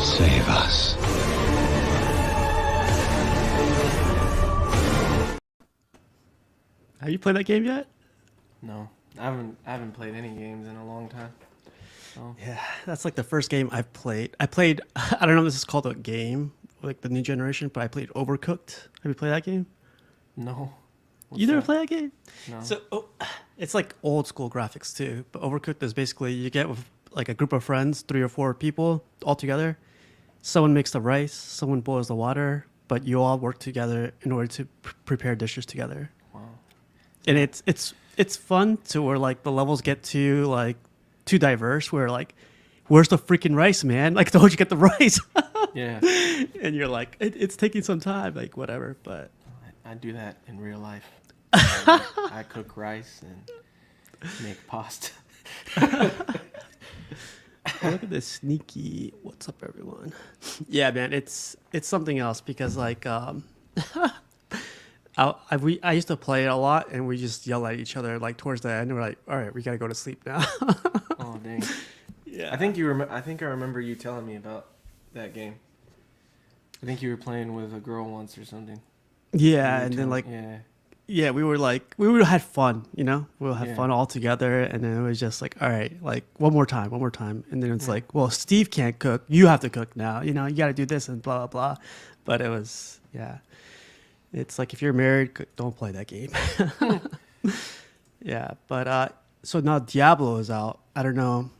Save us. Have you played that game yet? No, I haven't played any games in a long time. So. Yeah, that's like the first game I've played. I played, I don't know if this is called a game, like the new generation, but I played Overcooked. Have you played that game? No. You never played that game? No. So it's like old school graphics too. But Overcooked is basically you get with like a group of friends, 3 or 4 people all together. Someone makes the rice, someone boils the water, but you all work together in order to prepare dishes together. Wow. And it's fun to where like the levels get too like too diverse. Where like, where's the freaking rice, man? Like, don't you get the rice? Yeah. And you're like, it's taking some time, like whatever. But I do that in real life. I cook rice and make pasta. look at this sneaky. What's up, everyone? Yeah, man, it's something else because like I used to play it a lot, and we just yell at each other like towards the end. We're like, all right, we gotta go to sleep now. Oh dang. Yeah. I think I remember you telling me about that game. I think you were playing with a girl once or something. Yeah, and then like yeah. we would had fun, you know? We'll have Yeah. fun all together, and then it was just like, all right, like one more time. And then it's like, well, Steve can't cook. You have to cook now. You know, you got to do this and blah, blah, blah. But it was, yeah. It's like if you're married, don't play that game. Yeah, but so now Diablo is out. I don't know.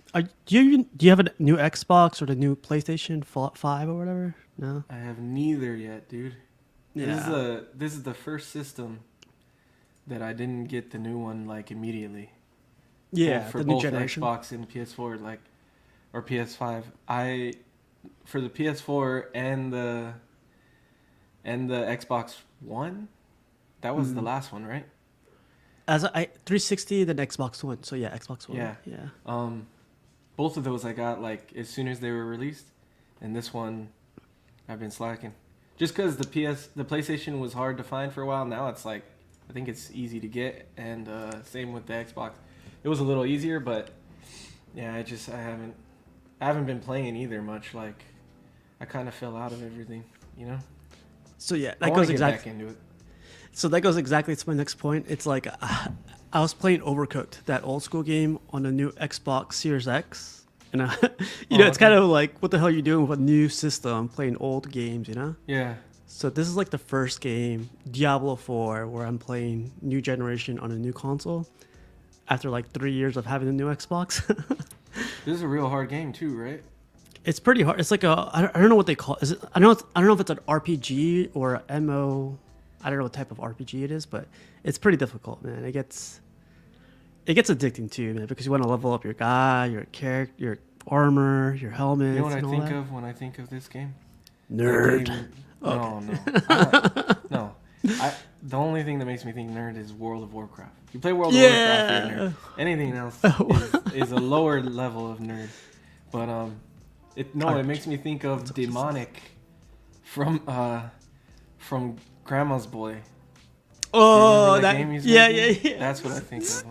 Do you have a new Xbox or the new PlayStation 5 or whatever? No? I have neither yet, dude. Yeah. This is the first system that I didn't get the new one like immediately. Yeah, for the new both generation. Xbox and PS4, like, or PS5. For the PS4 and the Xbox One, that was the last one, right? As 360, then Xbox One. So yeah, Xbox One. Yeah. Yeah. Both of those I got like as soon as they were released, and this one I've been slacking. Just because the PlayStation was hard to find for a while. Now it's like I think it's easy to get, and same with the Xbox. It was a little easier, but yeah, I haven't been playing either much. Like I kind of fell out of everything, you know. So yeah, I that want goes to get exactly. back into it. So that goes exactly to my next point. It's like I was playing Overcooked, that old school game on the new Xbox Series X, and it's kind of like, what the hell are you doing with a new system playing old games, you know? Yeah. So this is like the first game, Diablo 4, where I'm playing new generation on a new console after like 3 years of having a new Xbox. This is a real hard game too, right? It's pretty hard. It's like I don't know what they call it. Is it. I don't know if it's an RPG or a MO. I don't know what type of RPG it is, but it's pretty difficult, man. It gets addicting too, man, because you want to level up your guy, your character, your armor, your helmet. You know what I think of when I think of this game? Nerd. Game, Okay. No. The only thing that makes me think nerd is World of Warcraft. You play World of Warcraft, you're a nerd. Anything else is a lower level of nerd. But it makes me think of Demonic from Grandma's Boy. Oh, that game he's yeah. That's what I think of.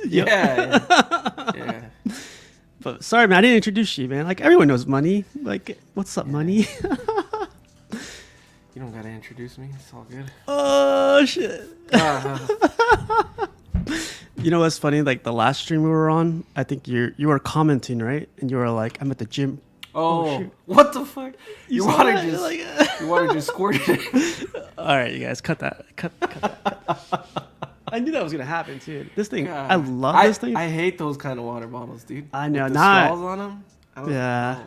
Yep. Yeah. But sorry, man, I didn't introduce you, man. Like everyone knows Money. Like, what's up, Money? You don't gotta introduce me. It's all good. Oh shit. You know what's funny? Like the last stream we were on, I think you were commenting, right? And you were like, "I'm at the gym." Oh, shoot. What the fuck? You Your water saw that? just Like, your water just squirted it. all right, you guys, cut that. Cut that. I knew that was gonna happen too. This thing, God. I love this thing. I hate those kind of water bottles, dude. I know, With the not- straws on them. Yeah.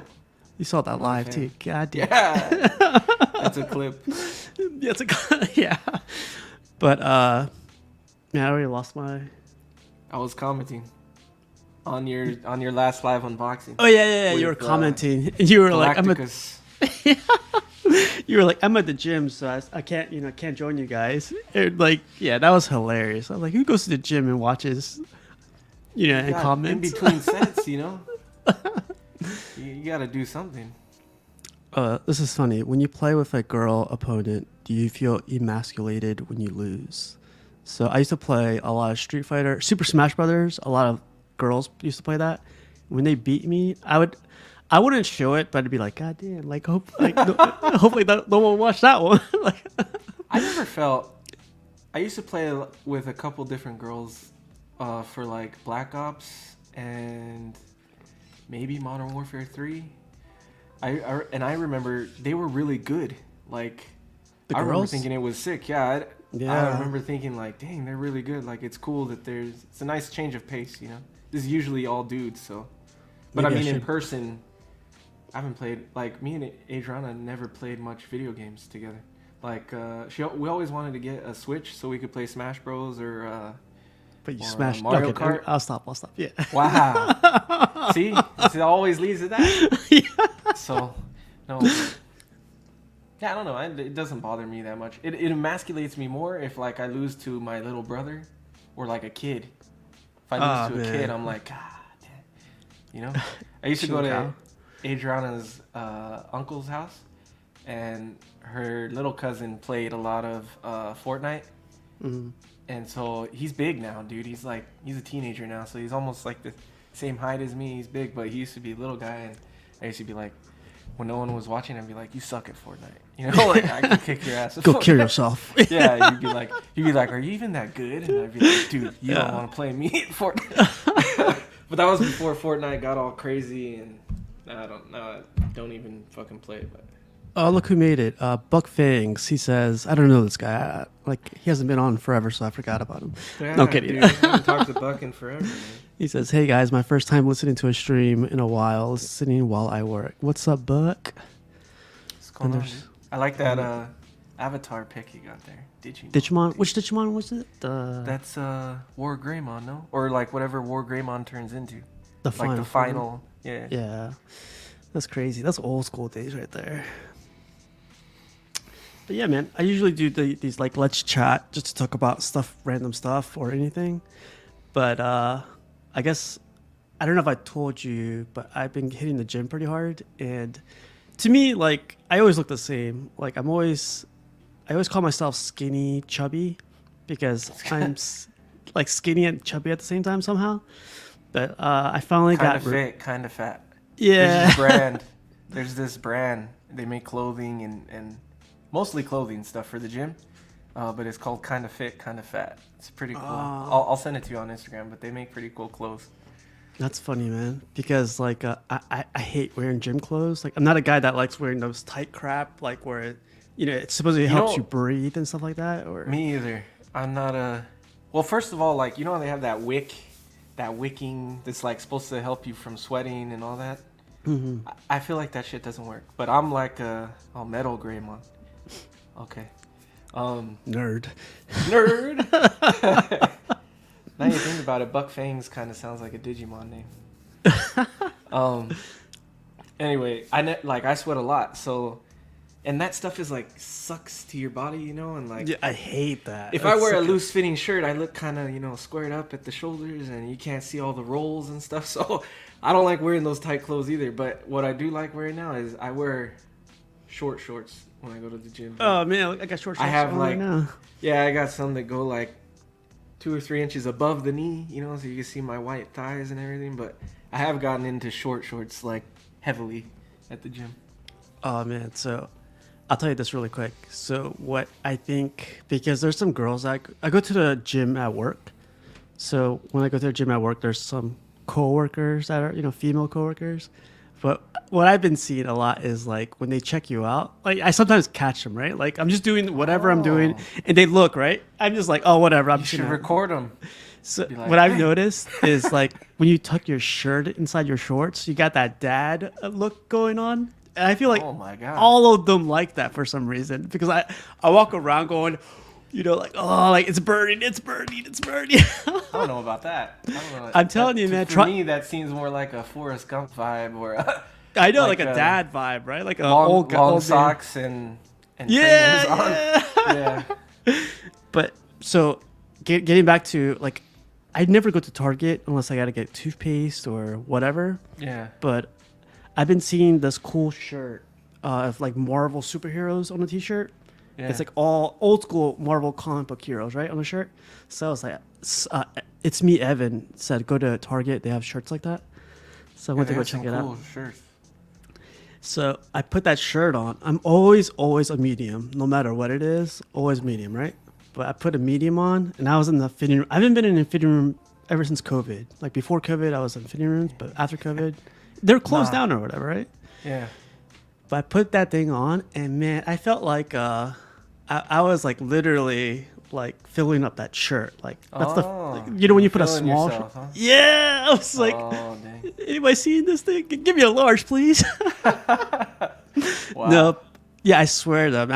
You saw that live fan. too. God damn. Yeah. That's a clip. Yeah, it's a yeah. But man, I already lost my. I was commenting on your last live unboxing. Oh yeah. You were With, commenting. You were like, Galacticus. you were like, I'm at the gym, so I can't, can't join you guys. And like, yeah, that was hilarious. I was like, who goes to the gym and watches, and Yeah, comments? in between sets, you got to do something. This is funny. When you play with a girl opponent, do you feel emasculated when you lose? So I used to play a lot of Street Fighter, Super Smash Brothers. A lot of girls used to play that. When they beat me, I wouldn't show it, but I'd be like, God damn, like hopefully no one watch that one. Like, I never felt. I used to play with a couple different girls for like Black Ops and maybe Modern Warfare 3. I remember they were really good. Like the I remember girls? thinking it was sick. Yeah, I Yeah. remember thinking like, dang, they're really good. Like it's cool that it's a nice change of pace. You know, this is usually all dudes. So, but Maybe I I mean, in should. person, I haven't played. Like me and Adriana never played much video games together. Like we always wanted to get a Switch so we could play Smash Bros But you or smashed. Mario Okay, Kart. I'll stop. Yeah. Wow. See, it always leads to that. Yeah. So, no. Yeah, I don't know. It doesn't bother me that much. It emasculates me more if like I lose to my little brother or like a kid. If I lose to a kid, I'm like, God damn. You know? I used to go to Adriana's uncle's house, and her little cousin played a lot of Fortnite. Mhm. And so he's big now, dude. He's a teenager now, so he's almost like the same height as me. He's big, but he used to be a little guy, and I used to be like, when no one was watching, I'd be like, "You suck at Fortnite," you know, like I can kick your ass. Go kill yourself. Yeah, you'd be like, "Are you even that good?" And I'd be like, "Dude, you don't want to play me at Fortnite." But that was before Fortnite got all crazy, and I don't even fucking play it. But Oh, look who made it. Buck Fangs. He says, I don't know this guy. Like, he hasn't been on forever, so I forgot about him. yeah, No kidding. dude, I haven't talked to Buck in forever, man. He says, hey guys, my first time listening to a stream in a while, listening while I work. What's up, Buck? What's going on, dude? I like that avatar pic you got there. Digimon? Which Digimon was it? That's War Greymon, no? Or like whatever War Greymon turns into. The Like the final. Yeah. Yeah. That's crazy. That's old school days right there. But yeah, man, I usually do these like let's chat just to talk about stuff, random stuff or anything. But I guess I don't know if I told you, but I've been hitting the gym pretty hard, and to me, like I always look the same. Like I always call myself skinny, chubby, because I'm like skinny and chubby at the same time somehow. But I finally Kind got of fit, kind of fat. Yeah. There's this brand. They make clothing and mostly clothing stuff for the gym. But it's called Kind of Fit, Kind of Fat. It's pretty cool. I'll send it to you on Instagram, but they make pretty cool clothes. That's funny, man. Because like I hate wearing gym clothes. Like I'm not a guy that likes wearing those tight crap, like where it supposedly helps you breathe and stuff like that. Or me either. I'm not a. Well, first of all, like how they have that wicking that's like supposed to help you from sweating and all that. Mm-hmm. I feel like that shit doesn't work. But I'm like a metal Greymon. Okay. Nerd. Now you think about it, Buck Fangs kind of sounds like a Digimon name. Anyway, I sweat a lot, so, and that stuff is like sucks to your body, and like. Yeah, I hate that. If I wear a loose fitting shirt, I look kind of squared up at the shoulders, and you can't see all the rolls and stuff. So I don't like wearing those tight clothes either. But what I do like wearing now is I wear short shorts when I go to the gym. Oh man, I got short shorts. I have right now. Yeah, I got some that go like 2 or 3 inches above the knee, so you can see my white thighs and everything. But I have gotten into short shorts like heavily at the gym. Oh man, so I'll tell you this really quick. So what I think, because there's some girls I go to the gym at work. So when I go to the gym at work, there's some coworkers that are female coworkers. But what I've been seeing a lot is like when they check you out, like I sometimes catch them, right? Like I'm just doing whatever I'm doing, and they look, right? I'm just like, oh, whatever. I'm You just should gonna record them. So like, what I've "Hey." noticed is like when you tuck your shirt inside your shorts, you got that dad look going on. And I feel like Oh my God. all of them like that for some reason, because I walk around going, like, oh, like it's burning. I don't know about that. I don't know. I'm telling you, man. For me, that seems more like a Forrest Gump vibe, or I know, like a dad vibe, right? Like a long old socks and yeah, trainers on. Yeah. But so getting back to like, I never go to Target unless I gotta get toothpaste or whatever. Yeah. But I've been seeing this cool shirt of like Marvel superheroes on a t-shirt. Yeah. It's like all old school Marvel comic book heroes, right, on the shirt. So I was like, it's me, Evan, said go to Target. They have shirts like that. So I went to go check it out. Cool shirts. So I put that shirt on. I'm always a medium, no matter what it is. Always medium, right? But I put a medium on, and I was in the fitting room. I haven't been in a fitting room ever since COVID. Like before COVID, I was in fitting rooms, but after COVID, they're closed Nah. down or whatever, right? Yeah. But I put that thing on, and man, I felt like I was like literally like filling up that shirt. Like that's the Oh, you know when you're you put a feeling small yourself, huh? yeah, I was like, Oh, dang. anybody seeing this thing? Give me a large, please. Wow. No, yeah, I swear though,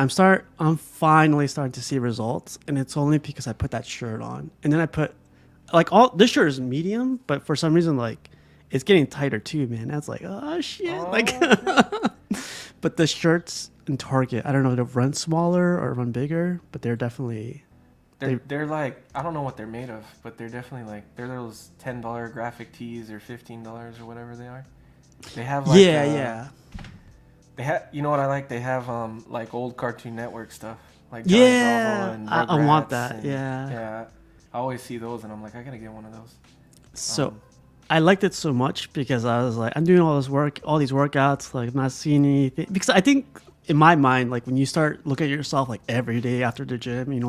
I'm finally starting to see results, and it's only because I put that shirt on, and then I put like all this shirt is medium, but for some reason like it's getting tighter too, man. That's like oh shit, like. Oh, okay. But the shirts in Target, I don't know if they run smaller or run bigger, but they're definitely They're like, I don't know what they're made of, but they're definitely like, they're those $10 graphic tees or $15 or whatever they are. They have like yeah. they have, you know what I like? They have like old Cartoon Network stuff, like Johnny Bravo Yeah, and I want Rugrats, that. and Yeah. yeah, I always see those and I'm like, I gotta get one of those. So Um, I liked it so much because I was like, I'm doing all this work, all these workouts, like I'm not seeing anything. Because I think in my mind, like when you start looking at yourself like every day after the gym, you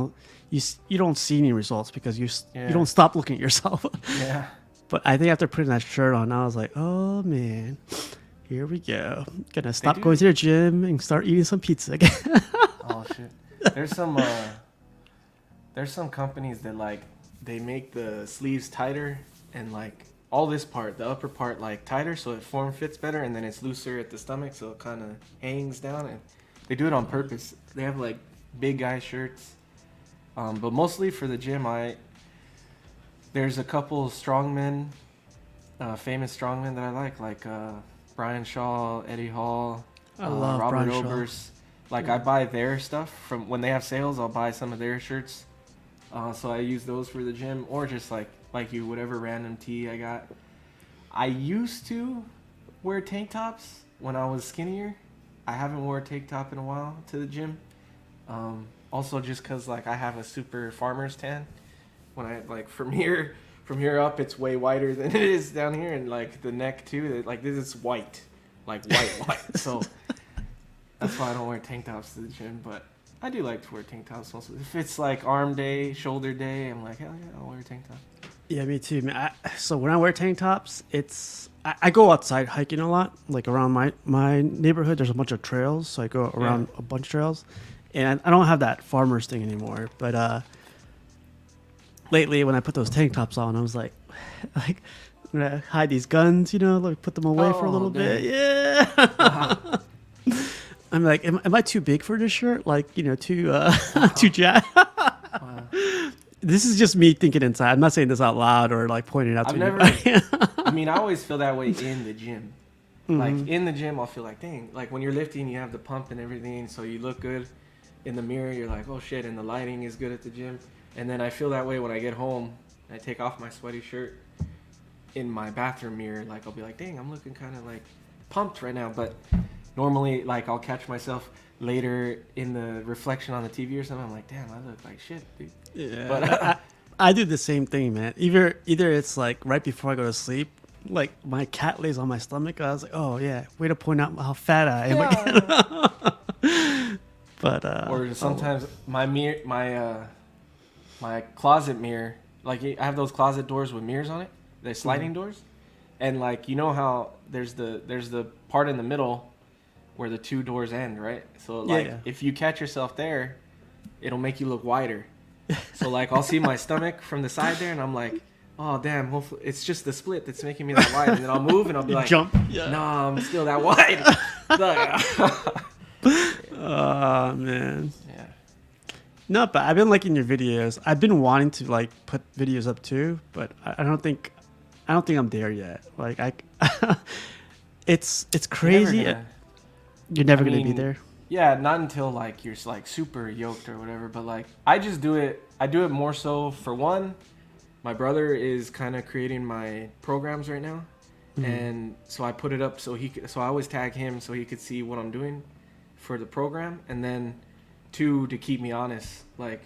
don't see any results because you yeah, don't stop looking at yourself. yeah. But I think after putting that shirt on, I was like, oh man, here we go. Gonna They stop do. going to the gym and start eating some pizza again. Oh shit. There's some there's some companies that like they make the sleeves tighter and like all this part, the upper part like tighter so it form fits better and then it's looser at the stomach so it kind of hangs down and they do it on purpose. They have like big guy shirts. But mostly for the gym there's a couple strongmen, famous strongmen that I like Brian Shaw, Eddie Hall, I love Robert Brian Shaw. Oberst. Like I buy their stuff from when they have sales. I'll buy some of their shirts, so I use those for the gym or just like you whatever random tee I got. I used to wear tank tops when I was skinnier. I haven't wore a tank top in a while to the gym. Also, just cause like I have a super farmer's tan. When I like from here up, it's way whiter than it is down here, and like the neck too. Like this is white, like white. So that's why I don't wear tank tops to the gym. But I do like to wear tank tops mostly. If it's like arm day, shoulder day, I'm like hell yeah, I'll wear a tank top. Yeah, me too, man. So when I wear tank tops, I go outside hiking a lot. Like around my neighborhood, there's a bunch of trails, so I go around a bunch of trails, and I don't have that farmer's thing anymore. But lately, when I put those tank tops on, I was like, I'm gonna hide these guns, like put them away for a little bit. Yeah. Wow. I'm like, am I too big for this shirt? Like, too jacked. Wow. This is just me thinking inside. I'm not saying this out loud or like pointing out to I've never. anybody. I mean, I always feel that way in the gym. Like Mhm. in the gym, I'll feel like, dang, like when you're lifting, you have the pump and everything, so you look good in the mirror. You're like, oh shit, and the lighting is good at the gym. And then I feel that way when I get home. I take off my sweaty shirt in my bathroom mirror. Like I'll be like, dang, I'm looking kind of like pumped right now. But normally, like I'll catch myself later in the reflection on the TV or something. I'm like, damn, I look like shit, dude. Yeah, But I do the same thing, man. Either it's like right before I go to sleep, like my cat lays on my stomach. I was like, oh yeah, way to point out how fat I am again. But or sometimes my mirror, my closet mirror, like I have those closet doors with mirrors on it, they're sliding doors, and like you know how there's the part in the middle where the two doors end, right? So like Yeah. if you catch yourself there, it'll make you look wider. So like I'll see my stomach from the side there, and I'm like, oh damn, hopefully it's just the split that's making me that wide, and then I'll move and I'll be You like, jump. Yeah. nah, I'm still that wide. Oh man. Yeah. No, but I've been liking your videos. I've been wanting to like put videos up too, but I don't think I'm there yet. Like it's crazy. You're never gonna be there. Yeah, not until like you're like super yoked or whatever. But like I just do it. I do it more so for one. My brother is kind of creating my programs right now, and so I put it up so so I always tag him so he could see what I'm doing for the program, and then two, to keep me honest. Like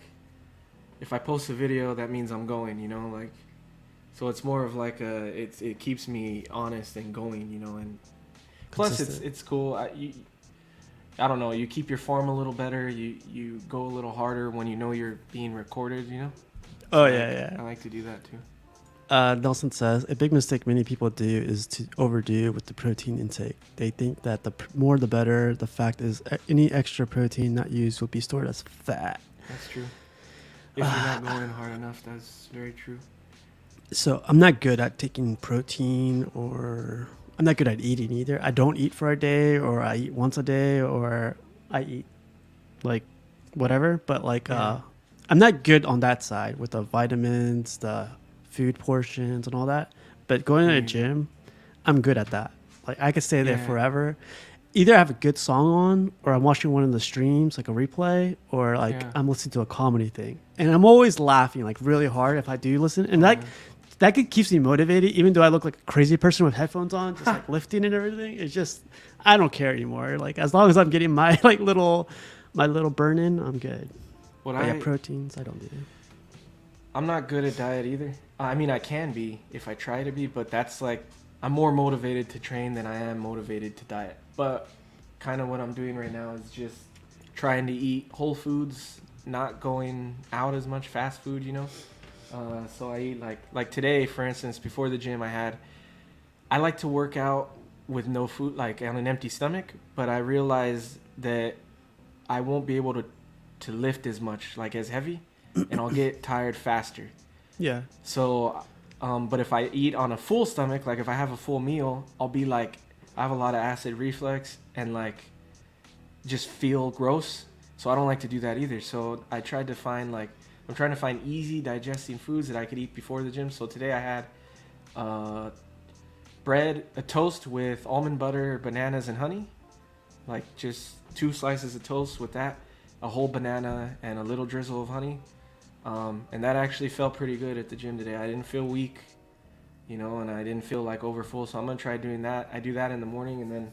if I post a video, that means I'm going. Like so it's more of like it keeps me honest and going. And Plus, consistent. it's cool. I don't know. You keep your form a little better. You go a little harder when you know you're being recorded. You know. Oh So yeah, yeah. I like to do that too. Nelson says a big mistake many people do is to overdo with the protein intake. They think that the more the better. The fact is, any extra protein not used will be stored as fat. That's true. If you're not going hard enough, that's very true. So I'm not good at taking protein, or I'm not good at eating either. I don't eat for a day, or I eat once a day, or I eat like whatever. But like, Yeah. I'm not good on that side with the vitamins, the food portions, and all that. But going to the gym, I'm good at that. Like I could stay there Yeah. forever. Either I have a good song on, or I'm watching one of the streams, like a replay, or like Yeah. I'm listening to a comedy thing, and I'm always laughing like really hard if I do listen. And that keeps me motivated, even though I look like a crazy person with headphones on, just like lifting and everything. It's just I don't care anymore. Like as long as I'm getting my my little burn in, I'm good. But proteins I don't do. I'm not good at diet either. I mean, I can be if I try to be, but that's like I'm more motivated to train than I am motivated to diet. But kind of what I'm doing right now is just trying to eat whole foods, not going out as much fast food, you know. So I eat like today, for instance, before the gym, I like to work out with no food, like on an empty stomach. But I realize that I won't be able to lift as much, like as heavy, and I'll get tired faster. Yeah. So, but if I eat on a full stomach, like if I have a full meal, I'll be like, I have a lot of acid reflux and like just feel gross. So I don't like to do that either. So I'm trying to find easy digesting foods that I could eat before the gym. So today I had bread, a toast with almond butter, bananas, and honey. Like just 2 slices of toast with that, a whole banana, and a little drizzle of honey. And that actually felt pretty good at the gym today. I didn't feel weak, you know, and I didn't feel like over full. So I'm going to try doing that. I do that in the morning, and then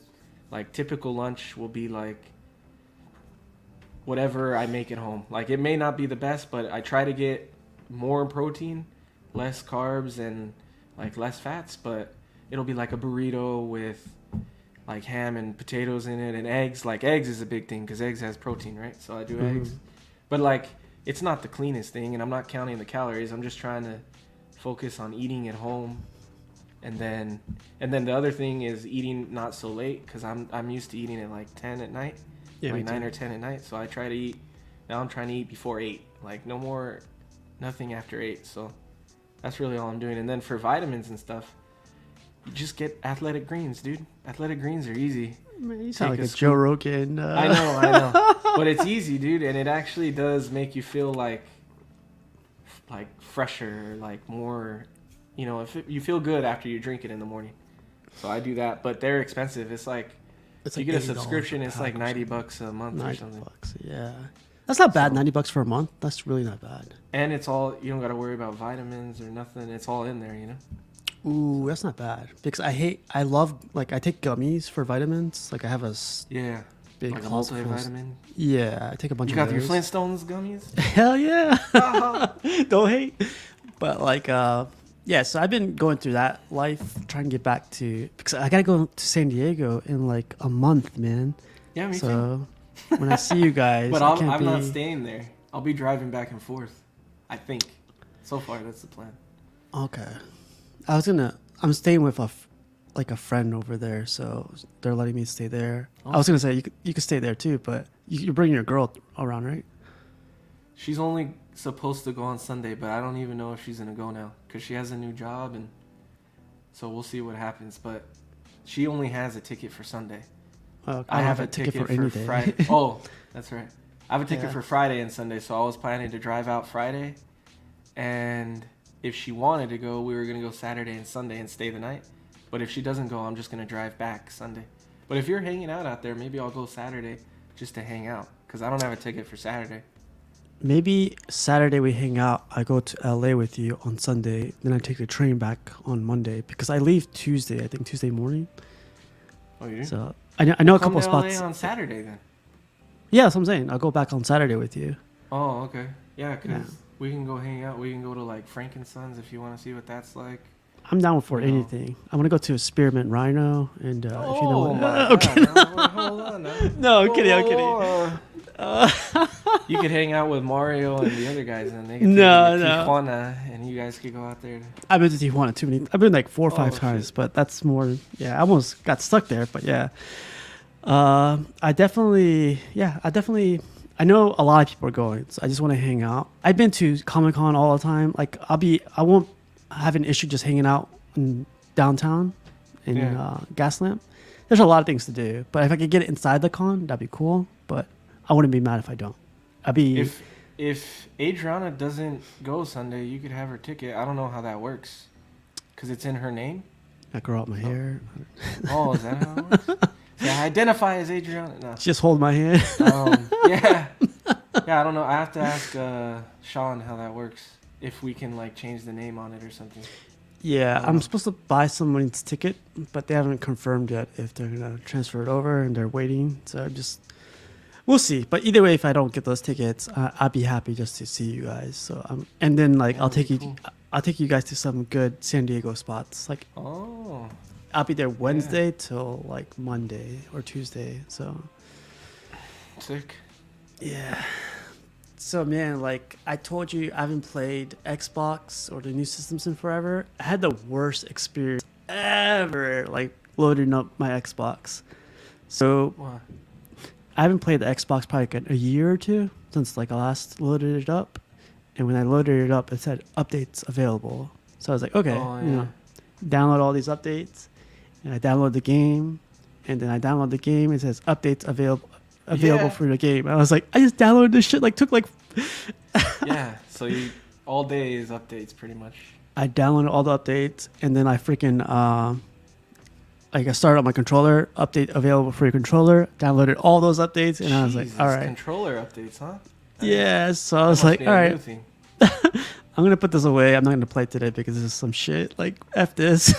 like typical lunch will be like whatever I make at home. Like it may not be the best, but I try to get more protein, less carbs, and like less fats, but it'll be like a burrito with like ham and potatoes in it and eggs. Like eggs is a big thing because eggs has protein, right? So I do eggs, but like it's not the cleanest thing, and I'm not counting the calories. I'm just trying to focus on eating at home, and then the other thing is eating not so late because I'm used to eating at like 10 at night, like 9 or 10 at night. So I try to eat. Now I'm trying to eat before 8, like nothing after 8. So that's really all I'm doing. And then for vitamins and stuff, you just get athletic greens, dude. Athletic greens are easy. Man, you sound like a Joe Rogan. I know. But it's easy, dude, and it actually does make you feel like fresher, like more, you know, you feel good after you drink it in the morning. So I do that, but they're expensive. It's like you get a subscription, it's like $90 a month or something. $90, yeah. That's not bad. $90 for a month. That's really not bad. And it's all, you don't got to worry about vitamins or nothing. It's all in there, you know. Ooh, that's not bad because I love I take gummies for vitamins. Like I have a big like a multivitamin. Yeah, I take a bunch of those. You got your Flintstones gummies? Hell yeah. Don't hate. But yeah, so I've been going through that life, trying to get back to, because I got to go to San Diego in like a month, man. Yeah, me too. So when I see you guys, but I'm not staying there. I'll be driving back and forth, I think. So far, that's the plan. Okay. I'm staying with a friend over there, so they're letting me stay there. Awesome. I was gonna say you could stay there too, but you bring your girl around, right? She's only supposed to go on Sunday, but I don't even know if she's gonna go now because she has a new job, and so we'll see what happens. But she only has a ticket for Sunday. I have a ticket for any day. Friday. Oh, that's right. I have a ticket for Friday and Sunday, so I was planning to drive out Friday, and if she wanted to go, we were going to go Saturday and Sunday and stay the night. But if she doesn't go, I'm just going to drive back Sunday. But if you're hanging out there, maybe I'll go Saturday just to hang out because I don't have a ticket for Saturday. Maybe Saturday we hang out. I go to LA with you on Sunday. Then I take the train back on Monday because I leave Tuesday, I think Tuesday morning. Oh, you do? So I know a couple spots. spots. LA on Saturday then? Yeah, that's what I'm saying. I'll go back on Saturday with you. Oh, okay. Yeah, because we can go hang out. We can go to like Frankensons if you want to see what that's like. I'm down for You know. anything. I want to go to Spearmint Rhino, and if you know Oh what, my okay. god! No, hold on now. No, I'm Whoa, kidding. I'm whoa, kidding. whoa. You could hang out with Mario and the other guys, and they could take No, you to no. Tijuana, and you guys could go out there. I've been to Tijuana too many. I've been like 4 or 5 Oh times, shit! but that's more. Yeah, I almost got stuck there, but yeah. I definitely, yeah, I know a lot of people are going, so I just want to hang out. I've been to Comic Con all the time. Like, I won't have an issue just hanging out in downtown in Yeah. Gaslamp. There's a lot of things to do, but if I could get it inside the con, that'd be cool. But I wouldn't be mad if I don't. I'd be. If Adriana doesn't go Sunday, you could have her ticket. I don't know how that works, cause it's in her name. I grow out my hair. Oh, is that how it works? Yeah, I identify as Adriana. No. Just hold my hand. Yeah. Yeah, I don't know. I have to ask Sean how that works. If we can like change the name on it or something. Yeah, I'm supposed to buy someone's ticket, but they haven't confirmed yet if they're gonna transfer it over, and they're waiting. So we'll see. But either way, if I don't get those tickets, I'd be happy just to see you guys. So and then like Yeah, I'll that'd take be you, cool. I'll take you guys to some good San Diego spots. Like Oh, I'll be there Wednesday till like Monday or Tuesday. So sick. yeah. So man, like I told you, I haven't played Xbox or the new systems in forever. I had the worst experience ever, like loading up my Xbox. So What? I haven't played the Xbox probably like a year or two since like I last loaded it up. And when I loaded it up, it said updates available. So I was like, okay, Oh, you yeah. know, download all these updates, and I download the game, and then I download the game. It says updates available Yeah. for the game. I was like, I just downloaded this shit. Like took like Yeah. So you all day is updates pretty much. I downloaded all the updates, and then I freaking like I started up my controller. Update available for your controller. Downloaded all those updates, and I was like, Jesus, all right, controller updates, huh? yeah. So I That was must like, be all a right, new thing. I'm gonna put this away. I'm not gonna play it today because this is some shit. Like f this.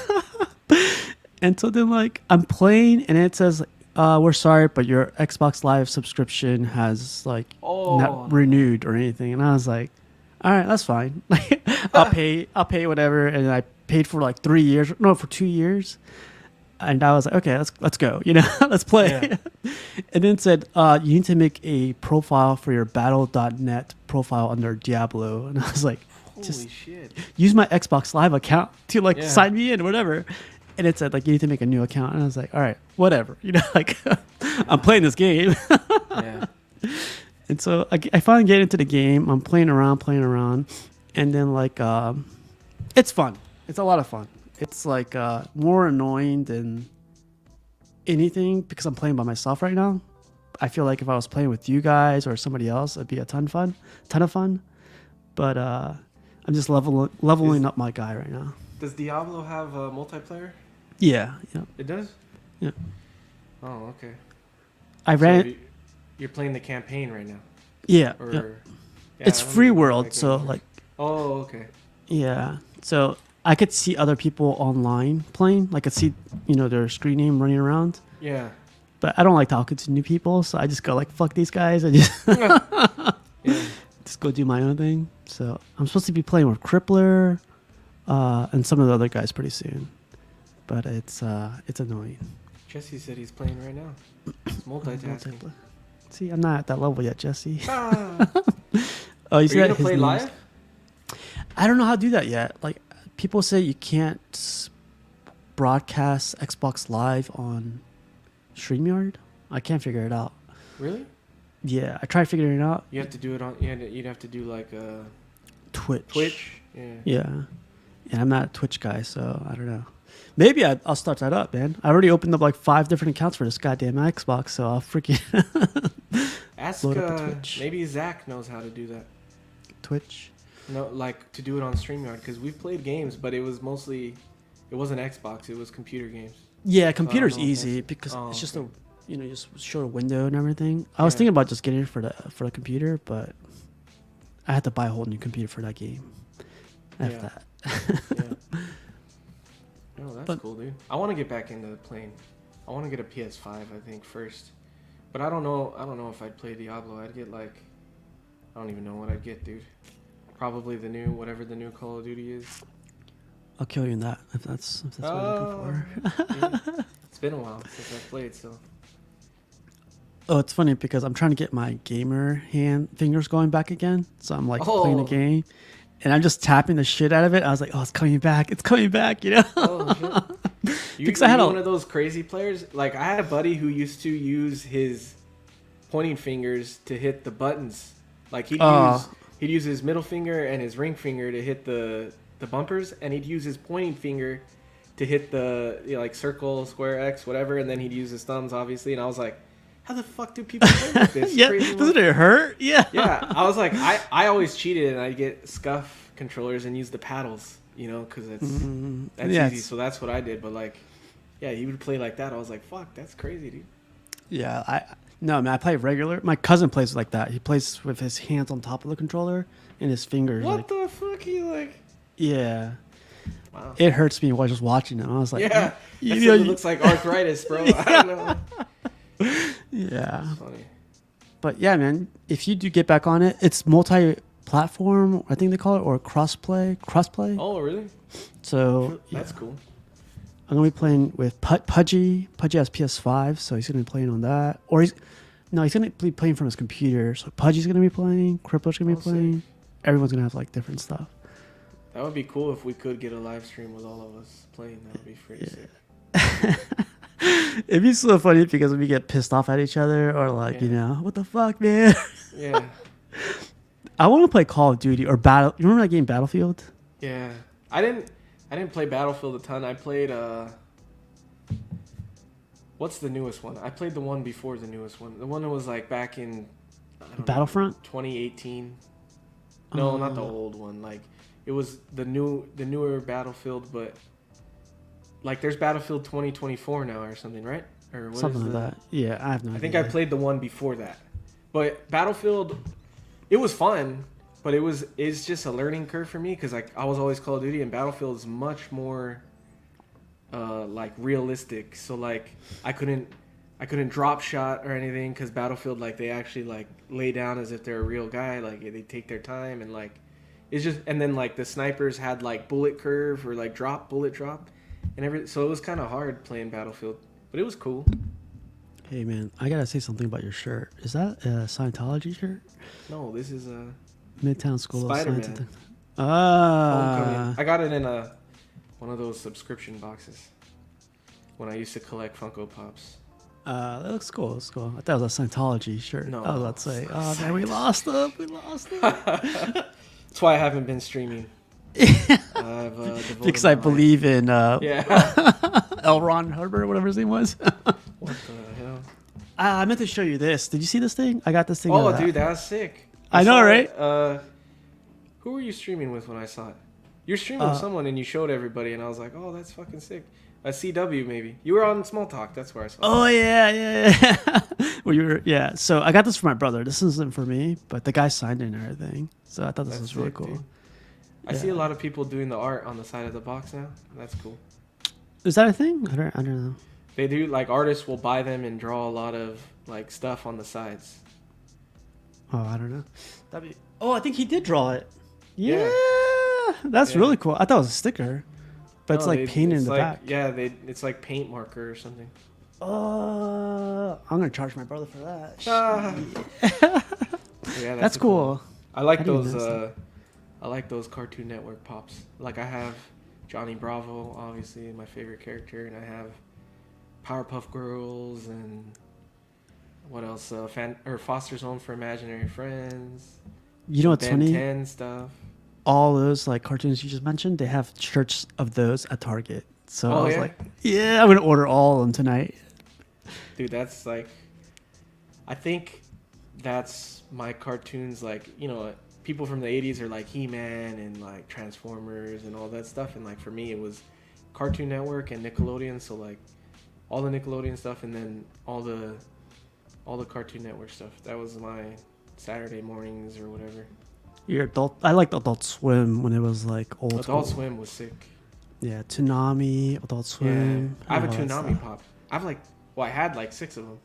And so then like I'm playing, and it says, we're sorry, but your Xbox Live subscription has like Oh, not renewed or anything. And I was like, all right, that's fine. Like I'll pay whatever. And I paid for like 3 years, no, for 2 years. And I was like, okay, let's go, you know, let's play. Yeah. And then it said, you need to make a profile for your battle.net profile under Diablo. And I was like, holy just shit. use my Xbox Live account to like Yeah. sign me in or whatever. And it said like you need to make a new account. And I was like, all right, whatever. You know, like I'm playing this game. Yeah. And so I finally get into the game. I'm playing around. And then like it's fun. It's a lot of fun. It's like more annoying than anything because I'm playing by myself right now. I feel like if I was playing with you guys or somebody else, it'd be a ton of fun. But I'm just leveling up my guy right now. Does Diablo have a multiplayer? Yeah. It does? Yeah. Oh, okay. I ran. So you're playing the campaign right now? Yeah. Or Yeah. Yeah, It's I don't free know if world, I so can- like Oh, okay. yeah. So I could see other people online playing. Like I could see, their screen name running around. Yeah. But I don't like talking to new people, so I just go like, fuck these guys. I just Yeah. just go do my own thing. So I'm supposed to be playing with Crippler and some of the other guys pretty soon. But it's annoying. Jesse said he's playing right now. He's multitasking. See, I'm not at that level yet, Jesse. Ah. Oh, you Are see you that? gonna His play name's- live? I don't know how to do that yet. Like people say you can't broadcast Xbox Live on StreamYard. I can't figure it out. Really? Yeah, I tried figuring it out. You have to do it on. You'd have to do like a Twitch. Yeah. Yeah. And I'm not a Twitch guy, so I don't know. Maybe I'll start that up, man. I already opened up like 5 different accounts for this goddamn Xbox, so I'll freaking Ask Load up a Twitch. maybe Zach knows how to do that. Twitch. No, like to do it on StreamYard because we've played games, but it wasn't Xbox. It was computer games. Yeah, computer's know if easy that's- because oh, it's just okay. you just show a window and everything. I was Yeah. thinking about just getting it for the computer, but I had to buy a whole new computer for that game. After Yeah. that. Yeah. Oh, that's But- cool, dude. I want to get back into playing. I want to get a PS5, I think, first. But I don't know if I'd play Diablo. I'd get like, I don't even know what I'd get, dude. Probably whatever the new Call of Duty is. I'll kill you in that if that's what you're Oh, looking for. yeah. It's been a while since I've played, so. Oh, it's funny because I'm trying to get my gamer fingers going back again. So I'm like playing a Oh. game, and I'm just tapping the shit out of it. I was like, oh, it's coming back. It's coming back. You know. Oh shit. Because I had one of those crazy players. Like I had a buddy who used to use his pointing fingers to hit the buttons. Like he'd use his middle finger and his ring finger to hit the bumpers, and he'd use his pointing finger to hit the like circle, square, X, whatever, and then he'd use his thumbs, obviously. And I was like, how the fuck do people play like this? Yeah, Crazy doesn't it hurt? Yeah. Yeah, I was like, I always cheated and I'd get scuff controllers and use the paddles, because that's easy. So that's what I did. But like, yeah, he would play like that. I was like, fuck, that's crazy, dude. Yeah, no, man, I play regular. My cousin plays like that. He plays with his hands on top of the controller and his fingers. What like, the fuck? He like? Yeah. Wow. It hurts me while just watching him. I was like, yeah, it looks like arthritis, bro. I don't know. Yeah. That's funny. But yeah, man, if you do get back on it, it's multi-platform, I think they call it, or crossplay. Oh, really? So That's cool. I'm gonna be playing with Pudgy. Pudgy has PS5, so he's gonna be playing on that. Or he's gonna be playing from his computer. So Pudgy's gonna be playing, Crippler's gonna be playing. Sick. Everyone's gonna have like different stuff. That would be cool if we could get a live stream with all of us playing. That would be pretty sick. It'd be so funny because we get pissed off at each other or like, what the fuck, man? Yeah. I want to play Call of Duty or Battle. You remember that game Battlefield? Yeah. I didn't play Battlefield a ton. I played what's the newest one? I played the one before the newest one. The one that was like back in Battlefront? 2018. No, not the old one. Like it was the newer Battlefield, but like there's Battlefield 2024 now or something, right? Or what something like that. Yeah, I have no idea. I think I played the one before that. But Battlefield, it was fun, but it's just a learning curve for me because like I was always Call of Duty, and Battlefield is much more like realistic. So like I couldn't drop shot or anything because Battlefield, like they actually like lay down as if they're a real guy. Like they take their time, and like it's just, and then like the snipers had like bullet curve or like bullet drop and everything. So it was kind of hard playing Battlefield, but it was cool. Hey man, I gotta say something about your shirt. Is that a Scientology shirt? No, this is a Midtown School of Spider-Man. Science. Ah, I got it in one of those subscription boxes when I used to collect Funko Pops. that looks cool. That's cool. I thought it was a Scientology shirt. No. I was about to say, oh man, we lost them. That's why I haven't been streaming. I've Because I believe in yeah. L. Ron Hubbard, or whatever his name was. What the hell? I meant to show you this. Did you see this thing? I got this thing. Oh, dude, that was sick. I know, saw right? it. Who were you streaming with when I saw it? You're streaming with someone and you showed everybody, and I was like, oh, that's fucking sick. A CW maybe. You were on Small Talk. That's where I saw it. Oh yeah. Well, you were, yeah. So I got this for my brother. This isn't for me, but the guy signed it and everything. So I thought this was really sick, cool. dude. I see a lot of people doing the art on the side of the box now. That's cool. Is that a thing? I don't know. They do, like, artists will buy them and draw a lot of like stuff on the sides. Oh, I don't know. Oh, I think he did draw it. Yeah, Yeah. That's really cool. I thought it was a sticker, but it's No, like painted in the like, back. Yeah, it's like paint marker or something. I'm gonna charge my brother for that. Yeah, that's cool. I like How do you those. mess that? I like those Cartoon Network pops. Like I have Johnny Bravo, obviously my favorite character, and I have Powerpuff Girls and what else? Foster's Home for Imaginary Friends. You know what's Ben funny? 10 stuff. All those like cartoons you just mentioned, they have shirts of those at Target. So I was like, yeah, I'm gonna order all of them tonight. Dude, that's like, I think that's my cartoons. Like, people from the 80s are like He-Man and like Transformers and all that stuff. And like for me, it was Cartoon Network and Nickelodeon. So like all the Nickelodeon stuff and then all the Cartoon Network stuff. That was my Saturday mornings or whatever. Your adult, I liked Adult Swim when it was like old Adult school. Swim was sick. Yeah, Toonami, Adult Swim. Yeah. I have a all that Toonami stuff. pop. I had like 6 of them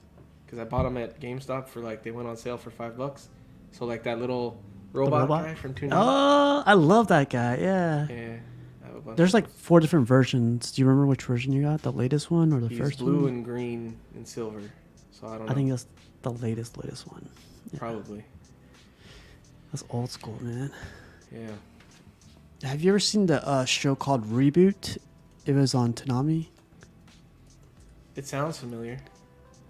because I bought them at GameStop for like, they went on sale for $5. So like that little robot guy from Toonami. Oh, I love that guy. Yeah. Yeah, that bunch. There's of like those. 4 different versions. Do you remember which version you got? The latest one or the He's first blue one? and green and silver. So I don't know. I think that's the latest one. Yeah. Probably. That's old school, man. Yeah. Have you ever seen the show called Reboot? It was on Toonami. It sounds familiar.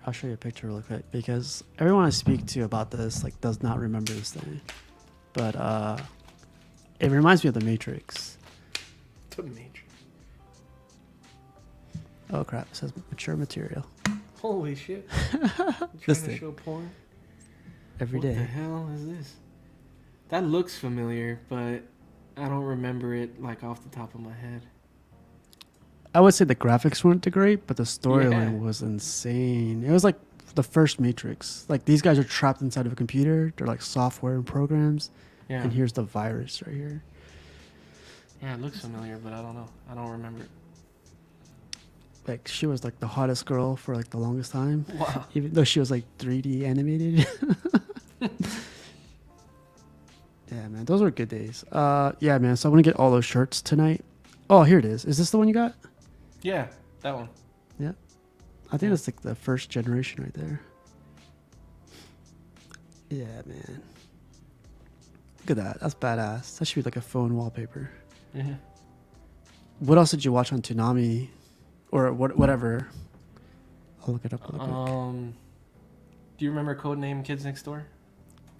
I'll show you a picture real quick because everyone I speak to about this like does not remember this thing. But it reminds me of The Matrix. The Matrix. Oh crap! It says mature material. Holy shit. You This trying to thing. show porn? Every What the day. hell is this? That looks familiar, but I don't remember it like off the top of my head. I would say the graphics weren't too great, but the storyline Yeah. was insane. It was like the first Matrix. Like these guys are trapped inside of a computer. They're like software and programs. Yeah. And here's the virus right here. Yeah, it looks familiar, but I don't know. I don't remember it. Like she was like the hottest girl for like the longest time. Wow. Even though she was like 3D animated. Yeah, man, those were good days. Yeah, man. So I'm gonna get all those shirts tonight. Oh, here it is. Is this the one you got? Yeah, that one. Yeah. I think that's like the first generation right there. Yeah, man. Look at that. That's badass. That should be like a phone wallpaper. Mm-hmm. What else did you watch on Toonami? Or whatever. I'll look it up real quick. Do you remember Codename Kids Next Door?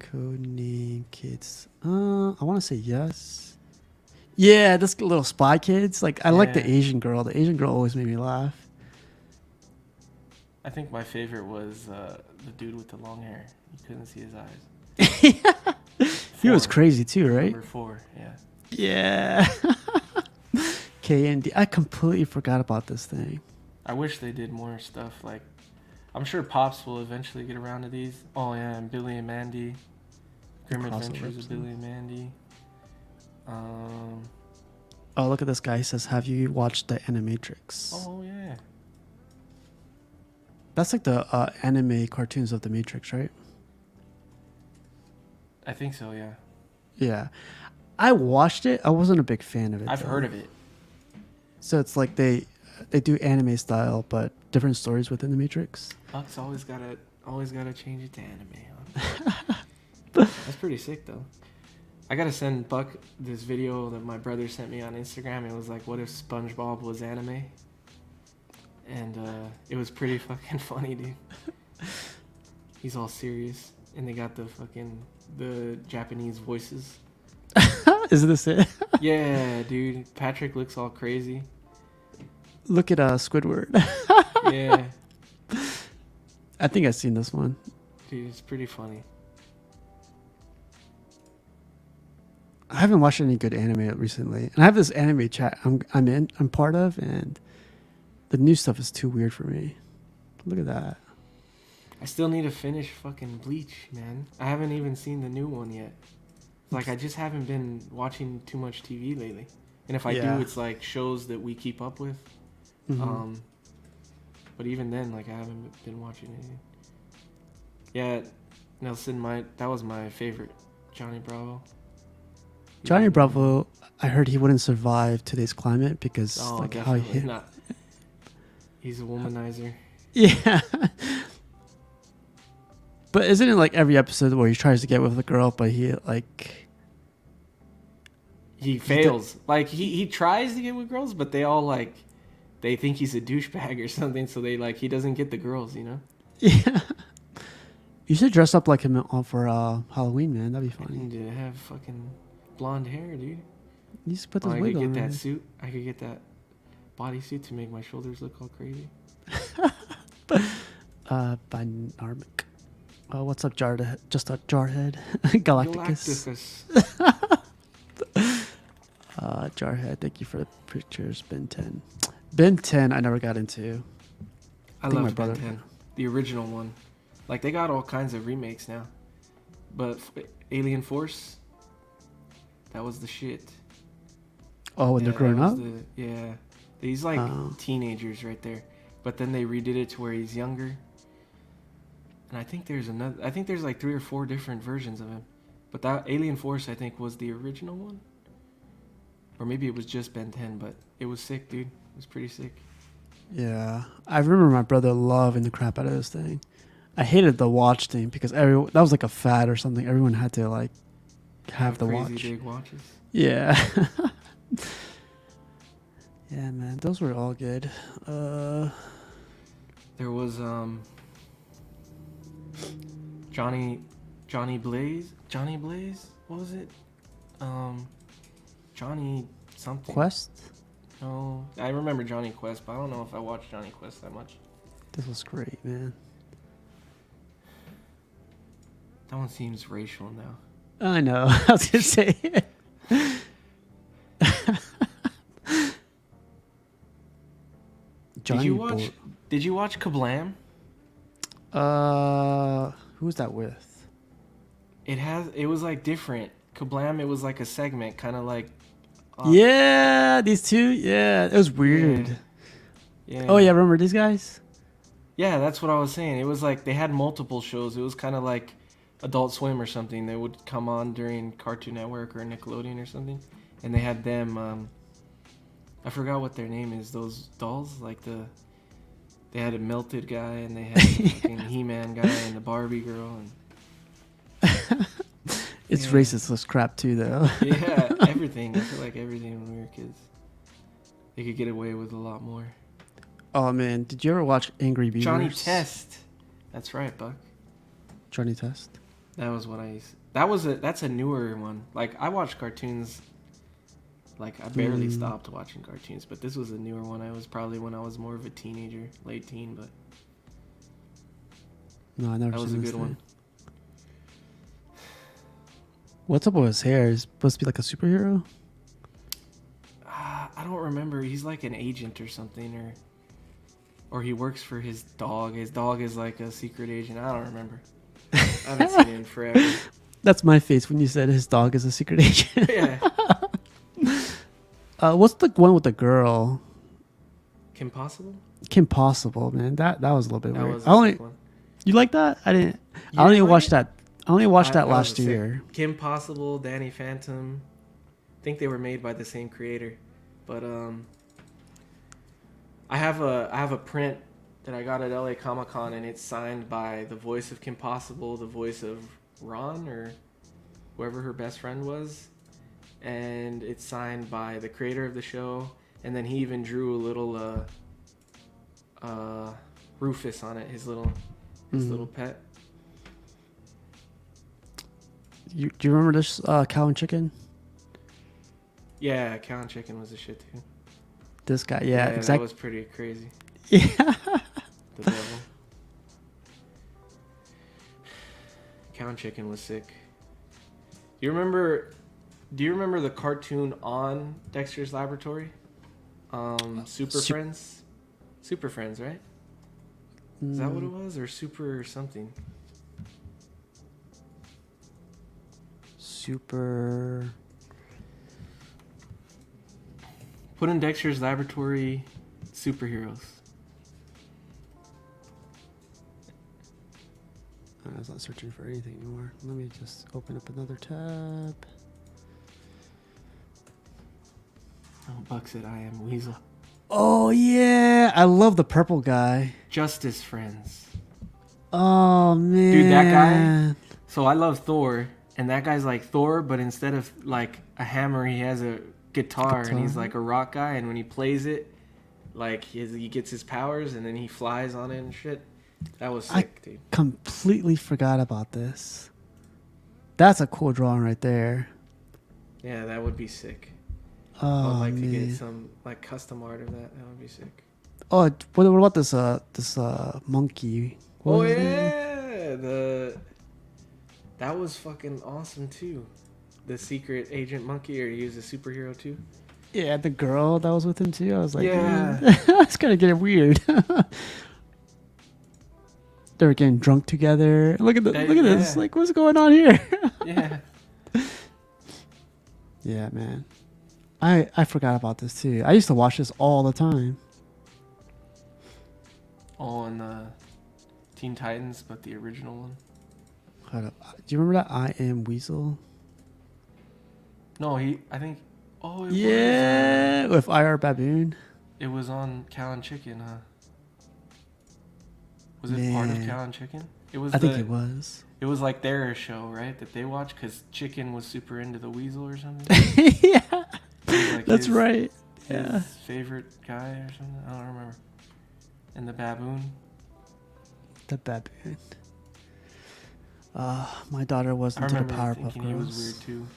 Codename Kids. I want to say yes. Yeah, this little Spy Kids. Like, I like the Yeah. Asian girl. The Asian girl always made me laugh. I think my favorite was the dude with the long hair. You couldn't see his eyes. He was 4. crazy too, right? Number 4, yeah. Yeah. KND. I completely forgot about this thing. I wish they did more stuff. Like, I'm sure Pops will eventually get around to these. Oh yeah, and Billy and Mandy. Grim Crossover Adventures of episode. Billy and Mandy. Oh, look at this guy. He says, have you watched the Animatrix? Oh yeah. That's like the anime cartoons of the Matrix, right? I think so, yeah. Yeah. I watched it. I wasn't a big fan of it. I've though. heard of it. So it's like they do anime style, but different stories within the Matrix. Buck's always gotta change it to anime. Huh? That's pretty sick though. I gotta send Buck this video that my brother sent me on Instagram. It was like, what if SpongeBob was anime? And it was pretty fucking funny, dude. He's all serious, and they got the Japanese voices. Is this it? Yeah, dude. Patrick looks all crazy. Look at Squidward. Yeah, I think I've seen this one. dude, it's pretty funny. I haven't watched any good anime recently, and I have this anime chat I'm part of, and the new stuff is too weird for me. Look at that. I still need to finish fucking Bleach, man. I haven't even seen the new one yet. Like, I just haven't been watching too much TV lately. And if I Yeah. do, it's like shows that we keep up with. Mhm. But even then, like, I haven't been watching anything. Yeah, Nelson, that was my favorite, Johnny Bravo. Johnny Bravo, I heard he wouldn't survive today's climate because Oh, like how he definitely hit. not. He's a womanizer. Yeah. But isn't it like every episode where he tries to get with a girl, but he like He fails. Like, he tries to get with girls, but they all, like, they think he's a douchebag or something, so he doesn't get the girls, you know? yeah. You should dress up like him for Halloween, man. That'd be I funny. need to have fucking blonde hair, dude. You just put Oh, this I wig could on. get that man. suit. I could get that bodysuit to make my shoulders look all crazy. Binarmic. What's up, Jarhead? Just a Jarhead. Galacticus. Jarhead, thank you for the pictures. Ben 10. Ben 10, I never got into. I think my love Ben brother- 10, the original one. Like, they got all kinds of remakes now, but Alien Force, that was the shit. Oh, when they're that growing was up? Yeah, he's like Oh. teenagers right there, but then they redid it to where he's younger. And I think there's like 3 or 4 different versions of him, but that Alien Force I think was the original one, or maybe it was just Ben 10, but it was sick, dude. It was pretty sick. Yeah, I remember my brother loving the crap out of this thing. I hated the watch thing because that was like a fad or something. Everyone had to like have the crazy watch. big watches. Yeah. Yeah, man, those were all good. There was Johnny Blaze. What was it? Johnny something. Quest? No, I remember Johnny Quest, but I don't know if I watched Johnny Quest that much. This was great, man. That one seems racial now. I know. I was gonna say it. Did you watch Kablam? Who's that with? It was like different. Kablam, it was like a segment, kind of like. Yeah, these two. Yeah, it was weird. Yeah. Oh yeah, remember these guys? Yeah, that's what I was saying. It was like they had multiple shows. It was kind of like Adult Swim or something. They would come on during Cartoon Network or Nickelodeon or something, and they had them. I forgot what their name is. Those dolls, like they had a melted guy and they had the fucking He-Man guy and the Barbie girl. And it's racist as crap too, though. Yeah, everything. I feel like everything when we were kids, they could get away with a lot more. Oh man, did you ever watch Angry Beavers? Johnny Test. That's right, Buck. Johnny Test. That was what I used. That's a newer one. Like I watched cartoons. Like I barely stopped watching cartoons, but this was a newer one. I was probably when I was more of a teenager, late teen, but no, I never. That was a good one. What's up with his hair? He's supposed to be like a superhero. I don't remember. He's like an agent or something, or he works for his dog. His dog is like a secret agent. I don't remember. I haven't seen it in forever. That's my face when you said his dog is a secret agent. Yeah. What's the one with the girl? Kim Possible? Kim Possible, man. That was a little bit weird. Was a sick one. You like that? I didn't. I only watched that. I only watched that last year. Kim Possible, Danny Phantom. I think they were made by the same creator, but I have a print that I got at LA Comic-Con, and it's signed by the voice of Kim Possible, the voice of Ron or whoever her best friend was, and it's signed by the creator of the show, and then he even drew a little Rufus on it, his little pet. Do you remember this Cow and Chicken? Yeah, Cow and Chicken was a shit too. This guy, yeah, exactly. That was pretty crazy. Yeah. The devil. Cow and Chicken was sick. Do you remember the cartoon on Dexter's Laboratory? Friends? Super Friends, right? Is that what it was? Or Super something? Super. Put in Dexter's Laboratory superheroes. I was not searching for anything anymore. Let me just open up another tab. Oh, Buck said I am Weasel. Oh yeah, I love the purple guy. Justice Friends. Oh man, dude, that guy. So I love Thor, and that guy's like Thor, but instead of like a hammer, he has a guitar, and he's like a rock guy. And when he plays it, like he gets his powers, and then he flies on it and shit. That was sick, dude. Completely forgot about this. That's a cool drawing right there. Yeah, that would be sick. Oh, I'd like man. to get some like custom art of that. That would be sick. Oh, what about this monkey? What that was fucking awesome too. The secret agent monkey, or he was a superhero too. Yeah, the girl that was with him too. I was like, yeah, it's gonna get weird. They were getting drunk together. Look at this. Like, what's going on here? Yeah. Yeah, man. I forgot about this too. I used to watch this all the time. On Teen Titans, but the original one. Hold up. Do you remember that I Am Weasel? No, I think Oh, it Yeah, with IR Baboon. it was on Cow and Chicken, huh? Was it part of Man. Cow and Chicken? It was. I think it was. It was like their show, right? That they watched because Chicken was super into the weasel or something. Yeah, It was like that's his, right. His Yeah. favorite guy or something. I don't remember. And the baboon. The baboon. My daughter was I into the remember Powerpuff thinking he was Girls. weird too.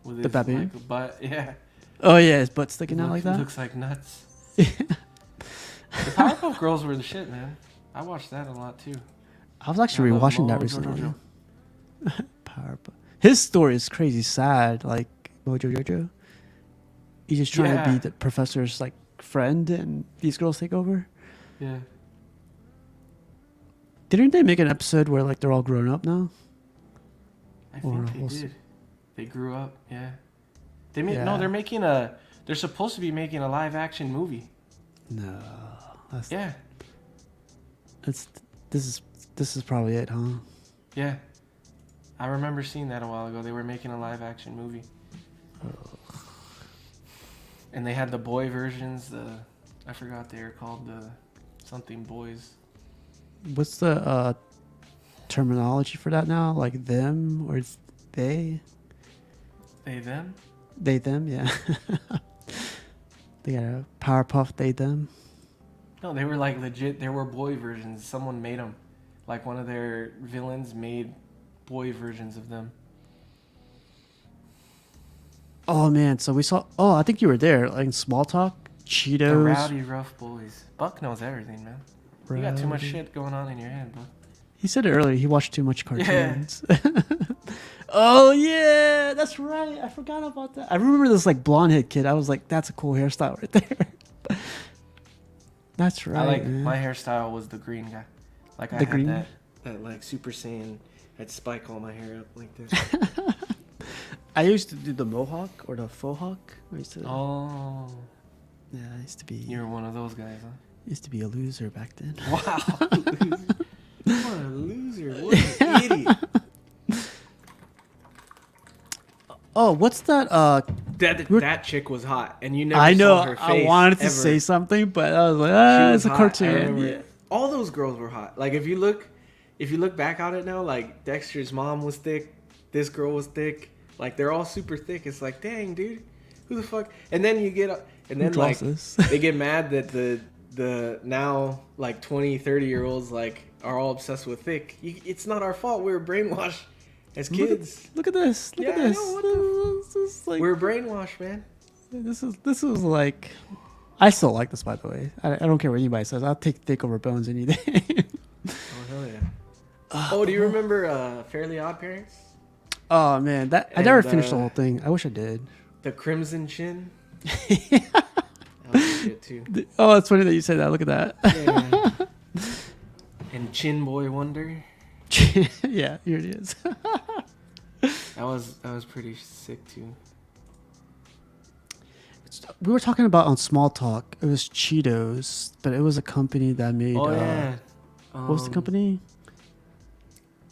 With The his, baboon? like, butt, yeah. Oh yeah, his butt sticking out like that. Looks like nuts. The Powerpuff Girls were the shit, man. I watched that a lot too. I was actually I love rewatching that Mojo recently. Jojo. Powerpuff. His story is crazy sad. Like Mojo Jojo. He's just trying to be the professor's like friend, and these girls take over. Yeah. Didn't they make an episode where like they're all grown up now? I think they did. They grew up, yeah. They made no. They're making a. They're supposed to be making a live action movie. No. That's, Yeah. This is probably it, huh? Yeah. I remember seeing that a while ago. They were making a live action movie. And they had the boy versions. I forgot they were called the something boys. What's the terminology for that now? Like them or they? They them? They them, yeah. They got a Powerpuff they them. No, they were like legit. There were boy versions. Someone made them. Like one of their villains made boy versions of them. Oh man, so we saw. Oh, I think you were there. Like in Small Talk, Cheetos. The rowdy rough boys. Buck knows everything, man. You got too much shit going on in your head, Buck. He said it earlier. He watched too much cartoons. Yeah. Oh yeah, that's right. I forgot about that. I remember this like blonde head kid. I was like, that's a cool hairstyle right there. That's right. I like man. my hairstyle was the green guy. Like I had that like Super Saiyan. I'd spike all my hair up like this. I used to do the mohawk or the faux hawk. I used to. Oh. Yeah, I used to be. You were one of those guys, huh? Used to be a loser back then. Wow. What a loser. What an idiot. Oh, what's that? That chick was hot, and you never I know. saw her face. I wanted to ever. say something, but I was like, Was it's a hot. cartoon. Yeah. All those girls were hot. Like if you look back on it now, like Dexter's mom was thick, this girl was thick. Like they're all super thick. It's like, dang, dude, who the fuck? And then you get, and then like they get mad that the now like 20, 30-year-olds like are all obsessed with thick. It's not our fault. We were brainwashed as kids. Look at this. Look at this. I know, This is like, we're brainwashed, man. This is like. I still like this, by the way. I don't care what anybody says. I'll take thick over bones any day. Oh hell yeah. Do you remember Fairly Odd Parents? Oh man, I never finished the whole thing. I wish I did. The Crimson Chin. That was good too. Oh, it's funny that you say that. Look at that. Yeah. And Chin Boy Wonder. Yeah, here it is. That was pretty sick too. We were talking about on Small Talk. It was Cheetos, but it was a company that made. Oh yeah. What was the company?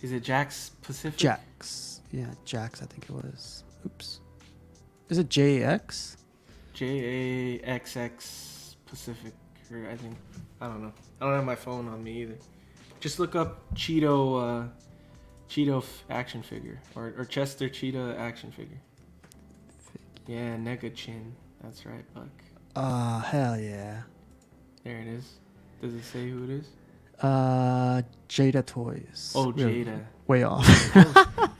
Is it Jack's Pacific? Jack's. Yeah, Jack's. I think it was. Oops. Is it JX? JAXX Pacific, or I think. I don't know. I don't have my phone on me either. Just look up Cheeto action figure or Chester Cheetah action figure. Yeah, Nega Chin. That's right, Buck. Hell yeah. There it is. Does it say who it is? Jada Toys. Oh, Jada. Way off.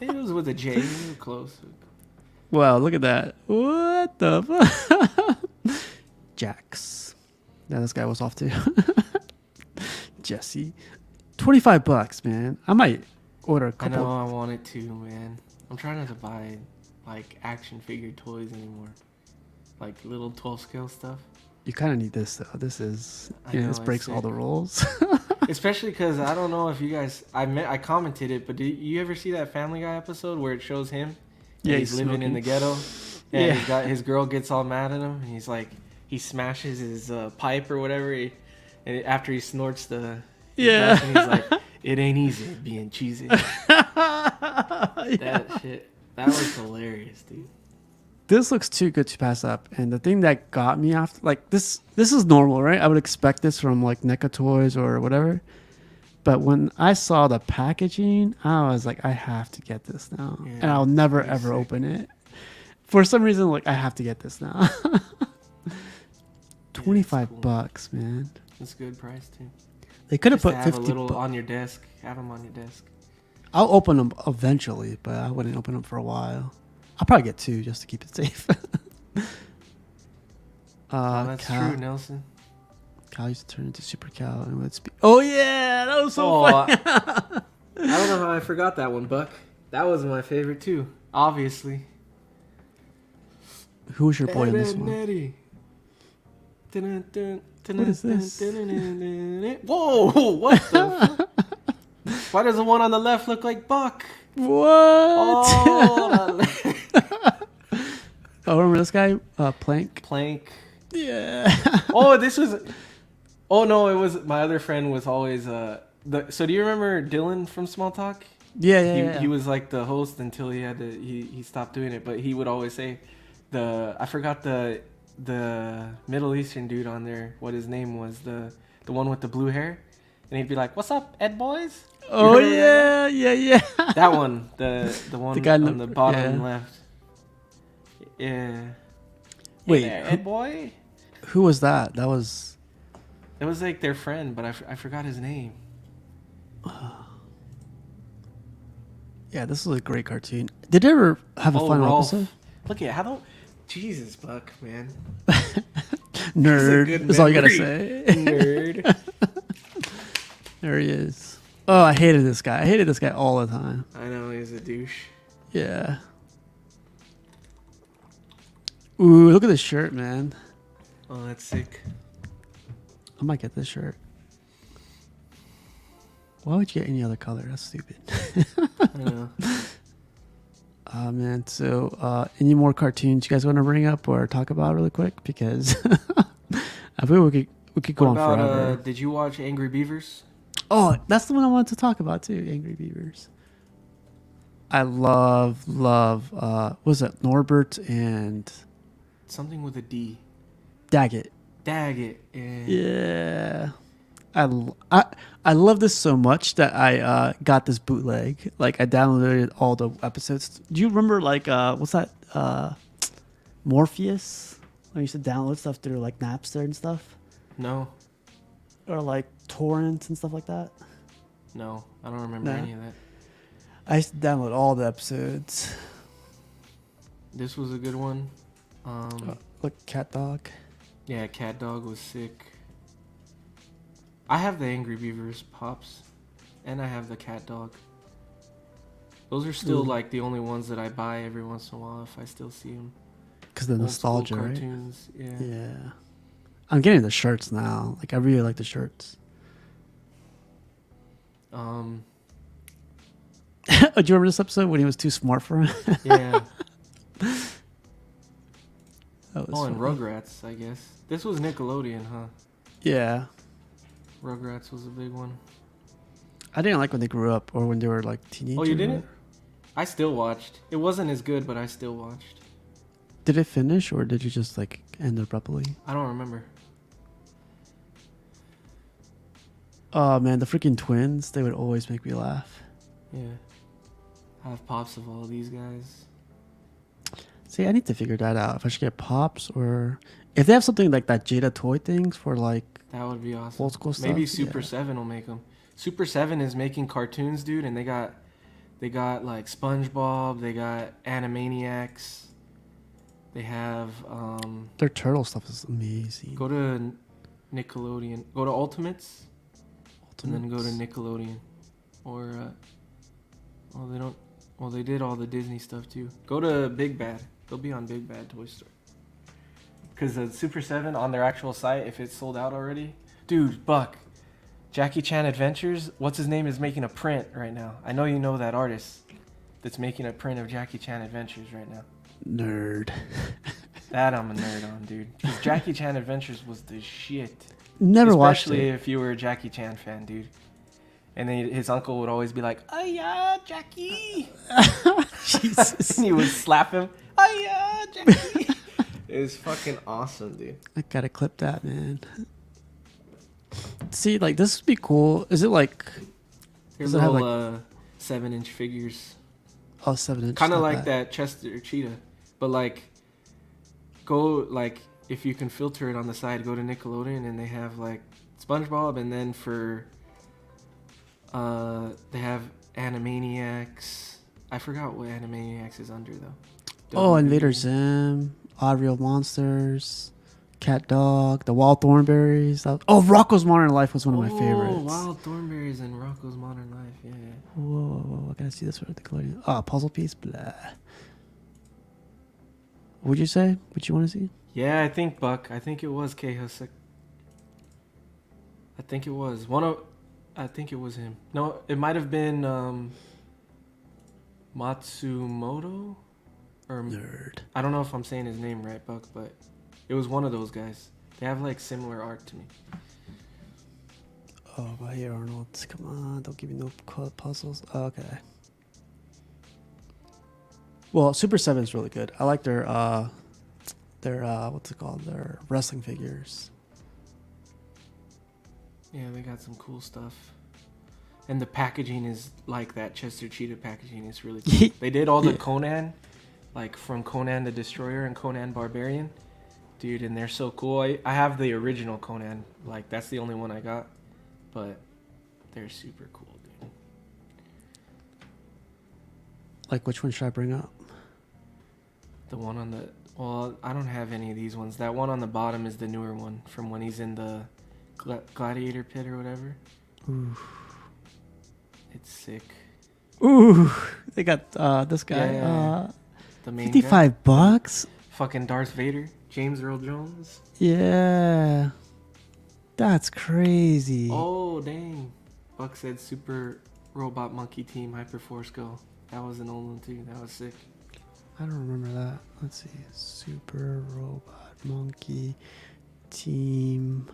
It was with a J. You were close. Wow, look at that. What the fuck? Jax. Yeah, this guy was off too. Jesse. $25, man. I might order a couple. I know I want it too, man. I'm trying not to buy like action figure toys anymore. Like little 12 scale stuff. You kind of need this though. This is, this breaks all the rules. Especially because I don't know if you guys, I commented it, but did you ever see that Family Guy episode where it shows him? Yeah, he's living in the ghetto. And his girl gets all mad at him, and he's like, he smashes his pipe or whatever, and after he snorts and he's like, it ain't easy being cheesy. That shit, that was hilarious, dude. this looks too good to pass up. And the thing that got me after, like this is normal, right? I would expect this from like NECA Toys or whatever. But when I saw the packaging, I was like, I have to get this now, Yeah, and I'll never pretty ever sick. open it. For some reason, like I have to get this now. Yeah, it's $25, cool. man. That's a good price too. They could have Just to put have a 50. little on your desk. Have them on your desk. I'll open them eventually, but I wouldn't open them for a while. I'll probably get 2 just to keep it safe. Oh, that's Cal, true, Nelson. Cal used to turn into Super Cal. And let's be. Oh yeah, that was so Oh, funny. I don't know how I forgot that one, Buck. That was my favorite too. Obviously. Who was your boy in Ed, this Ed, one? Nettie. What is this? Whoa! What the? Why does the one on the left look like Buck? What? Oh, Oh, remember this guy? Plank. Plank. Yeah. Oh, this was. Oh no, it was my other friend was always So do you remember Dylan from Small Talk? Yeah. He was like the host until he had to he stopped doing it, but he would always say I forgot the Middle Eastern dude on there, what his name was, the one with the blue hair, and he'd be like, "What's up, Ed boys?" Oh remember that yeah. That one, the one The guy on the bottom yeah. left. Yeah. Wait, Hey there, Ed boy. Who was that? That was. It was like their friend, but I forgot his name. Yeah, this was a great cartoon. Did it ever have a final Rolf. episode? Look at how don't. Jesus, Buck, man. Nerd. Good That's all you gotta memory. say. Nerd. There he is. Oh, I hated this guy. I hated this guy all the time. I know he's a douche. Yeah. Ooh, look at this shirt, man. Oh, that's sick. I might get this shirt. Why would you get any other color? That's stupid. I know. Man. So, any more cartoons you guys want to bring up or talk about really quick? Because I think we could go What on about, forever. did you watch Angry Beavers? Oh, that's the one I wanted to talk about too. Angry Beavers. I love. What was it Norbert and Something with a D. Daggett? Daggett. Yeah. I love this so much that I got this bootleg. Like I downloaded all the episodes. Do you remember like what's that Morpheus? I used to download stuff through like Napster and stuff, No. or like torrents and stuff like that. No. I don't remember Nah. any of that. I used to download all the episodes. This was a good one. Like Cat Dog. Yeah, Cat Dog was sick. I have the Angry Beavers Pops, and I have the Cat Dog. Those are still like the only ones that I buy every once in a while if I still see them. Because the nostalgia, right? Cartoons, yeah. Yeah. I'm getting the shirts now. Like I really like the shirts. Do you remember this episode when he was too smart for him? Yeah. That was Oh, and funny. Rugrats, I guess. This was Nickelodeon, huh? Yeah. Rugrats was a big one. I didn't like when they grew up or when they were like teenagers. Oh, you didn't? I still watched. It wasn't as good, but I still watched. Did it finish or did you just like end abruptly? I don't remember. Oh man, the freaking twins, they would always make me laugh. Yeah. I have pops of all these guys. See, I need to figure that out. If I should get Pops or if they have something like that Jada toy things for like That would be awesome. old school stuff. Maybe Super yeah. 7 will make them. Super 7 is making cartoons, dude, and they got like SpongeBob, they got Animaniacs. They have Their turtle stuff is amazing. go to Nickelodeon. Go to Ultimates. And then go to Nickelodeon. Or well, they don't. Well, they did all the Disney stuff too. Go to Big Bad. They'll be on Big Bad Toy Store. Because the Super 7 on their actual site, if it's sold out already, dude, Buck, Jackie Chan Adventures, what's his name, is making a print right now. I know you know that artist that's making a print of Jackie Chan Adventures right now. Nerd. That I'm a nerd on, dude. Because Jackie Chan Adventures was the shit. Never watched Especially it. if you were a Jackie Chan fan, dude. And then his uncle would always be like, "Aya, Jackie!" Jesus. And he would slap him. "Aya, Jackie. It was fucking awesome, dude. I gotta clip that, man. See, like this would be cool. Is it like? Here's Does it have little like 7-inch figures. 7 inch? Kind of not like bad. that Chester cheetah, but like go like if you can filter it on the side, go to Nickelodeon and they have like SpongeBob, and then for they have Animaniacs. I forgot what Animaniacs is under though. Oh, WB. Invader Zim, Odd Real Monsters, Cat Dog, the Wild Thornberries. Oh, Rocco's Modern Life was one of my favorites. Wild Thornberries and Rocco's Modern Life. Yeah. Whoa, I gotta see this one. Puzzle piece. Blah. What'd you say? What you want to see? Yeah, I think Buck. I think it was Kei Husek. I think it was I think it was him. No, it might have been Matsumoto, or Nerd. I don't know if I'm saying his name right, Buck, but it was one of those guys. They have like similar art to me. Oh, my here, Arnold. Come on, don't give me no puzzles. Okay. Well, Super 7 is really good. I like their what's it called? Their wrestling figures. Yeah, they got some cool stuff. And the packaging is like that Chester Cheetah packaging. It's really cool. They did all the Yeah. Conan, like from Conan the Destroyer and Conan Barbarian. Dude, and they're so cool. I have the original Conan. Like, that's the only one I got. But they're super cool, dude. Like, which one should I bring up? The one on the... Well, I don't have any of these ones. That one on the bottom is the newer one from when he's in the gladiator pit or whatever. Ooh. It's sick. Ooh, they got this guy. Yeah. The main guy. $55. Fucking Darth Vader. James Earl Jones. Yeah, that's crazy. Oh, dang. Buck said Super Robot Monkey Team Hyperforce Go. That was an old one, too. That was sick. I don't remember that. Let's see. Super Robot Monkey Team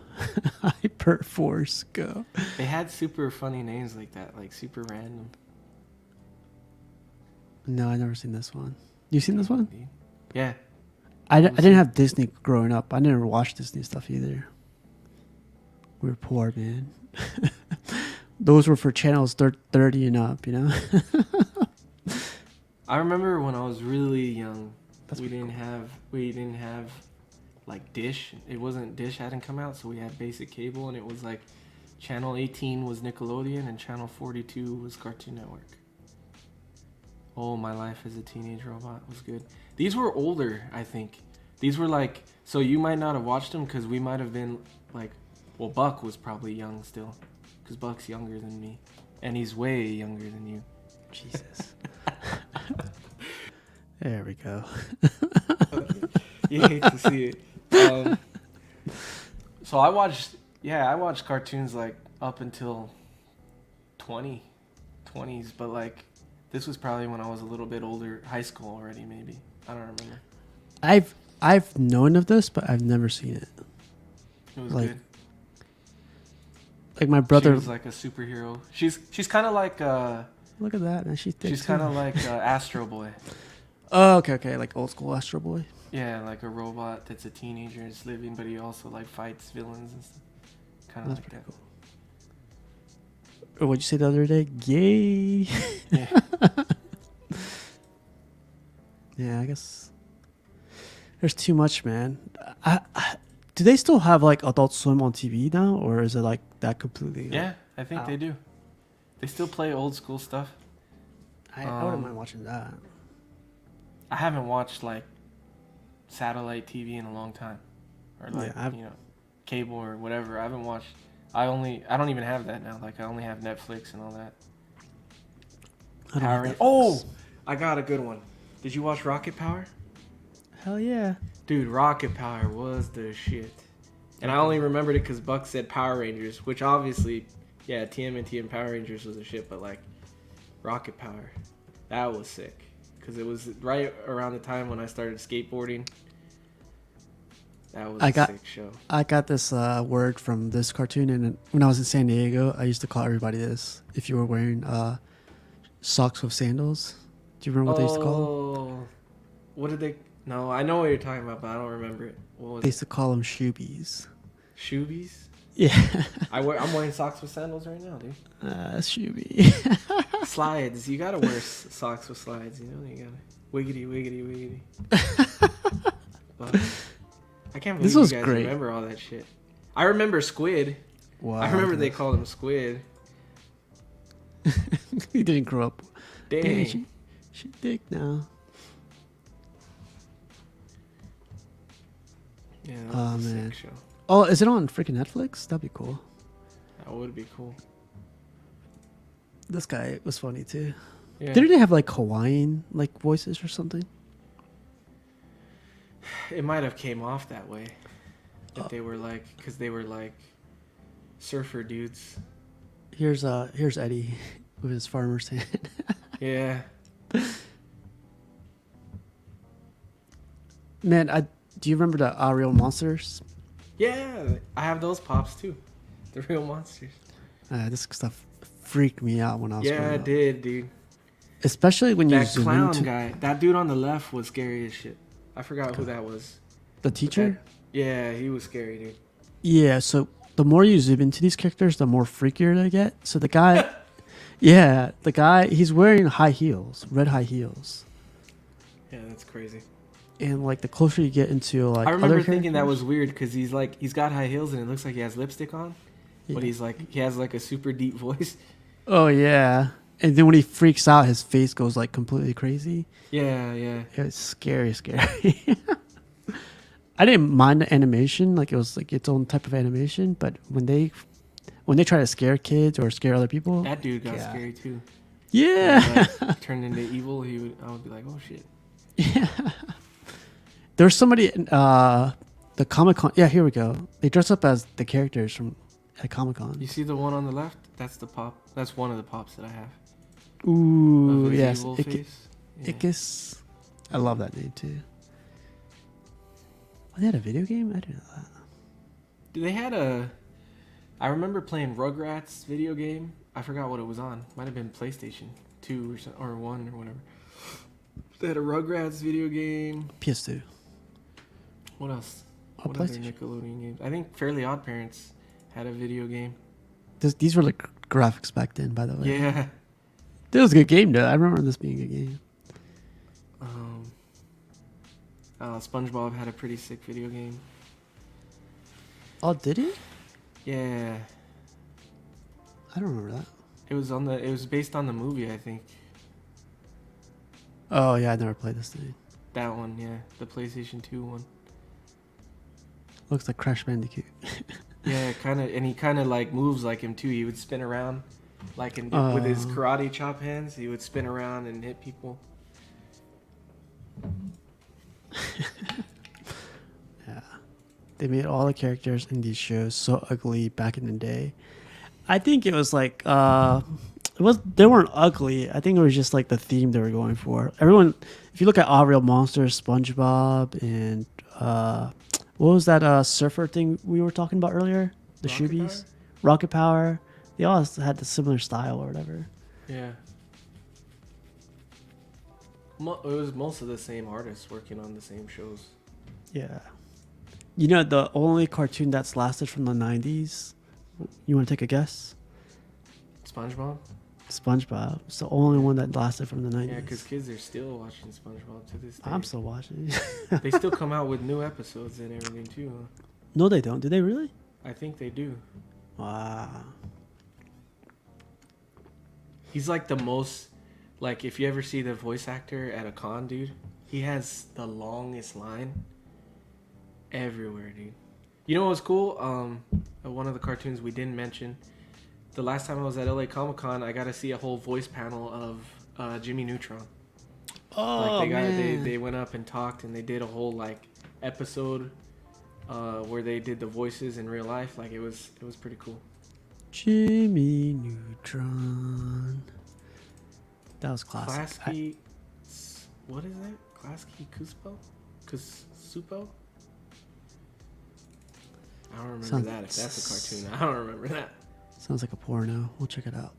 Hyperforce Go. They had super funny names like that, like super random. No, I never seen this one. You seen this one? Yeah. I didn't have Disney growing up. I never watched Disney stuff either. We were poor, man. Those were for channels 30 and up, you know? I remember when I was really young, That's we pretty didn't have like Dish. It wasn't Dish hadn't come out, so we had basic cable, and it was like channel 18 was Nickelodeon and channel 42 was Cartoon Network. Oh, My Life as a Teenage Robot was good. These were older, I think. These were like, so you might not have watched them because we might have been like, well, Buck was probably young still, because Buck's younger than me, and he's way younger than you. Jesus. There we go. You hate to see it. So I watched cartoons like up until 20s, but like this was probably when I was a little bit older, high school already, maybe. I don't remember. I've known of this, but I've never seen it. It was Like, good. Like my brother. She was like a superhero. She's kind of like Look at that, man. She's kind of like Astro Boy. Oh, okay. Like old school Astro Boy. Yeah, like a robot that's a teenager and is living, but he also like fights villains and stuff. Kind of That's like pretty that. cool. Or what'd you say the other day? Gay. Yeah. Yeah, I guess there's too much, man. Do they still have like Adult Swim on TV now, or is it like that completely? Yeah, I think out? they do. They still play old school stuff. I wouldn't mind watching that. I haven't watched like satellite TV in a long time, or like cable or whatever. I haven't watched. I don't even have that now. Like I only have Netflix and all that. I got a good one. Did you watch Rocket Power? Hell yeah. Dude, Rocket Power was the shit. And I only remembered it because Buck said Power Rangers, which obviously, yeah, TMNT and Power Rangers was the shit, but like Rocket Power, that was sick. Because it was right around the time when I started skateboarding. That was a sick show. I got this word from this cartoon, and when I was in San Diego, I used to call everybody this. If you were wearing socks with sandals. Do you remember what they used to call them? What did they... No, I know what you're talking about, but I don't remember it. What was They it? used to call them shoebies. Shoebies? Yeah. I'm wearing socks with sandals right now, dude. Shoebie. Slides. You gotta wear socks with slides, you know? You gotta. Wiggity, wiggity, wiggity. But I can't believe This you was guys great. remember all that shit. I remember squid. Wow. I remember they called him squid. He didn't grow up. Dang. Dang, she thick now. Yeah, that Oh, was a man. sick show. Oh, is it on freaking Netflix? That'd be cool. That would be cool. This guy was funny too. Yeah. Didn't they have like Hawaiian like voices or something? It might have came off that way. If they were like, because they were like surfer dudes. Here's Eddie with his farmer's hand. Yeah. Man, do you remember the Real Monsters? Yeah, I have those pops too. The real monsters. This stuff freaked me out when I was Yeah, growing it up. did, dude. Especially when you That zoom clown into guy, that dude on the left was scary as shit. I forgot who that was. the teacher. Yeah, he was scary, dude. Yeah, so the more you zoom into these characters, the more freakier they get. So the guy, yeah, the guy, he's wearing high heels, red high heels. Yeah, that's crazy. And like the closer you get into like I remember other thinking that characters- was weird because he's got high heels and it looks like he has lipstick on, but Yeah. he has like a super deep voice. Oh yeah. And then when he freaks out, his face goes like completely crazy. Yeah, yeah. It's scary. I didn't mind the animation, like it was like its own type of animation, but when they try to scare kids or scare other people, That dude got Yeah. scary too. yeah, When, like, turned into evil. I would be like, oh shit. yeah. There's somebody in the Comic-Con. Yeah, here we go. They dress up as the characters from at Comic-Con. You see the one on the left? That's the pop. That's one of the pops that I have. Ooh, Of his yes, evil face. Yeah. Ickis. I love that name too. Oh, they had a video game. I didn't know that. They had a. I remember playing Rugrats video game. I forgot what it was on. Might have been PlayStation 2 or 1 or whatever. They had a Rugrats video game. PS2. What else? Oh, What other PlayStation. Nickelodeon games? I think Fairly Odd Parents had a video game. These were like graphics back then, by the way. Yeah. It was a good game, though. I remember this being a good game. SpongeBob had a pretty sick video game. Oh, did he? Yeah. I don't remember that. It was based on the movie, I think. Oh yeah, I never played this thing. That one, yeah. The PlayStation 2 one. Looks like Crash Bandicoot. Yeah, and he kind of like moves like him too. He would spin around, like with his karate chop hands. He would spin around and hit people. Yeah, they made all the characters in these shows so ugly back in the day. I think it was like they weren't ugly. I think it was just like the theme they were going for. Everyone, if you look at All Real Monsters, SpongeBob, and what was that surfer thing we were talking about earlier? The Rocket Shoobies, Power? Rocket Power. They all had the similar style or whatever. Yeah. It was most of the same artists working on the same shows. Yeah. You know, the only cartoon that's lasted from the 90s, you want to take a guess? SpongeBob? SpongeBob. It's the only one that lasted from the 90s. Yeah, because kids are still watching SpongeBob to this day. I'm still watching. They still come out with new episodes and everything too. Huh? No, they don't. Do they really? I think they do. Wow. He's like the most, like if you ever see the voice actor at a con, dude, he has the longest line everywhere, dude. You know what's cool? One of the cartoons we didn't mention. The last time I was at LA Comic Con, I got to see a whole voice panel of Jimmy Neutron. Oh, Like man. they went up and talked and they did a whole like episode where they did the voices in real life. Like it was pretty cool. Jimmy Neutron. That was classic. Klasky, what is that? Klasky Kuspo? Kusupo? I don't remember Sounds- that. If that's a cartoon, I don't remember that. Sounds like a porno. We'll check it out.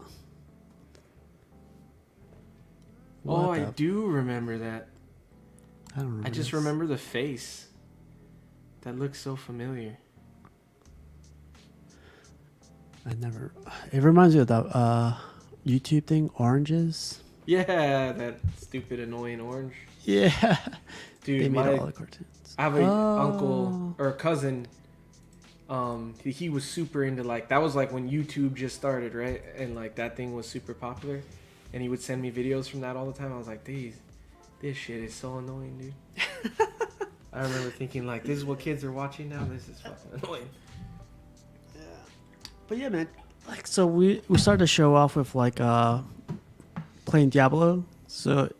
Oh, What I the- do remember that. I don't remember. I just remember the face. That looks so familiar. I never. It reminds me of that YouTube thing, Oranges. Yeah, that stupid annoying orange. Yeah. Dude, They made all the cartoons. I have a uncle or a cousin. He was super into like that was like when YouTube just started, right? And like that thing was super popular, and he would send me videos from that all the time. I was like, this shit is so annoying, dude. I remember thinking like, this is what kids are watching now. This is fucking annoying. Yeah. But yeah, man. Like, so we started to show off with like playing Diablo. So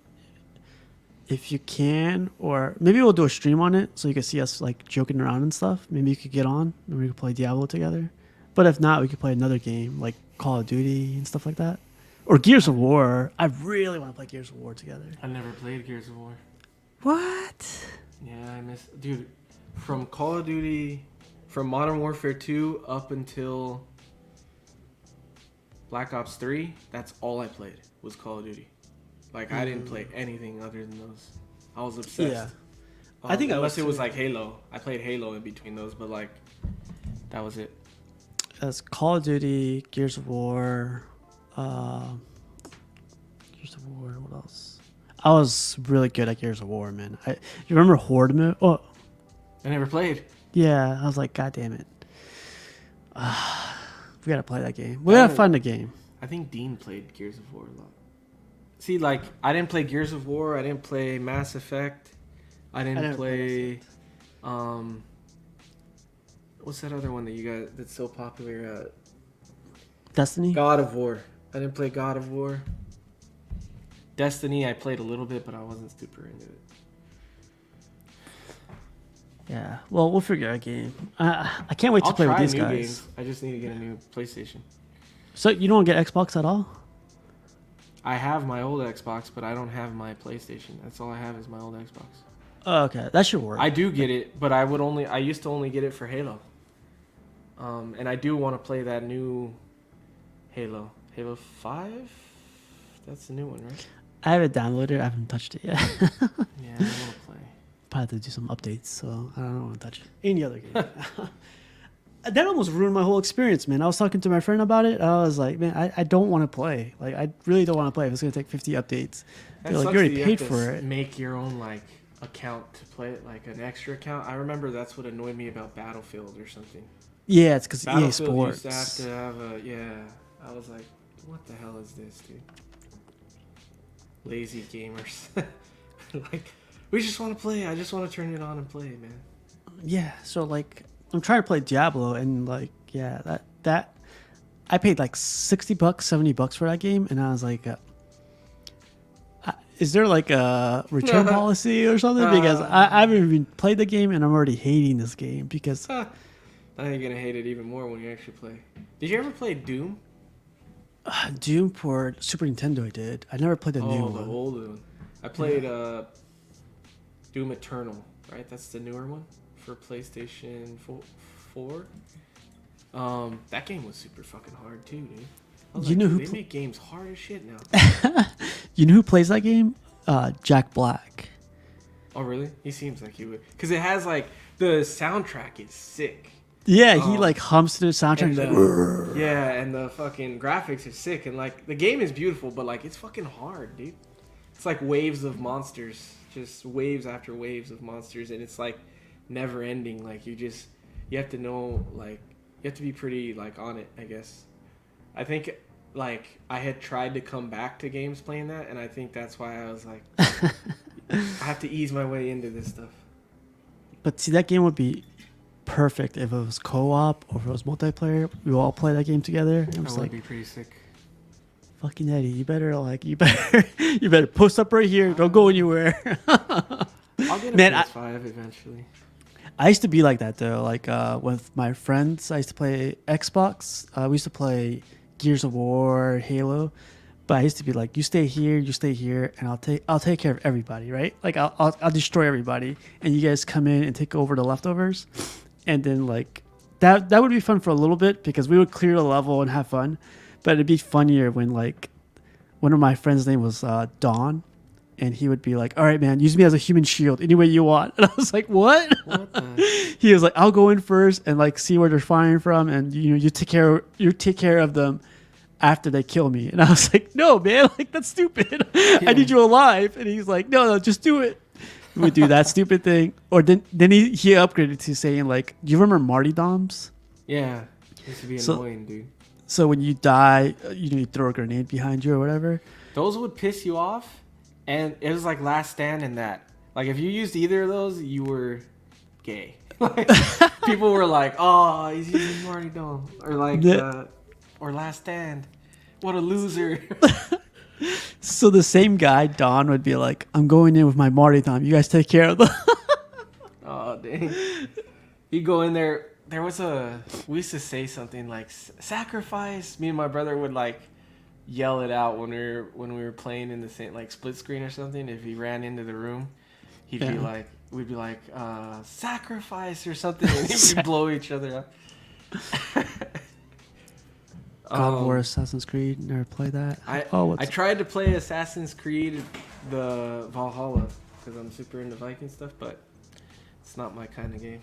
if you can, or maybe we'll do a stream on it so you can see us like joking around and stuff. Maybe you could get on and we could play Diablo together. But if not, we could play another game like Call of Duty and stuff like that. Or Gears of War. I really want to play Gears of War together. I never played Gears of War. What? Yeah, I miss... Dude, from Call of Duty... From Modern Warfare 2 up until Black Ops 3, that's all I played was Call of Duty. Like, I didn't play anything other than those. I was obsessed. Yeah. I think unless it was like Halo. I played Halo in between those, but like, that was it. That's Call of Duty, Gears of War, what else? I was really good at Gears of War, man. You remember Horde mode? Oh, I never played. yeah. I was like, God damn it. We gotta play that game. We gotta find a game. I think Dean played Gears of War a lot. See, like, I didn't play Gears of War. I didn't play Mass Effect. I didn't play what's that other one that you got that's so popular? Destiny? God of War. I didn't play God of War. Destiny, I played a little bit, but I wasn't super into it. Yeah. Well, we'll figure out a game. I can't wait to play with these guys. Games. I just need to get a new PlayStation. So you don't get Xbox at all? I have my old Xbox, but I don't have my PlayStation. That's all I have is my old Xbox. Oh, okay. That should work. I do get it, but I used to only get it for Halo. And I do want to play that new Halo 5. That's the new one, right? I have it downloaded. I haven't touched it yet. Yeah, I want to play. Probably have to do some updates, so I don't want to touch it. Any other game. That almost ruined my whole experience, man. I was talking to my friend about it. I was like, man, I don't want to play. Like, I really don't want to play if it's going to take 50 updates. They're like, you already paid for it. Make your own, like, account to play it, like an extra account. I remember that's what annoyed me about Battlefield or something. Yeah, it's because EA Sports. Sports. Used to have to have a, yeah. I was like, what the hell is this, dude? Lazy gamers. Like, we just want to play. I just want to turn it on and play, man. Yeah, so like I'm trying to play Diablo and like that I paid like $60, $70 for that game, and I was like, is there like a return policy or something? Because I haven't even played the game and I'm already hating this game because I think you're gonna hate it even more when you actually play. Did you ever play Doom? Doom for Super Nintendo. I did. I never played the new one. Oh, the old one. I played Doom Eternal. Right, that's the newer one for PlayStation 4. That game was super fucking hard too, dude. You know they make games hard as shit now. You know who plays that game? Jack Black. Oh really? He seems like he would, because it has like the soundtrack is sick. Yeah, he like hums to the soundtrack. And the fucking graphics are sick, and like the game is beautiful, but like it's fucking hard, dude. It's like waves of monsters, just waves after waves of monsters, and it's like never ending. Like you have to know, like you have to be pretty like on it, I guess. I think like I had tried to come back to games playing that, and I think that's why I was like, I have to ease my way into this stuff. But see, that game would be perfect if it was co-op or if it was multiplayer. We all play that game together. It was that would like, be pretty sick. Fucking Eddie, you better post up right here. Don't go anywhere. I'll get a PS5 eventually. I used to be like that though. Like with my friends, I used to play Xbox. We used to play Gears of War, Halo. But I used to be like, you stay here, and I'll take care of everybody, right? Like I'll destroy everybody, and you guys come in and take over the leftovers, and then like that would be fun for a little bit because we would clear the level and have fun. But it'd be funnier when like one of my friends' name was Dawn, and he would be like, "All right, man, use me as a human shield any way you want." And I was like, "What?" What the? He was like, "I'll go in first and like see where they're firing from, and you take care of them after they kill me." And I was like, "No, man, like that's stupid. I need you alive." And he's like, "No, just do it." We would do that stupid thing, or then he upgraded to saying like, "Do you remember Marty Doms?" Yeah, it used to be annoying, dude. So when you die, you throw a grenade behind you or whatever. Those would piss you off, and it was like Last Stand in that. Like if you used either of those, you were gay. Like people were like, "Oh, he's using Marty Dome," or like, or Last Stand. What a loser. So the same guy, Don, would be like, "I'm going in with my Marty Dom. You guys take care of them." Oh dang! You go in there. We used to say something like sacrifice. Me and my brother would like yell it out when we were playing in the same like split screen or something. If he ran into the room, we'd be like sacrifice or something, and we'd blow each other up. God of War, Assassin's Creed, never played that. I tried to play Assassin's Creed, the Valhalla, because I'm super into Viking stuff, but it's not my kind of game.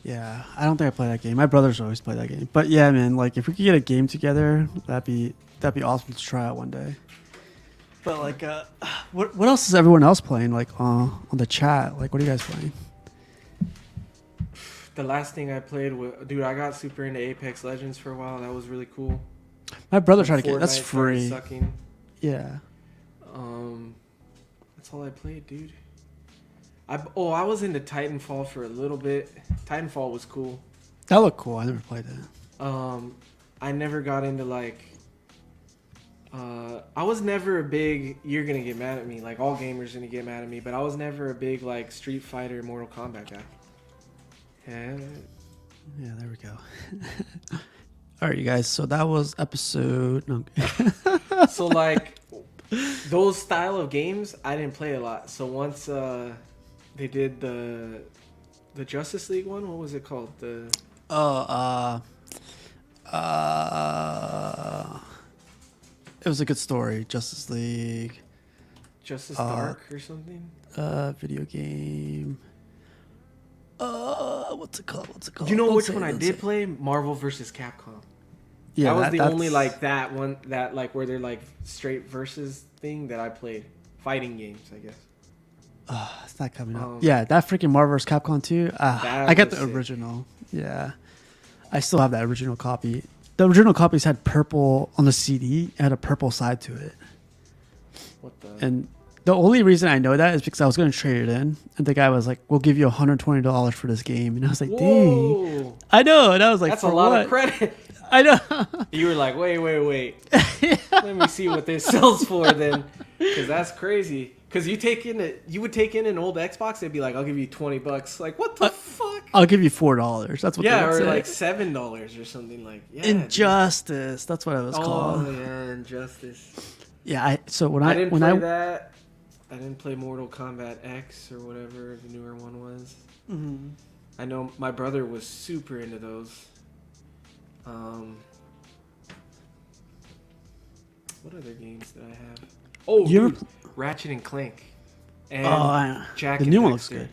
Yeah, I don't think I play that game. My brothers always play that game. But yeah, man, like if we could get a game together, that'd be awesome to try out one day. But like, what else is everyone else playing? Like on the chat, like what are you guys playing? The last thing I played dude, I got super into Apex Legends for a while. That was really cool. My brother tried to get it. That's free. Sucking. Yeah. That's all I played, dude. I was into Titanfall for a little bit. Titanfall was cool. That looked cool. I never played that. I never got into like. I was never a big. You're gonna get mad at me. Like all gamers gonna get mad at me, but I was never a big like Street Fighter, Mortal Kombat guy. Yeah. Yeah, there we go. All right, you guys. So that was episode. No. So like those style of games, I didn't play a lot. So once they did the Justice League one, what was it called? It was a good story. Justice League. Justice Dark or something. Video game. What's it called? You know which one I did play? Marvel vs. Capcom. Yeah, that was the only like that one that like where they're like straight versus thing that I played. Fighting games, I guess. It's not coming up. Yeah, that freaking Marvel vs. Capcom 2. I got the original. Yeah, I still have that original copy. The original copies had purple on the CD. It had a purple side to it. What the? And the only reason I know that is because I was going to trade it in, and the guy was like, "We'll give you $120 for this game," and I was like, "Dang!" I know, and I was like, "That's a lot of credit." I know. You were like, "Wait. Let me see what this sells for then," because that's crazy. Because you would take in an old Xbox, they'd be like, "I'll give you $20." Like, what the fuck? I'll give you $4. That's what. Yeah, they would or say. like $7 or something like. Yeah, Injustice. Dude. That's what it was called. Oh yeah, Injustice. Yeah, when I didn't play that. I didn't play Mortal Kombat X or whatever the newer one was. Mm-hmm. I know my brother was super into those. What other games did I have? Oh, dude, Ratchet and Clank. And Jack. The new one looks good.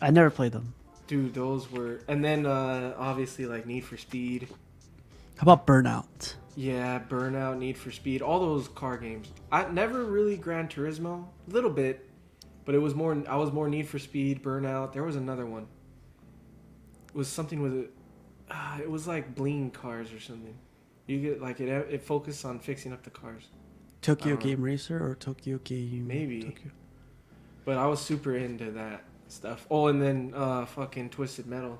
I never played them. Dude, those were, and then obviously like Need for Speed. How about Burnout? Yeah, Burnout, Need for Speed, all those car games. I never really Gran Turismo, a little bit, but it was more. I was more Need for Speed, Burnout. There was another one. It was something with it. It was like bling cars or something. You get like it focused on fixing up the cars. Tokyo Game Racer or Tokyo Game. Maybe. Tokyo. But I was super into that stuff. Oh, and then fucking Twisted Metal.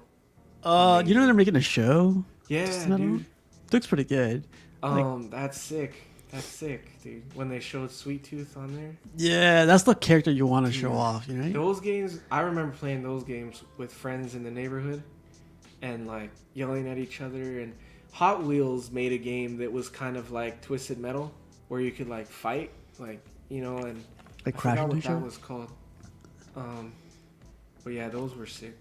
You know they're making a show. Yeah, dude. Looks pretty good. That's sick. That's sick, dude. When they showed Sweet Tooth on there. Yeah, that's the character you want to show off, you know? Those games, I remember playing those games with friends in the neighborhood and like yelling at each other. And Hot Wheels made a game that was kind of like Twisted Metal where you could like fight, like, you know, and like I forgot what that was called. But yeah, those were sick.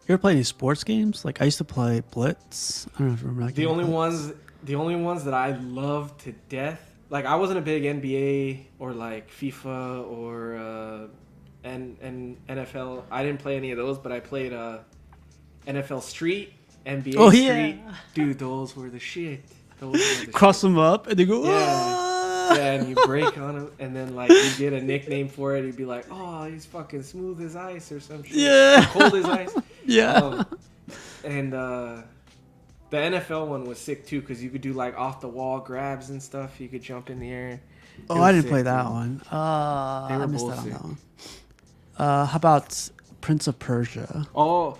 You ever play any sports games? Like I used to play Blitz. I don't know if you remember that The only ones that I love to death like I wasn't a big NBA or like FIFA or and NFL. I didn't play any of those, but I played NFL Street, NBA Oh Street. yeah. Dude, those were the shit. Those were the Cross shit. them up and they go. Yeah. "Ah!" Yeah, and you break on him, and then like you get a nickname for it. You'd be like, "Oh, he's fucking smooth as ice" or some shit. Yeah. Cold as ice. Yeah. And the NFL one was sick too because you could do like off the wall grabs and stuff. You could jump in the air. Oh, It I was didn't sick, play that dude. one. They were I missed both out on sick. that one. How about Prince of Persia? Oh,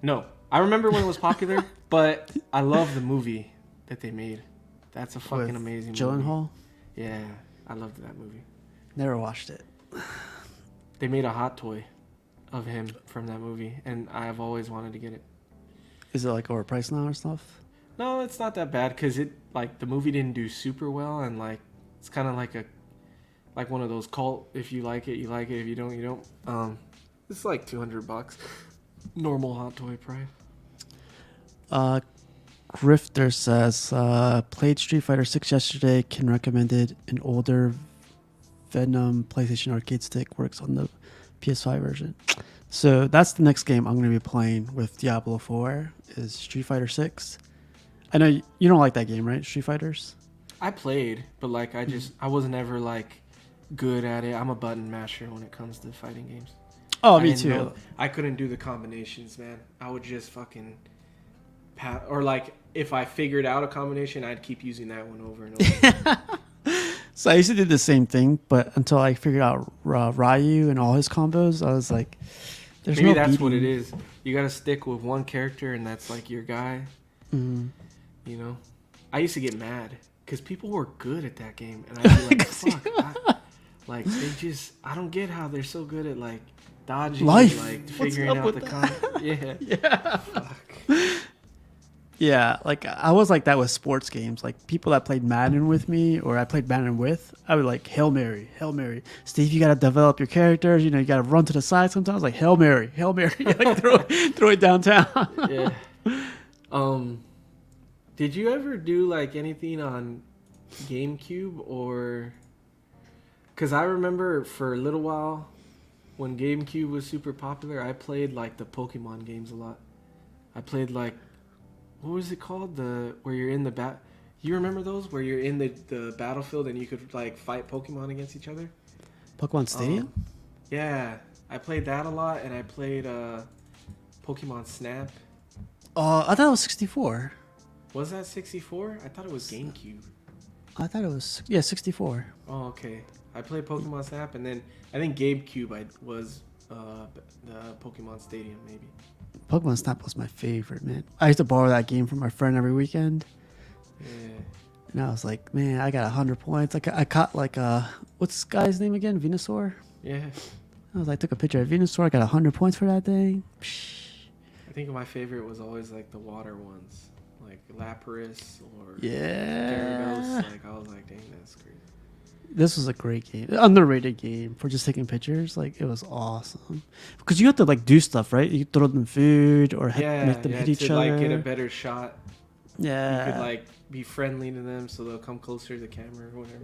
no. I remember when it was popular, but I love the movie that they made. That's a fucking With amazing movie. Gyllenhaal? Yeah, I loved that movie. Never watched it. They made a hot toy of him from that movie, and I've always wanted to get it. Is it like overpriced now or stuff? No, it's not that bad because it like the movie didn't do super well, and like it's kind of like one of those cult. If you like it, you like it. If you don't, you don't. It's like $200, normal hot toy price. Grifter says, played Street Fighter 6 yesterday, can recommend it. An older Venom PlayStation Arcade stick works on the PS5 version. So that's the next game I'm going to be playing with Diablo 4 is Street Fighter 6. I know you don't like that game, right? Street Fighters? I played, but like I wasn't ever like good at it. I'm a button masher when it comes to fighting games. Oh, I me didn't too. know- I couldn't do the combinations, man. I would just fucking or like if I figured out a combination, I'd keep using that one over and over. So I used to do the same thing, but until I figured out Ryu and all his combos, I was like, there's Maybe no that's beating. what it is. You got to stick with one character, and that's like your guy. Mhm. You know, I used to get mad because people were good at that game, and I'd be like, "Fuck!" Like they just, I don't get how they're so good at like dodging, Life. and, like What's figuring up out with the that? Yeah, Yeah. fuck. Yeah, like I was like that with sports games. Like people that played Madden with me or I played Madden with, I would like Hail Mary, Hail Mary. Steve, you got to develop your characters. You know, you got to run to the side sometimes. Like Hail Mary, Hail Mary. Like throw it downtown. Yeah. Did you ever do like anything on GameCube or? Because I remember for a little while when GameCube was super popular, I played like the Pokemon games a lot. I played like, what was it called? Where you're in the You remember those where you're in the battlefield and you could like fight Pokemon against each other? Pokemon Stadium? Yeah, I played that a lot, and I played Pokemon Snap. I thought it was 64. Was that 64? I thought it was GameCube. I thought it was 64. Oh, okay. I played Pokemon Snap, and then I think GameCube was the Pokemon Stadium, maybe. Pokemon Snap was my favorite, man. I used to borrow that game from my friend every weekend. Yeah. And I was like, man, I got 100 points. I caught like what's this guy's name again? Venusaur? Yeah. I took a picture of Venusaur. I got 100 points for that thing. Psh. I think my favorite was always like the water ones, like Lapras or Yeah. Gyarados. Like I was like, dang, that's crazy. This was a great game. Underrated game for just taking pictures. Like it was awesome. Because you have to like do stuff, right? You throw them food or make them hit each to other. like get a better shot. Yeah. You could like be friendly to them so they'll come closer to the camera or whatever.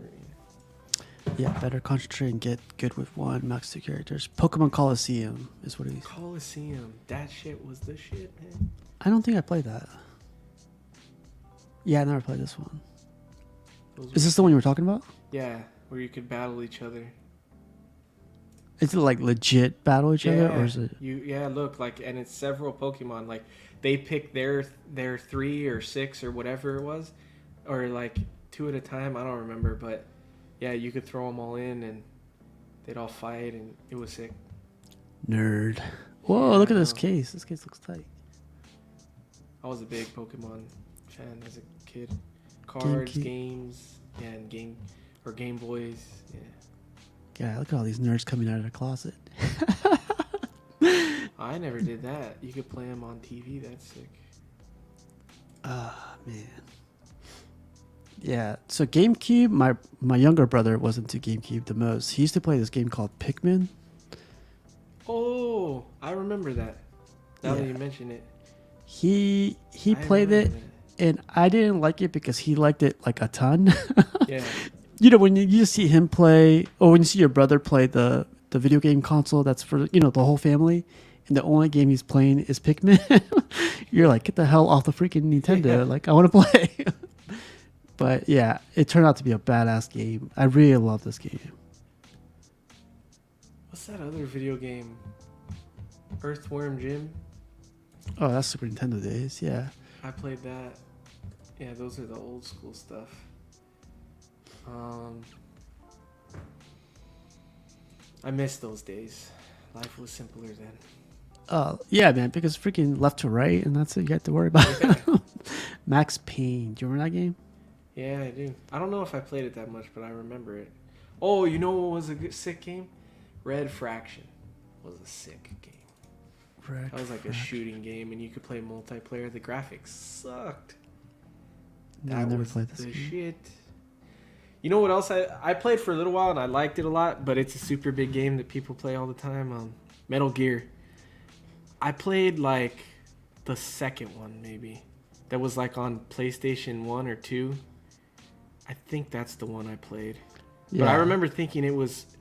Yeah, better concentrate and get good with one, max 2 characters. Pokemon Coliseum is what it is. Coliseum, that shit was the shit, man. I don't think I played that. Yeah, I never played this one. Those Is this the one you were talking about? Yeah, where you could battle each other. Is it like legit battle each other, or is it? Look, like, and it's several Pokemon. Like they pick their 3 or 6 or whatever it was, or like 2 at a time. I don't remember, but yeah, you could throw them all in and they'd all fight, and it was sick. Nerd. Whoa! Yeah, look at I this know. case. This case looks tight. I was a big Pokemon fan as a kid. Cards, GameCube. games, yeah, and Game Boys. Yeah. Yeah, look at all these nerds coming out of the closet. I never did that. You could play them on TV. That's sick. Ah, man. Yeah. So GameCube, my younger brother was into GameCube the most. He used to play this game called Pikmin. Oh, I remember that. Now that Yeah. you mention it. He I played it, remember and I didn't like it because he liked it like a ton. that. Yeah. you know, when you just see him play, or when you see your brother play the video game console that's for, you know, the whole family, and the only game he's playing is Pikmin, you're like, get the hell off the freaking Nintendo. Yeah. Like, I want to play. But yeah, it turned out to be a badass game. I really love this game. What's that other video game? Earthworm Jim. Oh, that's Super Nintendo days. Yeah. I played that. Yeah, those are the old school stuff. I miss those days. Life was simpler then. Yeah, man, because freaking left to right, and that's what you got to worry about. Yeah. Max Payne. Do you remember that game? Yeah, I do. I don't know if I played it that much, but I remember it. Oh, you know what was a good, sick game? Red Fraction was a sick game. That was like a shooting game, and you could play multiplayer. The graphics sucked. No, I never played this the game. shit. You know what else I played for a little while, and I liked it a lot, but it's a super big game that people play all the time. Metal Gear. I played like the second one, maybe. That was like on PlayStation 1 or 2. I think that's the one I played. Yeah. But I remember thinking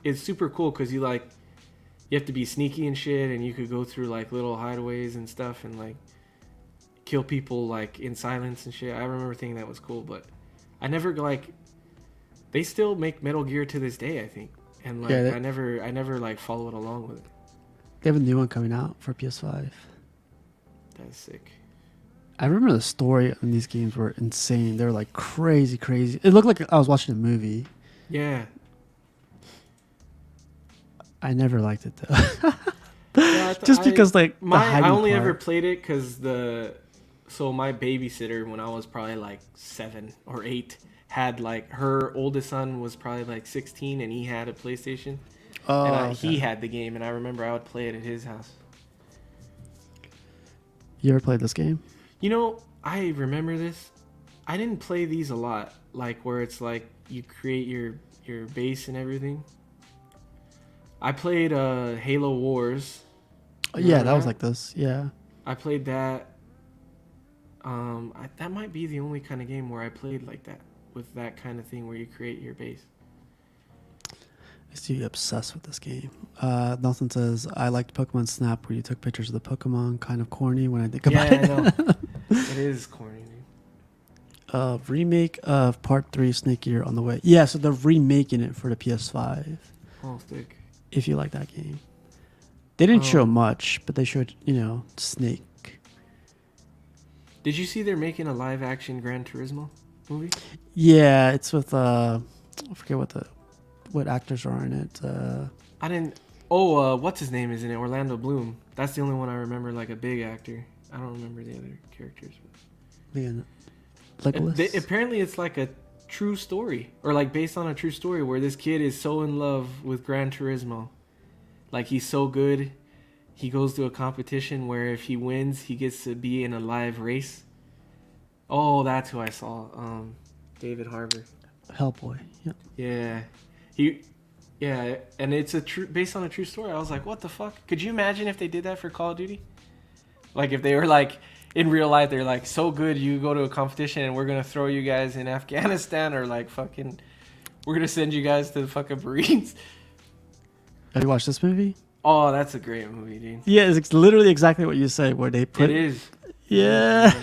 it's super cool because you have to be sneaky and shit, and you could go through like little hideaways and stuff and like kill people like in silence and shit. I remember thinking that was cool, but I never like. They still make Metal Gear to this day, I think, and like I never like followed along with it. They have a new one coming out for PS5. That's sick. I remember the story on these games were insane. They were like crazy. It looked like I was watching a movie. Yeah. I never liked it though. Yeah, Just because like I only ever played it because my babysitter when I was probably like 7 or 8 had like her oldest son was probably like 16 and he had a PlayStation. Oh, and okay. he had the game, and I remember I would play it at his house. You ever played this game? You know, I remember this. I didn't play these a lot, like where it's like you create your base and everything. I played Halo Wars. Yeah, that was like this. Yeah. I played that. That might be the only kind of game where I played like that, with that kind of thing where you create your base. I used to be obsessed with this game. Nelson says, I liked Pokemon Snap where you took pictures of the Pokemon. Kind of corny when I think about it. Yeah, I know. It is corny, dude. Remake of Part 3 Snake Eater on the way. Yeah, so they're remaking it for the PS5. Oh, thick. If you like that game. They didn't show much, but they showed, Snake. Did you see they're making a live-action Gran Turismo movie? Yeah, it's with, I forget what actors are in it. I didn't... Oh, what's his name is in it? Orlando Bloom. That's the only one I remember, like a big actor. I don't remember the other characters. Apparently it's like a true story, or like based on a true story where this kid is so in love with Gran Turismo. Like he's so good, he goes to a competition where if he wins, he gets to be in a live race. Oh, that's who I saw. David Harbour. Hellboy. Yep. Yeah, and it's based on a true story. I was like, what the fuck? Could you imagine if they did that for Call of Duty? Like if they were like in real life, they're like so good, you go to a competition and we're gonna throw you guys in Afghanistan, or like fucking, we're gonna send you guys to the fucking Marines. Have you watched this movie? Oh, that's a great movie, dude. Yeah, it's literally exactly what you say. Where they put it is. Yeah.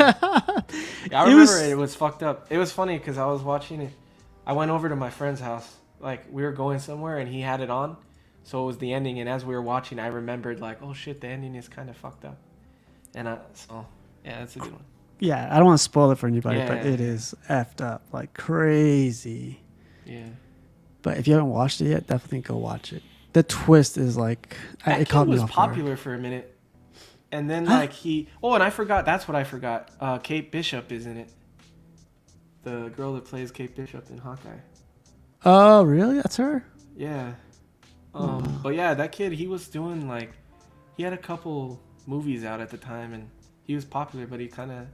Yeah, I remember it was fucked up. It was funny because I was watching it. I went over to my friend's house. Like, we were going somewhere, and he had it on. So it was the ending, and as we were watching, I remembered, like, oh, shit, the ending is kind of fucked up. And yeah, that's a good one. Yeah, I don't want to spoil it for anybody, Yeah. but it is effed up like crazy. Yeah. But if you haven't watched it yet, definitely go watch it. The twist is like... That it kid caught me was off guard. popular for a minute. And then, like, he... Oh, and I forgot. That's what I forgot. Kate Bishop is in it. The girl that plays Kate Bishop in Hawkeye. Oh, really? That's her? Yeah. But yeah, that kid, he was doing, like... He had a couple movies out at the time, and he was popular, but he kind of...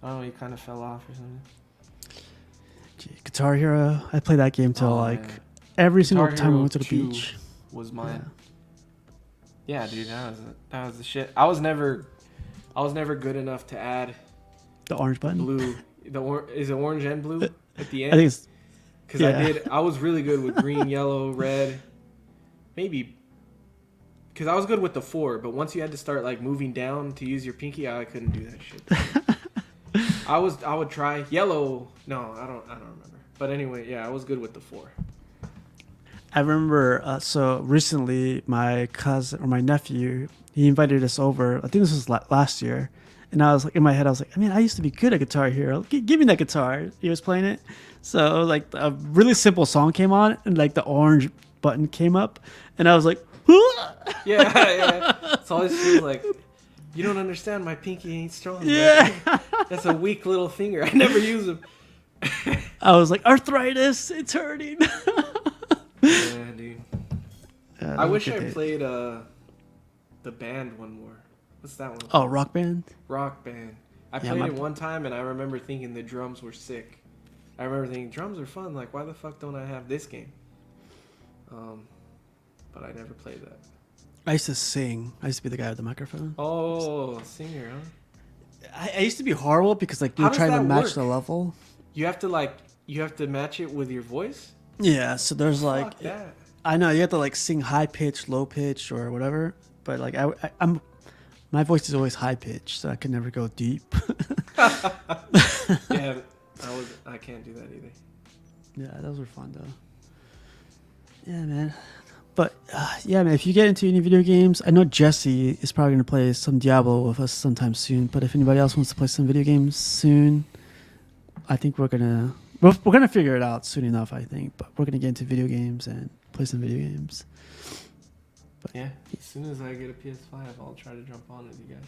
I don't know, he kind of fell off or something. Gee, Guitar Hero. I played that game till, every single Guitar time we Hero went to the 2 beach. Was mine. Yeah, dude, that was the shit. I was never good enough to add The orange button? blue. Is it orange and blue at the end? I think it's... Because I was really good with green, yellow, red. Maybe. Because I was good with the 4, but once you had to start like moving down to use your pinky, I couldn't do that shit. I would try yellow. No, I don't remember. But anyway, yeah, I was good with the 4. I remember, so recently my cousin or my nephew, he invited us over. I think this was last year. And I was like, in my head, I was like, I mean, I used to be good at Guitar Hero. Give me that guitar. He was playing it. So like a really simple song came on and like the orange button came up. And I was like, yeah. So I just feel like, you don't understand. My pinky ain't strong. Yeah. That's a weak little finger. I never use them. I was like, arthritis. It's hurting. Yeah, dude. Yeah, I wish I played the band one more. What's that one? Oh, Rock Band? Rock Band. I played it one time and I remember thinking the drums were sick. I remember thinking drums are fun. Like, why the fuck don't I have this game? But I never played that. I used to sing. I used to be the guy with the microphone. Oh, singer, huh? I used to be horrible because like you were trying to match the level. You have to match it with your voice? Yeah, so there's Fuck like that. I know you have to like sing high pitch, low pitch, or whatever. But like I'm my voice is always high pitch, so I can never go deep. Yeah, I can't do that either. Yeah, those were fun though. Yeah, man. But yeah, man. If you get into any video games, I know Jesse is probably gonna play some Diablo with us sometime soon. But if anybody else wants to play some video games soon, I think we're gonna figure it out soon enough. I think, but we're gonna get into video games and play some video games. But yeah, as soon as I get a PS5, I'll try to jump on with you guys.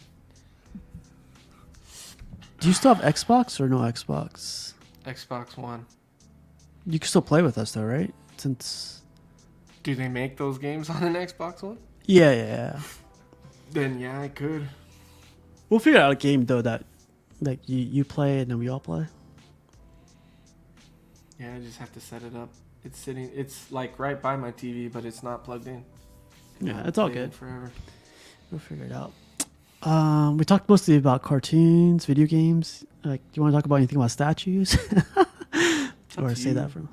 Do you still have Xbox or no Xbox? Xbox One. You can still play with us though, right? Since do they make those games on an Xbox One? Yeah. Then yeah, I could. We'll figure out a game though that like you play and then we all play. Yeah, I just have to set it up. It's like right by my TV, but it's not plugged in. Yeah, it's all good. Forever. We'll figure it out. We talked mostly about cartoons, video games. Like, do you want to talk about anything about statues? Or say that from?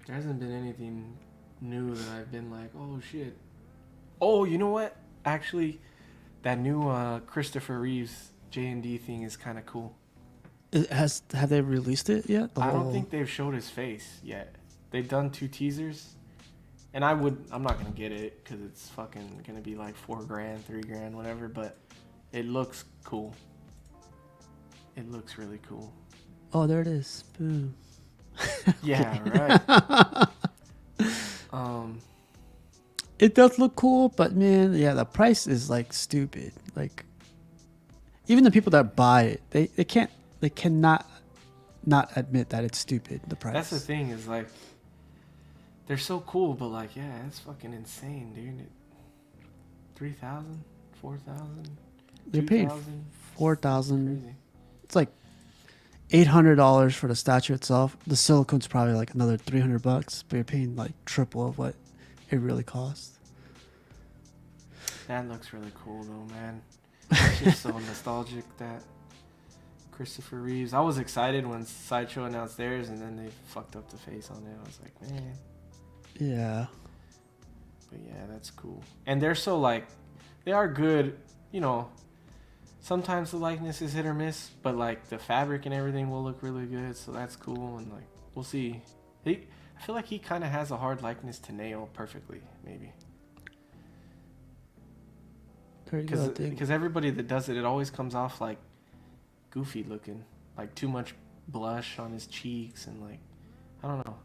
There hasn't been anything new that I've been like, oh shit. Oh, you know what? Actually, that new Christopher Reeves J&D thing is kind of cool. Have they released it yet? I don't think they've showed his face yet. They've done 2 teasers, and I'm not gonna get it because it's fucking gonna be like $4,000, $3,000, whatever. But it looks cool. It looks really cool. Oh, there it is. Boom. Yeah, right. It does look cool, but man, yeah, the price is like stupid. Like, even the people that buy it, they cannot not admit that it's stupid. The price. That's the thing is like, they're so cool, but like, yeah, it's fucking insane, dude. 3,000, 4,000. They're paying 4,000. Crazy. It's like $800 for the statue itself. The silicone's probably like another $300, but you're paying like triple of what it really costs. That looks really cool though, man. It's just so nostalgic, that Christopher Reeves. I was excited when Sideshow announced theirs, and then they fucked up the face on it. I was like, man. Yeah. But yeah, that's cool. And they're so like, they are good, you know. Sometimes the likeness is hit or miss, but like the fabric and everything will look really good, so that's cool. And like, we'll see. I feel like he kind of has a hard likeness to nail perfectly, maybe. Because everybody that does it, it always comes off like goofy looking, like too much blush on his cheeks, and like, I don't know.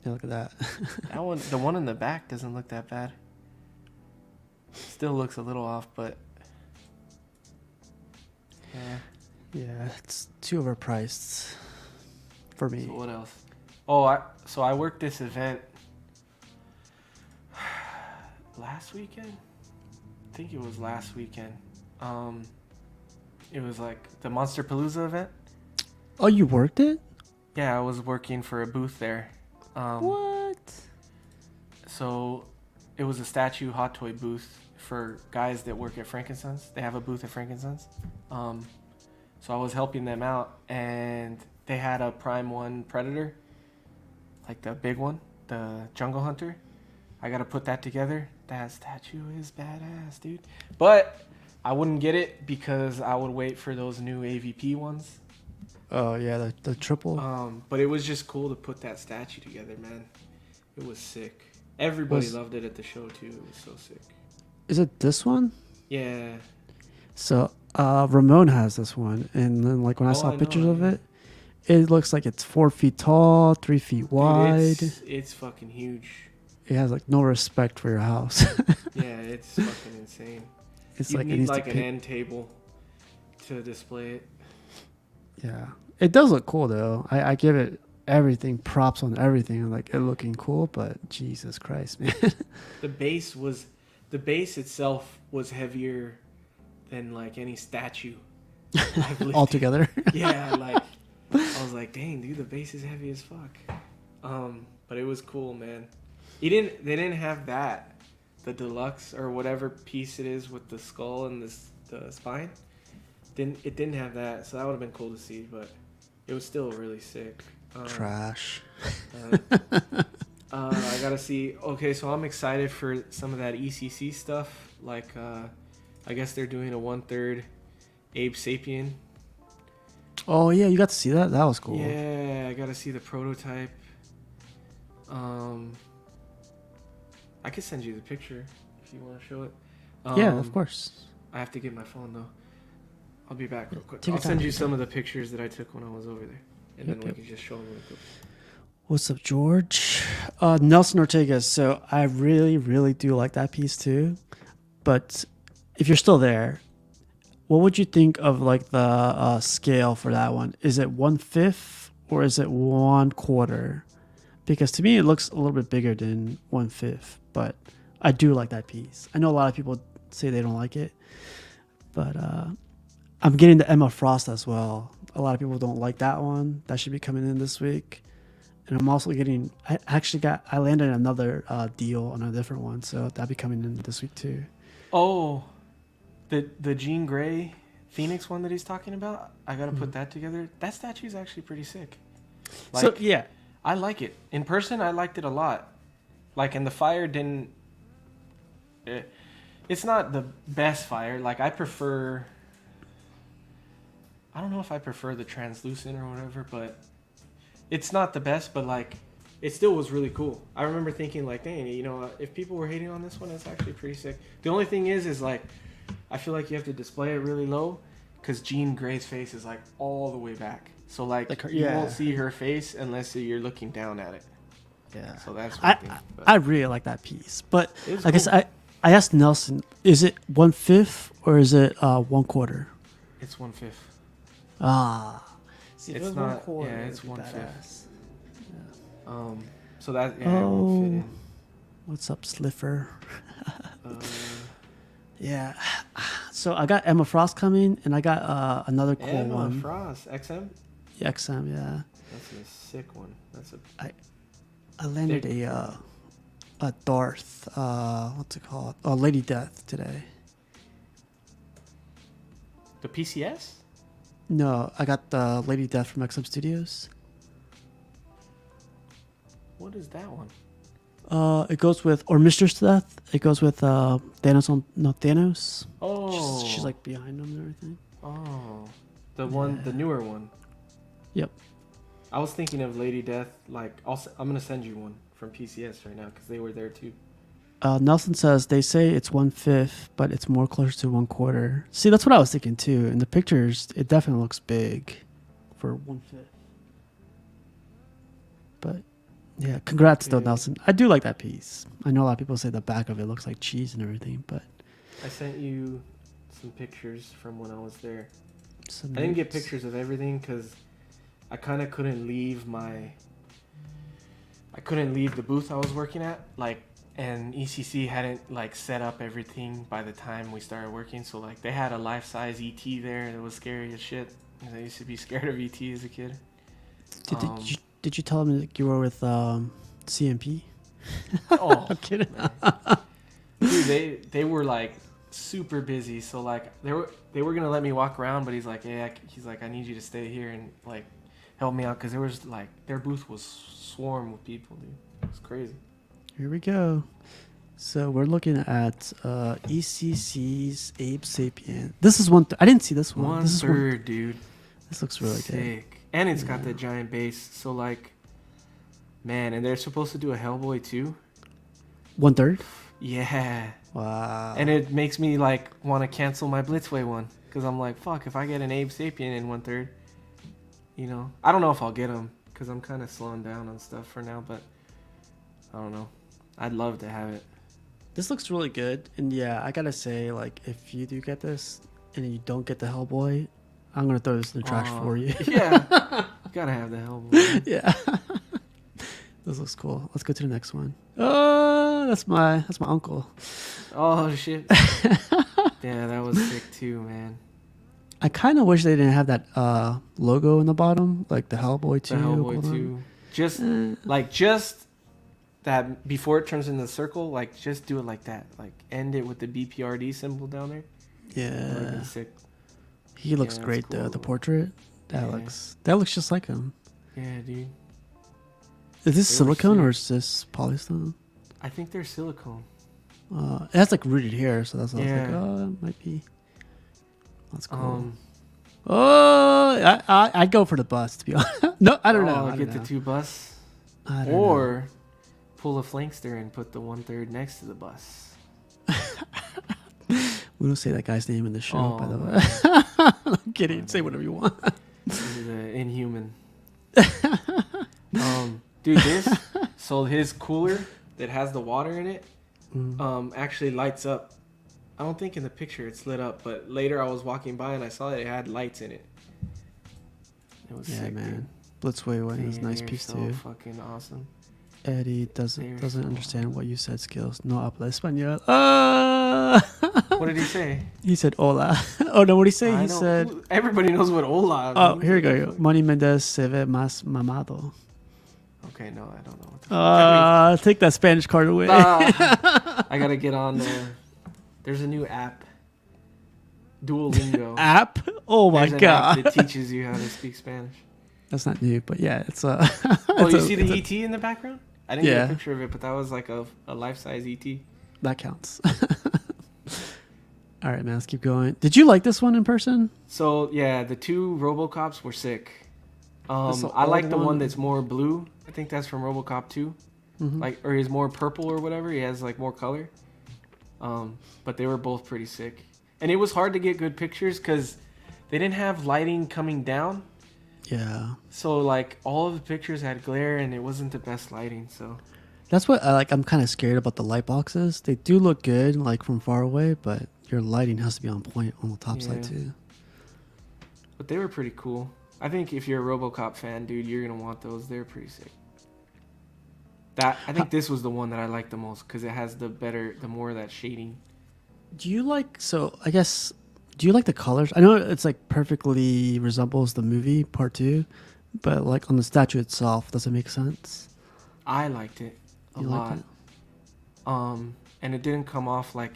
Yeah, look at that. That one, the one in the back doesn't look that bad. Still looks a little off, but yeah, it's too overpriced for me. So what else? Oh, so I worked this event last weekend. I think it was last weekend. It was like the Monster Palooza event. Oh, you worked it? Yeah, I was working for a booth there. What? So it was a statue hot toy booth for guys that work at Frankenstein's. They have a booth at Frankenstein's. So I was helping them out, and they had a Prime 1 Predator, like the big one, the Jungle Hunter. I gotta put that together. That statue is badass, dude. But I wouldn't get it because I would wait for those new AVP ones. Oh yeah, the triple. But it was just cool to put that statue together, man. It was sick. Everybody loved it at the show too. It was so sick. Is it this one? Yeah. So Ramon has this one, and then like when I saw pictures of it, it looks like it's 4 feet tall, 3 feet wide. Dude, it's fucking huge. It has like no respect for your house. Yeah, it's fucking insane. It's you like need it needs like to an end table to display it. Yeah, it does look cool though. I give it everything, props on everything, like it looking cool. But Jesus Christ, man. The base itself was heavier than like any statue I've lifted. Altogether. Yeah, like I was like, dang, dude, the base is heavy as fuck. But it was cool, man. They didn't have that, the deluxe or whatever piece it is with the skull and the spine. It didn't have that, so that would have been cool to see, but it was still really sick. Trash. I gotta see. Okay, so I'm excited for some of that ECC stuff. Like, I guess they're doing a 1/3 Abe Sapien. Oh yeah, you got to see that. That was cool. Yeah, I gotta see the prototype. I could send you the picture if you want to show it. Yeah, of course. I have to get my phone though. I'll be back real quick. Take I'll your time, send you take your some of the pictures that I took when I was over there, and then we can just show them real quick. What's up, George? Nelson Ortega. So I really, really do like that piece too. But if you're still there, what would you think of like the scale for that one? Is it 1/5 or is it 1/4? Because to me, it looks a little bit bigger than 1/5. But I do like that piece. I know a lot of people say they don't like it, but I'm getting the Emma Frost as well. A lot of people don't like that one. That should be coming in this week. And I'm also getting, I landed another deal on a different one. So that'll be coming in this week too. Oh, the Jean Grey Phoenix one that he's talking about. I got to put that together. That statue is actually pretty sick. Like, So yeah, I like it. In person, I liked it a lot. Like, and the fire didn't... It's not the best fire. Like, I prefer... I don't know if I prefer the translucent or whatever, but it's not the best, but like it still was really cool. I remember thinking like, dang, you know, if people were hating on this one, it's actually pretty sick. The only thing is like, I feel like you have to display it really low because Jean Grey's face is like all the way back. So like you won't see her face unless you're looking down at it. yeah. So that's one thing. I really like that piece. But It was I guess cool. I asked Nelson, is it 1/5 or is it 1/4? It's 1/5. See, It's not. Yeah, it's 1/5. So that it won't fit in. What's up, Sliffer? Yeah. So I got Emma Frost coming, and I got another cool Emma one. Frost XM. XM, yeah. That's a sick one. That's a. I landed a Darth. What's it called? Oh, Lady Death today. The PCS. No, I got the Lady Death from XM Studios. What is that one? It goes with, or Mistress Death. It goes with Thanos. Thanos. Oh. She's like behind him and everything. Oh, the newer one. Yep. I was thinking of Lady Death. Like, I'm gonna send you one from PCS right now because they were there too. Nelson says they say it's 1/5, but it's more closer to 1/4. See, that's what I was thinking too. In the pictures, it definitely looks big for 1/5. But yeah, congrats though, Nelson. I do like that piece. I know a lot of people say the back of it looks like cheese and everything, but I sent you some pictures from when I was there. I didn't get pictures of everything because I kind of couldn't leave the booth I was working at. Like, and ECC hadn't like set up everything by the time we started working. So like they had a life-size ET there that was scary as shit. I used to be scared of ET as a kid. Did you tell them that you were with CMP? Oh, I'm kidding. Dude, they were like super busy. So like they were gonna let me walk around, but he's like, I need you to stay here and like help me out because there was like their booth was swarmed with people, dude. It's crazy. Here we go. So we're looking at ECC's Abe Sapien. This is one. I didn't see this one. This is 1/3, dude. This looks really Sick. good. And it's got the giant base. So like, man, and they're supposed to do a Hellboy too. 1/3. Yeah. Wow. And it makes me like want to cancel my Blitzway one because I'm like, fuck, if I get an Abe Sapien in 1/3, you know, I don't know if I'll get them because I'm kind of slowing down on stuff for now, but I don't know. I'd love to have it. This looks really good, and yeah, I gotta say, like, if you do get this and you don't get the Hellboy, I'm gonna throw this in the trash for you. Yeah, you gotta have the Hellboy. Yeah, this looks cool. Let's go to the next one. Oh, that's my uncle. Oh shit! Yeah, that was sick too, man. I kind of wish they didn't have that logo in the bottom, like the Hellboy 2. The Hellboy 2. Just that before it turns into a circle, like just do it like that. Like end it with the BPRD symbol down there. Yeah. Sick. He looks great cool. though. The portrait. That looks just like him. Yeah, dude. Is this silicone or is this polystone? I think they're silicone. It has like rooted hair, so that's why I was like, Yeah. oh, it might be. That's cool. I'd go for the bus, to be honest. No, I don't know. I don't Get know. the 2 bus. I don't Or pull a flankster and put the 1/3 next to the bus. We don't say that guy's name in the show, by the Oh, way. I'm kidding. Say whatever you want. This is the inhuman. Dude, so his cooler that has the water in it actually lights up. I don't think in the picture it's lit up, but later I was walking by and I saw that it had lights in it. It was sick, man. Blitzway one is a nice piece so too. Fucking awesome. Eddie doesn't so understand what you said. Skills. No habla español. What did he say? He said hola. Oh no, what did he say? I He know. said. Everybody knows what hola. Oh, means. here we go. Manny Mendez se ve más mamado. Okay, no, I don't know what that means. Take that Spanish card away. I gotta get on there. There's a new app. Duolingo. App? Oh my There's an god. app that teaches you how to speak Spanish. That's not new, but yeah, it's Oh, you see the ET in the background? I didn't get a picture of it, but that was like a life-size ET. That counts. All right, man, let's keep going. Did you like this one in person? So, yeah, the 2 RoboCops were sick. I like the one that's more blue. I think that's from RoboCop 2. Mm-hmm. Like, or he's more purple or whatever. He has like more color. But they were both pretty sick. And it was hard to get good pictures because they didn't have lighting coming down. Yeah. So like all of the pictures had glare and it wasn't the best lighting. So that's what I like. I'm kind of scared about the light boxes. They do look good like from far away, but your lighting has to be on point on the top side too. But they were pretty cool. I think if you're a RoboCop fan, dude, you're gonna want those. They're pretty sick. I think this was the one that I liked the most because it has the more of that shading. Do you like? So I guess. Do you like the colors? I know it's like perfectly resembles the movie part 2, but like on the statue itself, does it make sense? I liked it a lot. Liked it? And it didn't come off like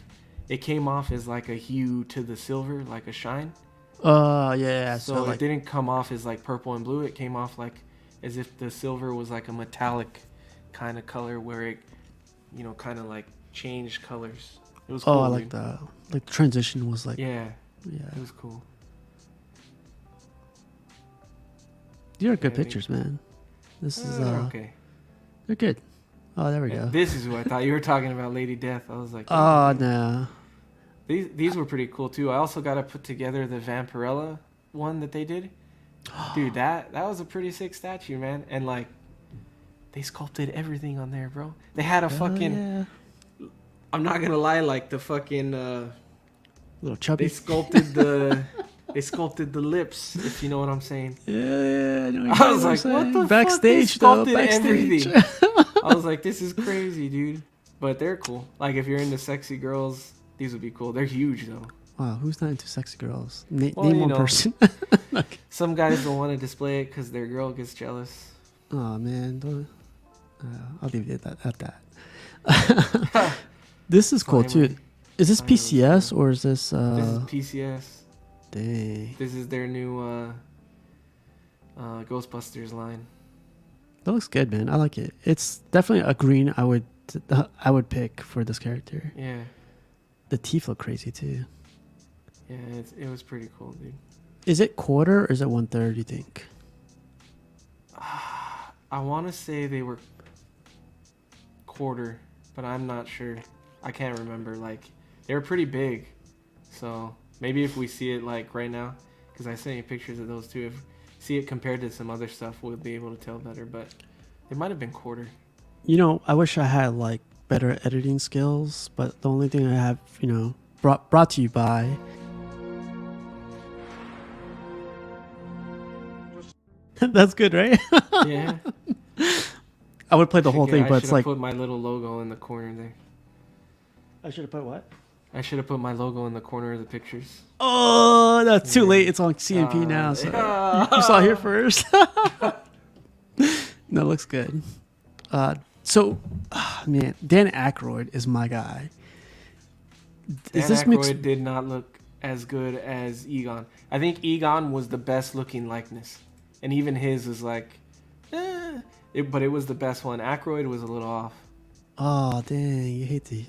it came off as like a hue to the silver, like a shine. Yeah. So it didn't come off as like purple and blue. It came off like as if the silver was like a metallic kind of color where it, you know, kind of like changed colors. It was cool. I like that. Like the transition was like. Yeah. Yeah. It was cool. These are good pictures, man. This is okay. They're good. Oh, there we go. This is who I thought you were talking about, Lady Death. I was like, oh no. These were pretty cool too. I also got to put together the Vampirella one that they did. Dude, that was a pretty sick statue, man. And like, they sculpted everything on there, bro. They had a fucking. Yeah. I'm not gonna lie, like the fucking. Little chubby. They sculpted the lips, if you know what I'm saying. Yeah. I was like, what the backstage fuck? They sculpted everything. I was like, this is crazy, dude. But they're cool. Like if you're into sexy girls, these would be cool. They're huge though. Wow, who's not into sexy girls? Name one person. Some guys don't want to display it because their girl gets jealous. Oh man, I'll leave it at that. This is cool too. Is this PCS or is this? This is PCS. Dang. This is their new Ghostbusters line. That looks good, man. I like it. It's definitely a green I would pick for this character. Yeah, The teeth look crazy too. yeah, it was pretty cool, dude. Is it quarter or is it 1/3? You think? I want to say they were quarter, but I'm not sure. I can't remember. Like, they were pretty big, so maybe if we see it like right now, because I sent you pictures of those too. If see it compared to some other stuff, we'll be able to tell better. But it might have been quarter. You know, I wish I had like better editing skills, but the only thing I have, brought to you by. That's good, right? Yeah. I would play the whole thing, but it's like put my little logo in the corner there. I should have put what? I should have put my logo in the corner of the pictures. Oh, that's too late. It's on CMP now, so you saw it here first. No, it looks good. Man, Dan Aykroyd is my guy. Dan Aykroyd did not look as good as Egon. I think Egon was the best looking likeness, and even his was like, but it was the best one. Aykroyd was a little off. Oh dang, you hate the.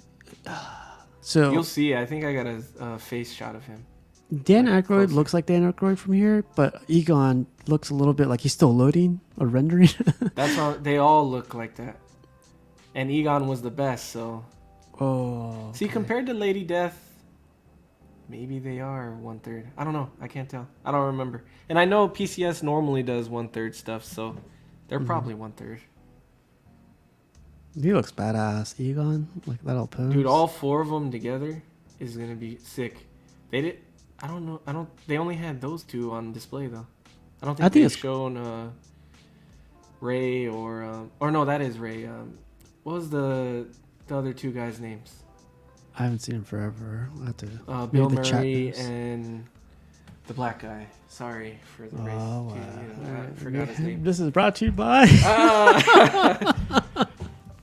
So you'll see. I think I got a face shot of him. Dan Aykroyd looks like Dan Aykroyd from here, but Egon looks a little bit like he's still loading or rendering. That's all. They all look like that, and Egon was the best. So. Oh. See, compared to Lady Death, maybe they are 1/3. I don't know. I can't tell. I don't remember. And I know PCS normally does 1/3 stuff, so they're probably 1/3. He looks badass. Egon, like that all pose. Dude, all 4 of them together is gonna be sick. They did. I don't know. They only had those 2 on display though. I don't think they've shown Ray or no, that is Ray. What was the other 2 guys' names? I haven't seen him forever. I have to. Bill Murray and the black guy. Sorry for the race. Wow. I forgot his name. This is brought to you by.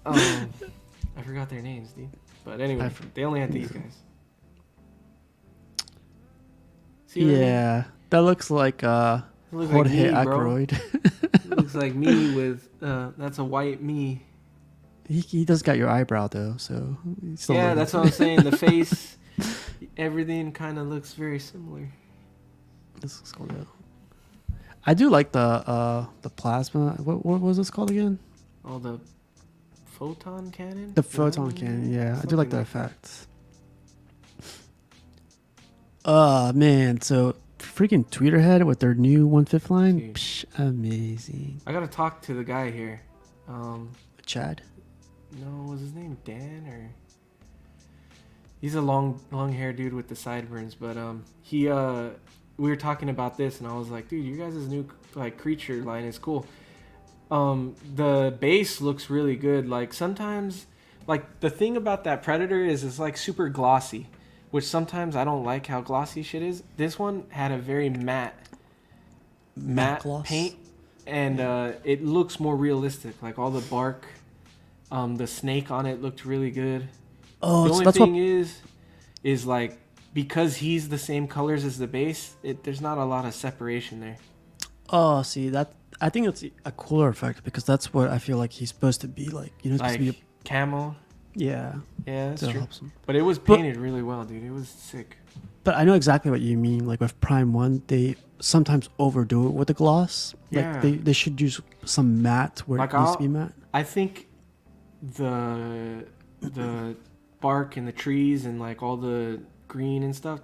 I forgot their names, dude. But anyway, they only had these guys. See yeah, that looks like Jorge Aykroyd. Looks like me with that's a white me. He does got your eyebrow though, so yeah, that's what I'm saying. The face, everything kind of looks very similar. This looks cool though. I do like the plasma. What was this called again? Oh, the photon cannon. The photon cannon. Yeah, I do like the effects. Man, so freaking Tweeterhead with their new 1/5 line, amazing. I gotta talk to the guy here. Chad. No, was his name Dan or? He's a long haired dude with the sideburns, but we were talking about this, and I was like, dude, you guys' new like creature line is cool. The base looks really good. Like sometimes, like the thing about that Predator is it's like super glossy, which sometimes I don't like how glossy shit is. This one had a very matte paint, and it looks more realistic. Like all the bark. The snake on it looked really good. Oh, the only thing is like because he's the same colors as the base, there's not a lot of separation there. Oh, see that? I think it's a cooler effect because that's what I feel like he's supposed to be like. You know, like supposed to be camo. Yeah, that's true. But it was painted really well, dude. It was sick. But I know exactly what you mean. Like with Prime 1, they sometimes overdo it with the gloss. Like they should use some matte where it needs to be matte. I think the bark and the trees and like all the green and stuff,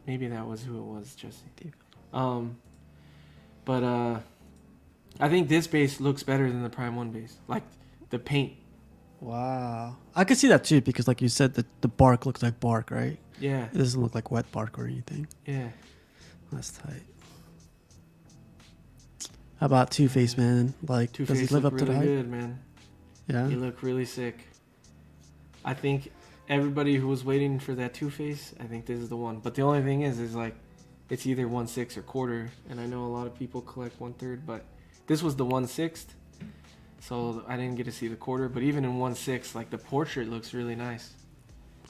maybe that was who it was, Jesse. But I think this base looks better than the Prime 1 base, like the paint. Wow, I could see that too because like you said, the bark looks like bark, right? Yeah, it doesn't look like wet bark or anything. Yeah, that's tight. How about Two-Face, man? Like, does he live up to the hype? Good, man. Yeah, he looked really sick. I think everybody who was waiting for that Two-Face, I think this is the one. But the only thing is like, it's either 1/6 or quarter, and I know a lot of people collect 1/3, but this was the 1/6, so I didn't get to see the quarter. But even in 1/6, like the portrait looks really nice.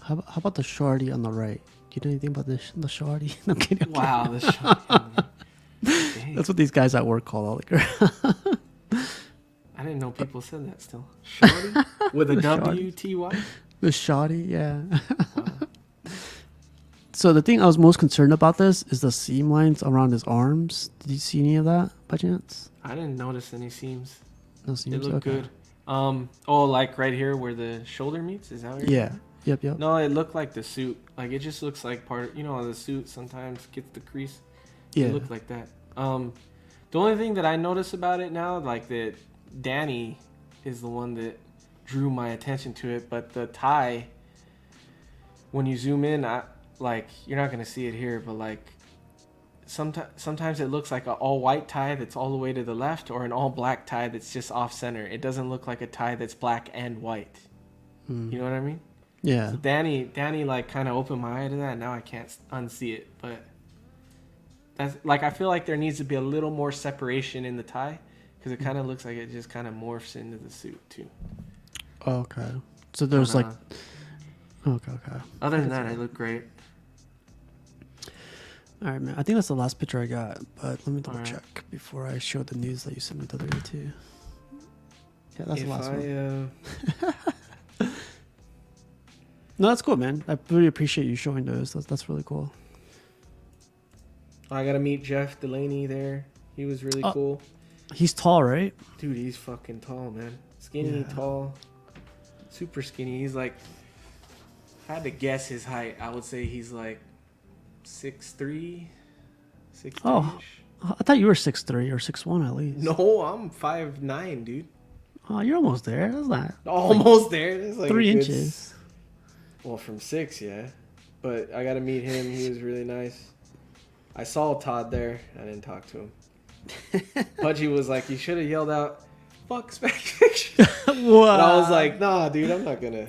How about the shorty on the right? Do you know anything about the shorty? I'm kidding. Wow, the shorty. Dang. That's what these guys at work call all the girls. I didn't know people said that still. Shorty? With a The W-T-Y? The shoddy, yeah. Wow. So the thing I was most concerned about this is the seam lines around his arms. Did you see any of that by chance? I didn't notice any seams. No seams. It looked Okay. good. Oh, like right here where the shoulder meets? Is that what you're Yeah. Yep. No, it looked like the suit. Like it just looks like part. The suit sometimes gets the crease. Yeah. It looked like that. The only thing that I notice about it now, like that, Danny is the one that drew my attention to it. But the tie, when you zoom in, you're not gonna see it here, but like sometimes it looks like an all white tie that's all the way to the left, or an all black tie that's just off center. It doesn't look like a tie that's black and white. Mm. You know what I mean? Yeah. So Danny like kind of opened my eye to that. And now I can't unsee it, but that's like I feel like there needs to be a little more separation in the tie because it kind of looks like it just kind of morphs into the suit too. Okay. So there's like. Okay. Other than that, I look great. All right, man. I think that's the last picture I got, but let me double All right. check before I show the news that you sent me the other day too. Yeah, that's the last one. No, that's cool, man. I really appreciate you showing those. That's really cool. I gotta meet Jeff Delaney there. He was really cool. He's tall, right? Dude, he's fucking tall, man. Skinny, Yeah. tall, super skinny. He's like, if I had to guess his height, I would say he's like 6'3", 6'3". Oh. I thought you were 6'3" or 6'1" at least. No, I'm 5'9", dude. Oh, you're almost there. That's not Almost there. That's like 3 a good inches. Well, from 6, yeah. But I got to meet him. He was really nice. I saw Todd there. I didn't talk to him. Pudgy was like, you should have yelled out, "Fuck Spec Fiction." What? And I was like, nah, dude, I'm not gonna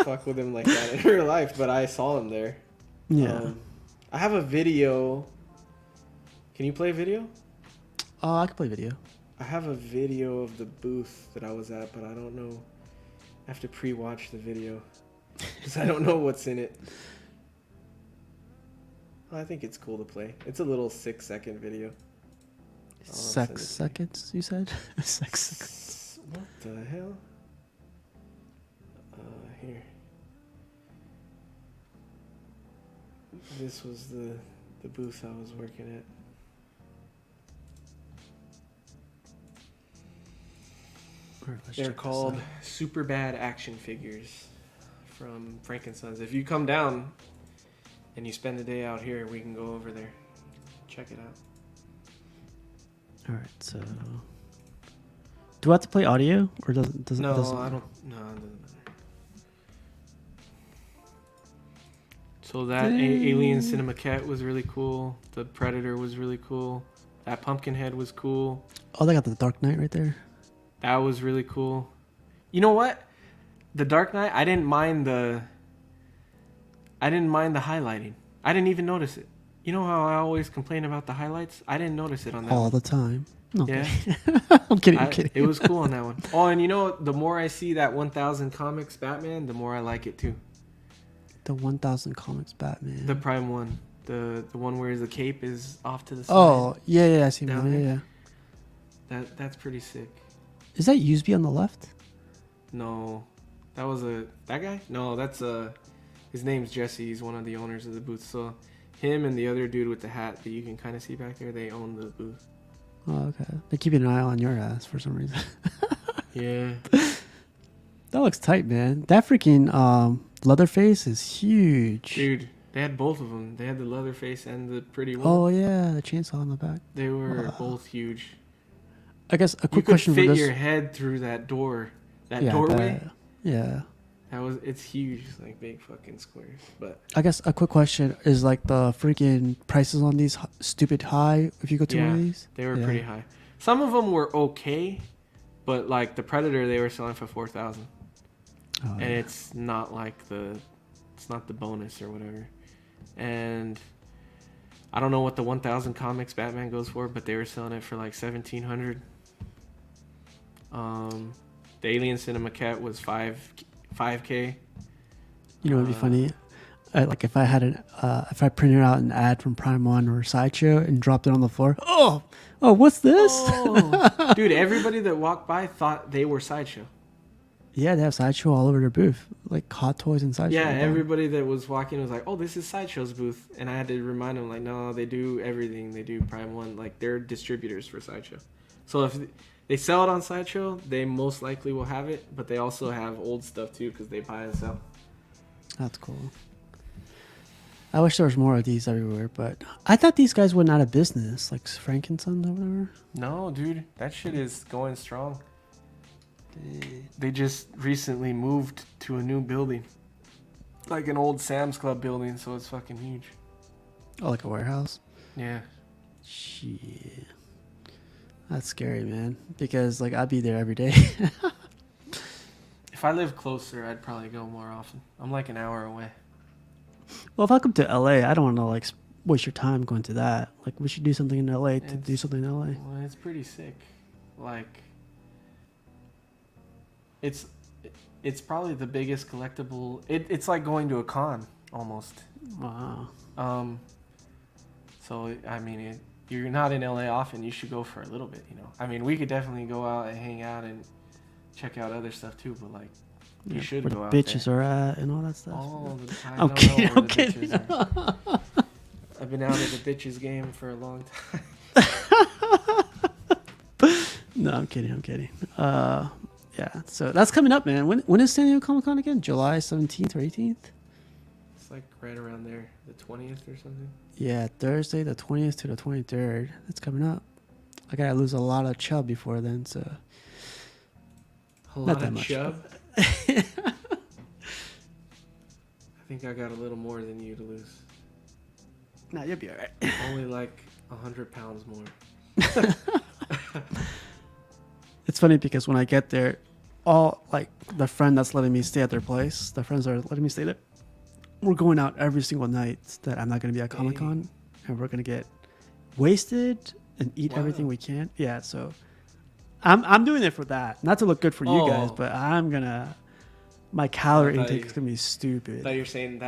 fuck with him like that in real life. But I saw him there. Yeah. I have a video. Can you play video? I can play video. I have a video of the booth that I was at, but I don't know. I have to pre-watch the video because I don't know what's in it. I think it's cool to play. It's a little 6-second video. 6 seconds, you said? 6 seconds. What the hell? Here. This was the booth I was working at. They're called Super Bad Action Figures from Frankensons. If you come down and you spend the day out here, we can go over there. Check it out. All right, so do I have to play audio or does it? No, doesn't I don't. No, it doesn't matter. So that Alien Cinema Cat was really cool. The Predator was really cool. That Pumpkinhead was cool. Oh, they got the Dark Knight right there. That was really cool. You know what? The Dark Knight, I didn't mind the highlighting. I didn't even notice it. You know how I always complain about the highlights? I didn't notice it on that All one. the time. No, Yeah. I'm kidding. I'm kidding. It was cool on that one. Oh, and the more I see that 1000 Comics Batman, the more I like it too. The 1000 Comics Batman. The Prime one. The one where the cape is off to the side. Oh, yeah, I see Down him. there. Yeah. That's pretty sick. Is that USB on the left? No. That guy? No, that's his name's Jesse. He's one of the owners of the booth. So him and the other dude with the hat that you can kind of see back there, they own the booth. Oh, okay. They're keeping an eye on your ass for some reason. Yeah. That looks tight, man. That freaking Leatherface is huge. Dude, they had both of them. They had the Leatherface and the pretty one. Oh, yeah. The chainsaw on the back. They were both huge. I guess a You quick could question for fit this. your head through that door. That Yeah, doorway. Yeah. It's huge. It's like big fucking squares. But I guess a quick question is like the freaking prices on these stupid high if you go to one of these? they were pretty high. Some of them were okay, but like the Predator, they were selling for 4,000, and it's not like it's not the bonus or whatever. And I don't know what the 1000 Comics Batman goes for, but they were selling it for like 1,700. The Alien Cinema Cat was 5K. You know what'd be funny? Like if I had if I printed out an ad from Prime One or Sideshow and dropped it on the floor. Oh, what's this? Oh, dude! Everybody that walked by thought they were Sideshow. Yeah, they have Sideshow all over their booth, like Hot Toys and Sideshow. Yeah, everybody that was walking was like, "Oh, this is Sideshow's booth," and I had to remind them, like, "No, they do everything. They do Prime One. Like, they're distributors for Sideshow. So if they sell it on Sideshow, they most likely will have it, but they also have old stuff too because they buy and sell." That's cool. I wish there was more of these everywhere, but I thought these guys went out of business, like Frank and Sons or whatever. No, dude, that shit is going strong. They just recently moved to a new building, like an old Sam's Club building, so it's fucking huge. Oh, like a warehouse? Yeah. Shit. That's scary, man. Because like I'd be there every day. If I lived closer, I'd probably go more often. I'm like an hour away. Well, if I come to LA, I don't want to like waste your time going to that. Like we should do something in LA to do something in LA. Well, it's pretty sick. Like, it's probably the biggest collectible. It's like going to a con almost. Wow. So I mean, you're not in LA often. You should go for a little bit. You know. I mean, we could definitely go out and hang out and check out other stuff too. But like, you should where go the out bitches there. are at and all that stuff. All the time. I'm kidding. I'm kidding. I've been out of the bitches game for a long time. No, I'm kidding. Yeah, so that's coming up, man. When is San Diego Comic Con again? July 17th or 18th? It's like right around there, the 20th or something. Yeah, Thursday the 20th to the 23rd. That's coming up. I gotta lose a lot of chub before then, so A not lot that of much. chub. I think I got a little more than you to lose. Nah, you'll be alright. Only like 100 pounds more. It's funny because when I get there, all like the friend that's letting me stay at their place, the friends that are letting me stay there, we're going out every single night that I'm not going to be at Comic Con, and we're going to get wasted and eat everything we can. Yeah, so I'm doing it for that, not to look good for you guys, but my calorie intake is going to be stupid. I thought you were saying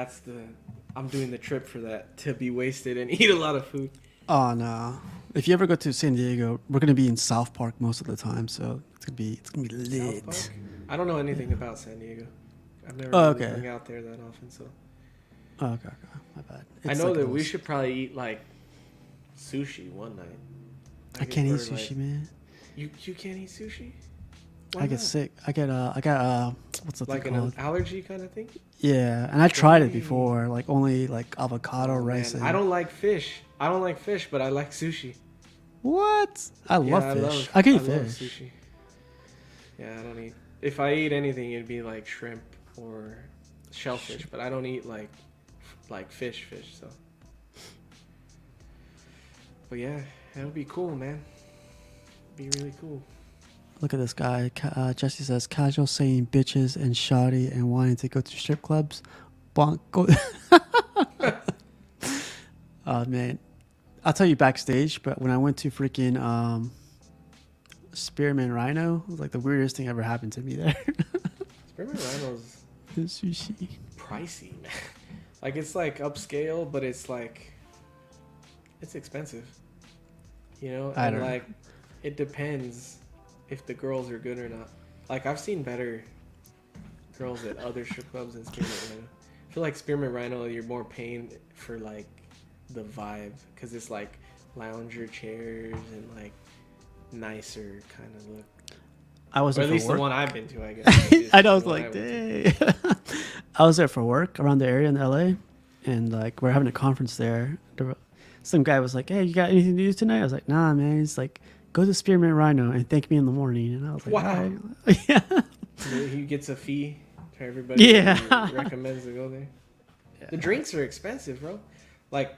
I'm doing the trip for that, to be wasted and eat a lot of food. Oh no! If you ever go to San Diego, we're gonna be in South Park most of the time, so it's gonna be lit. South Park? I don't know anything about San Diego. I've never really hung out there that often, so. Oh, okay, my bad. I know that we should probably eat like sushi one night. I can't eat sushi, man. You can't eat sushi? Why I get not? sick. I got what's that like thing called? An allergy kind of thing? Yeah, and I tried it before, like only like avocado rice. I don't like fish. But I like sushi. What? I love fish. I can eat fish. Sushi. Yeah, I don't eat. If I eat anything, it'd be like shrimp or shellfish, but I don't eat like fish. So. But yeah, that would be cool, man. Be really cool. Look at this guy. Jesse says casual saying bitches and shoddy and wanting to go to strip clubs. Bonk. Oh man, I'll tell you backstage. But when I went to freaking Spearman Rhino, it was like the weirdest thing ever happened to me there. Spearman Rhino's sushi pricey, man. Like it's like upscale, but it's like it's expensive. You know, and like it depends if the girls are good or not. Like I've seen better girls at other strip clubs than Spearmint Rhino. I feel like Spearmint Rhino, you're more paying for like the vibe because it's like lounger chairs and like nicer kind of look. I was there at least for work. The one I've been to, I guess. I know. I was like, dang. I was there for work around the area in LA, and like we're having a conference there. Some guy was like, "Hey, you got anything to do tonight?" I was like, "Nah, man." He's like, "Go to Spearmint Rhino and thank me in the morning." And I was like, "Wow." Right. Yeah. He gets a fee to everybody. Yeah. Who recommends to go there. Yeah. The drinks are expensive, bro. Like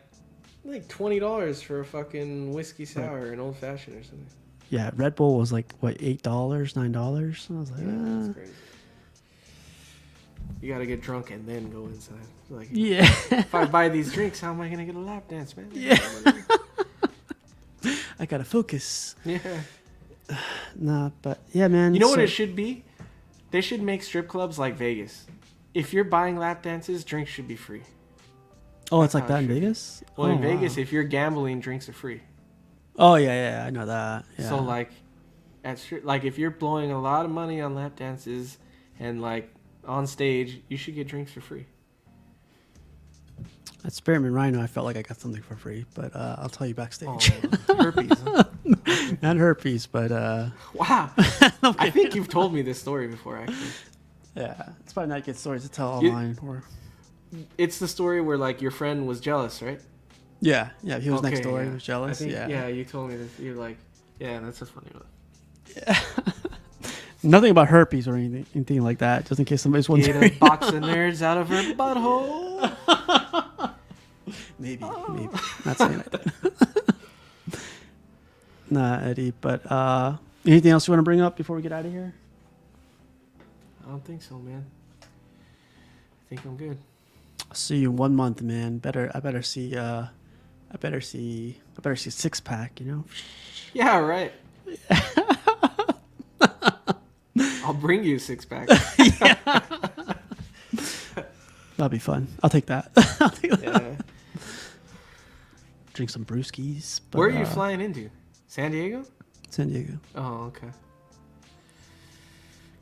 $20 for a fucking whiskey sour, an old fashioned or something. Yeah, Red Bull was like what, $8, $9. I was like, that's crazy. You gotta get drunk and then go inside. Like, yeah. If I buy these drinks, how am I gonna get a lap dance, man? Yeah. I gotta focus. Yeah. Nah, but yeah, man. You know what it should be? They should make strip clubs like Vegas. If you're buying lap dances, drinks should be free. Oh, That's it's like how that in should be. Vegas. Well, Oh, in Vegas, wow. if you're gambling, drinks are free. Oh yeah, I know that. Yeah. So like, like if you're blowing a lot of money on lap dances and like on stage, you should get drinks for free. At Spearmint Rhino, I felt like I got something for free, but I'll tell you Oh, backstage. herpes. Huh? Okay. Not herpes, but Wow. I think you've told me this story before, actually. yeah, it's probably not good stories to tell You- online. Or It's the story where like your friend was jealous, right? yeah, he was next Okay, door. yeah. He was jealous. I think, yeah. you told me this. You're like, yeah, that's a funny one. Nothing about herpes or anything like that. Just in case somebody's Get wondering. a box of nerds out of her butthole. maybe. Not saying that. Nah, Eddie. But anything else you want to bring up before we get out of here? I don't think so, man. I think I'm good. I'll see you in 1 month, man. I better see a 6-pack. You know. Yeah, right. I'll bring you a 6-pack. That'll be fun. I'll take that. Yeah. Drink some brewskis. But, Where are you flying into? San Diego? San Diego. Oh, okay.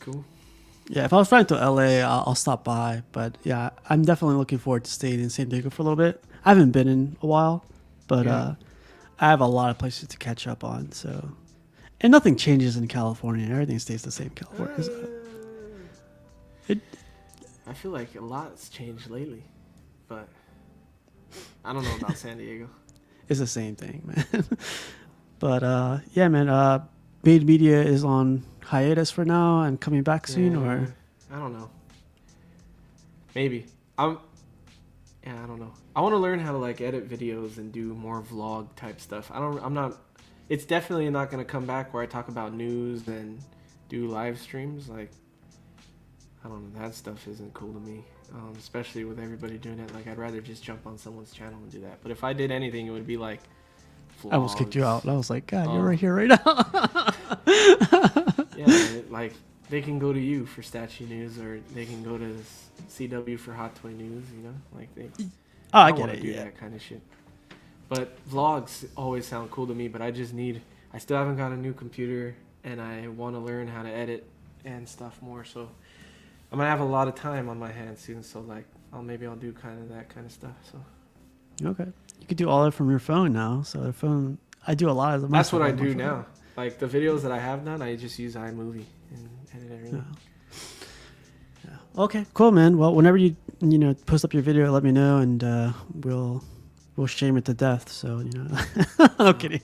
Cool. Yeah, if I was flying to LA, I'll stop by. But yeah, I'm definitely looking forward to staying in San Diego for a little bit. I haven't been in a while, but Yeah. I have a lot of places to catch up on. So, and nothing changes in California. Everything stays the same in California. I feel like a lot's changed lately, but I don't know about San Diego. It's the same thing, man. But yeah, man. Made Media is on hiatus for now and coming back soon, Yeah, or I don't know. Maybe. I don't know. I want to learn how to like edit videos and do more vlog type stuff. I'm not. It's definitely not gonna come back where I talk about news and do live streams. Like, I don't know. That stuff isn't cool to me, especially with everybody doing it. Like, I'd rather just jump on someone's channel and do that. But if I did anything, it would be like vlogs. I almost kicked you out. I was like, God, Oh. you're right here right now. Yeah, like they can go to you for Statue News, or they can go to CW for Hot Toy News. You know, like they. Oh, I don't get wanna it. do Yeah. that kind of shit. But vlogs always sound cool to me. But I still haven't got a new computer, and I want to learn how to edit and stuff more. So I'm gonna have a lot of time on my hands soon. So like, maybe I'll do kind of that kind of stuff. So Okay. You could do all that from your phone now. So the phone, I do a lot of them. that's what I do now. Like the videos that I have done, I just use iMovie and edit everything. Yeah. Okay. Cool, man. Well, whenever you post up your video, let me know, and we'll shame it to death. So I'm kidding.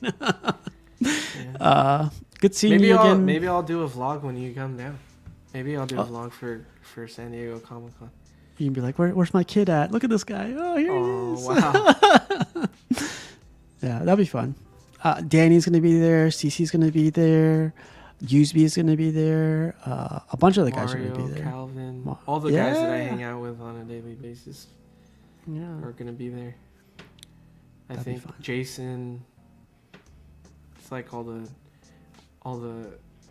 Yeah. Good seeing you again. Maybe I'll do a vlog when you come down. Maybe I'll do a vlog for San Diego Comic Con. You can be like, where's my kid at? Look at this guy. Oh, here he is. Wow. Yeah, that'll be fun. Danny's gonna be there. Cece's gonna be there. Useby is gonna be there. A bunch of the guys are Mario, gonna be there. Calvin, all the guys that I Yeah. hang out with on a daily basis Yeah. are gonna be there. I That'd be think fun. Jason. It's like all the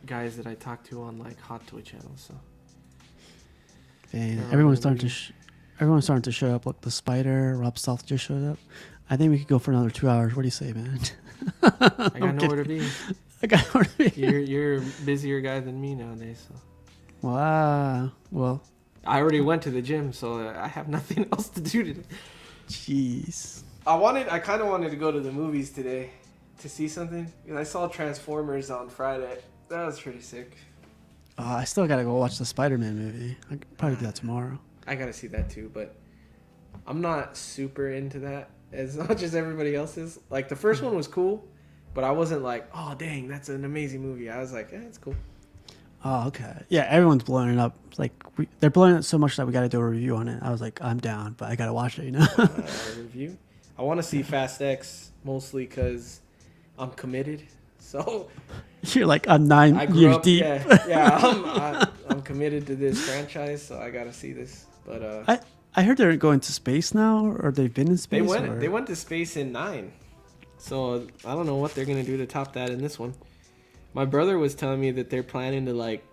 guys that I talk to on like Hot Toy channels. So Man, They're all everyone's gonna starting to show up. Look, the Spider, Rob South just showed up. I think we could go for another 2 hours. What do you say, man? I got nowhere to be. I got nowhere to be. You're a busier guy than me nowadays. So Wow. Well, I already went to the gym, so I have nothing else to do today. jeez. I kind of wanted to go to the movies today to see something. And I saw Transformers on Friday. That was pretty sick. I still gotta go watch the Spider-Man movie. I could probably do that tomorrow. I gotta see that too, but I'm not super into that as much as everybody else is. Like the first one was cool, but I wasn't like, oh dang, that's an amazing movie. I was like, it's cool. Oh, okay. Yeah, everyone's blowing it up. Like they're blowing it so much that we got to do a review on it. I was like, I'm down, but I gotta watch it. Review. I want to see Fast X mostly because I'm committed. So You're like, I'm 9 I grew years up. deep. I'm committed to this franchise, so I gotta see this. But I heard they're going to space now, or they've been in space. they went to space in 9. So I don't know what they're gonna do to top that in this one. My brother was telling me that they're planning to like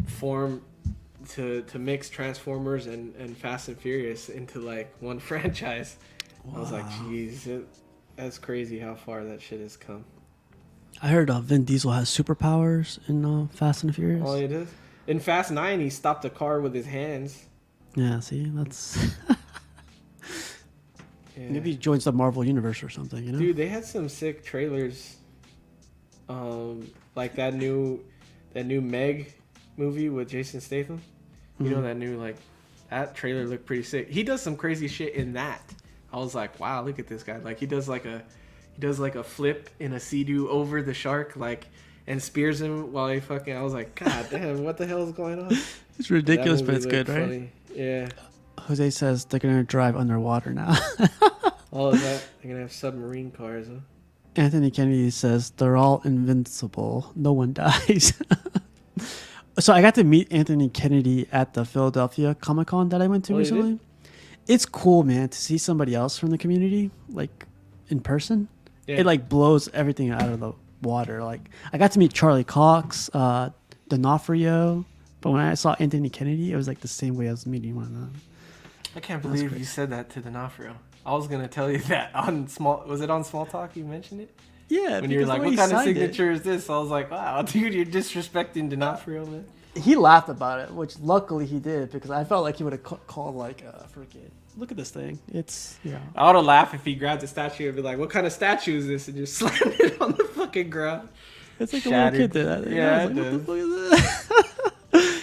form to mix Transformers and Fast and Furious into like one franchise. Wow. I was like, geez, that's crazy how far that shit has come. I heard Vin Diesel has superpowers in Fast and Furious. Oh, it is. In Fast 9, he stopped a car with his hands. Yeah, see, that's Yeah. maybe he joins the Marvel universe or something. You know, Dude, they had some sick trailers. Like that new Meg movie with Jason Statham. You know, that new, like, that trailer looked pretty sick. He does some crazy shit in that. I was like, wow, look at this guy. Like, he does like a flip in a sea-doo over the shark, like, and spears him while he fucking. I was like, God damn, what the hell is going on? It's ridiculous, but it's good, funny. Right? Yeah. Jose says they're gonna drive underwater now. Oh, is that? They're gonna have submarine cars, huh? Anthony Kennedy says they're all invincible. No one dies. So I got to meet Anthony Kennedy at the Philadelphia Comic-Con that I went to recently. It's cool, man, to see somebody else from the community, like, in person. Yeah. It, like, blows everything out of the water. Like, I got to meet Charlie Cox, D'Onofrio, but when I saw Anthony Kennedy, it was, like, the same way I was meeting one of them. I can't believe you said that to D'Onofrio. I was gonna tell you that on Was it on Small Talk? You mentioned it. Yeah, when you were like, "What kind of signature is this?" I was like, "Wow, dude, you're disrespecting D'Onofrio, man." He laughed about it, which luckily he did, because I felt like he would have called like, "Freaking, look at this thing! It's I would have laughed if he grabbed the statue and be like, "What kind of statue is this?" and just slammed it on the fucking ground. It's like Shattered. a little kid did that. Yeah, I was like, what the fuck is that?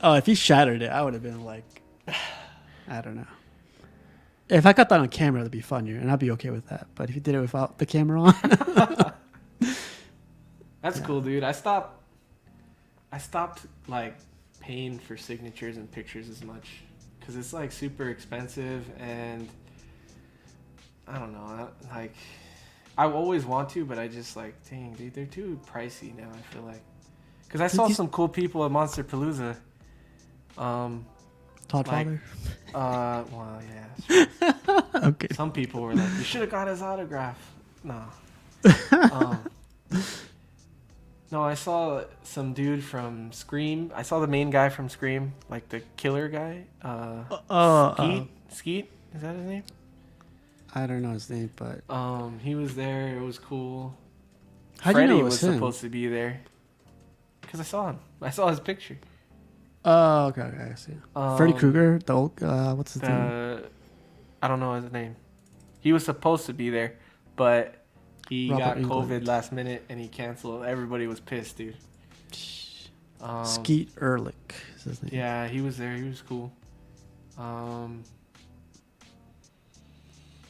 Oh, if he shattered it, I would have been like, I don't know. If I got that on camera, it'd be funnier, and I'd be okay with that. But if you did it without the camera on, that's cool, dude. I stopped like paying for signatures and pictures as much because it's like super expensive, and I don't know. Like, I always want to, but I just like, dang, dude, they're too pricey now. I feel like because I saw some cool people at Monster Palooza. Todd like, Father. Well, yeah. Okay. Some people were like, "You should have got his autograph." No. No, I saw some dude from Scream. I saw the main guy from Scream, like the killer guy. Skeet? Is that his name? I don't know his name, but he was there. It was cool. How'd Freddy you know it was was him? supposed to be there because I saw him. I saw his picture. Oh, okay, I see. Freddy Krueger, the old, what's his name? I don't know his name. He was supposed to be there, but he got COVID last minute and he canceled. Everybody was pissed, dude. Skeet Ehrlich is his name. Yeah, he was there. He was cool.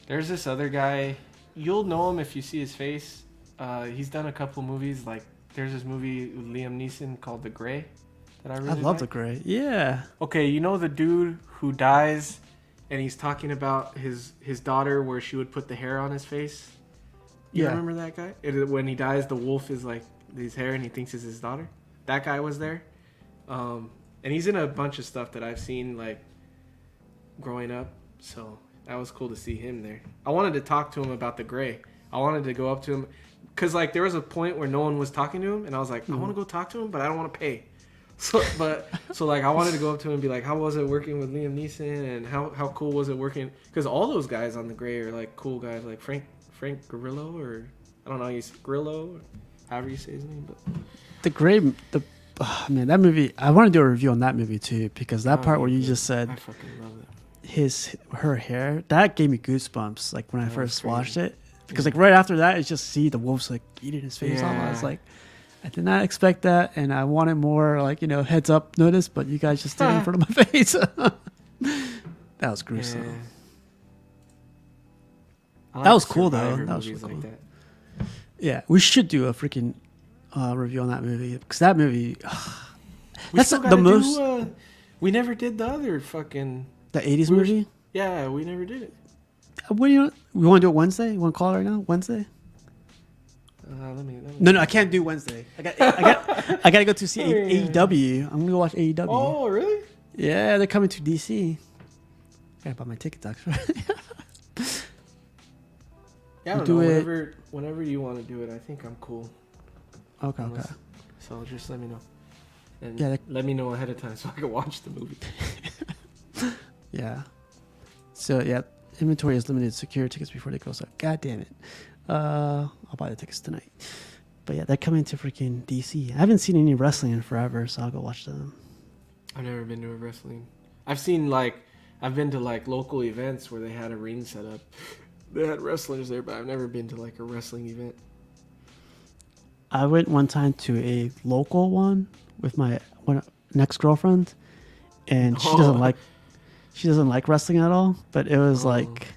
There's this other guy. You'll know him if you see his face. He's done a couple movies. Like, there's this movie with Liam Neeson called The Gray that I really love The Gray. Yeah. Okay, you know the dude who dies and he's talking about his daughter where she would put the hair on his face? You remember that guy? When he dies, the wolf is like his hair and he thinks it's his daughter. That guy was there. And he's in a bunch of stuff that I've seen like growing up. So that was cool to see him there. I wanted to talk to him about The Gray. I wanted to go up to him because like there was a point where no one was talking to him and I was like, I want to go talk to him, but I don't want to pay. So like I wanted to go up to him and be like, how was it working with Liam Neeson and how cool was it working? Because all those guys on The Gray are like cool guys, like Frank Grillo, or I don't know, he's Grillo, or however you say his name. But The Gray, man, that movie. I want to do a review on that movie too because that part where you just said I fucking love it. her hair, that gave me goosebumps. Like when I first watched it, because like right after that, it's just see the wolves like eating his face off. I was like, I did not expect that, and I wanted more like heads up notice, but you guys just did it in front of my face. That was gruesome. Yeah. That was cool though. That was really cool. like that. Yeah, we should do a freaking review on that movie because that movie. That's the most. We never did the other fucking. The 80s movie. Yeah, we never did it. What do we want to do it Wednesday? You want to call it right now? Wednesday? Let me. No, I can't do Wednesday. I got to go to see AEW. I'm gonna go watch AEW. Oh, really? Yeah, they're coming to DC. I gotta buy my ticket, actually. Yeah, I don't know. Whenever you want to do it, I think I'm cool. Okay. So just let me know. And Yeah, let me know ahead of time so I can watch the movie. yeah. So yeah, inventory is limited to secure tickets before they go. So god damn it. I'll buy the tickets tonight. But yeah, they're coming to freaking DC. I haven't seen any wrestling in forever, so I'll go watch them. I've never been to a wrestling. I've been to like local events where they had a ring set up. They had wrestlers there, but I've never been to like a wrestling event. I went one time to a local one with my next girlfriend, and she doesn't like wrestling at all. But it was like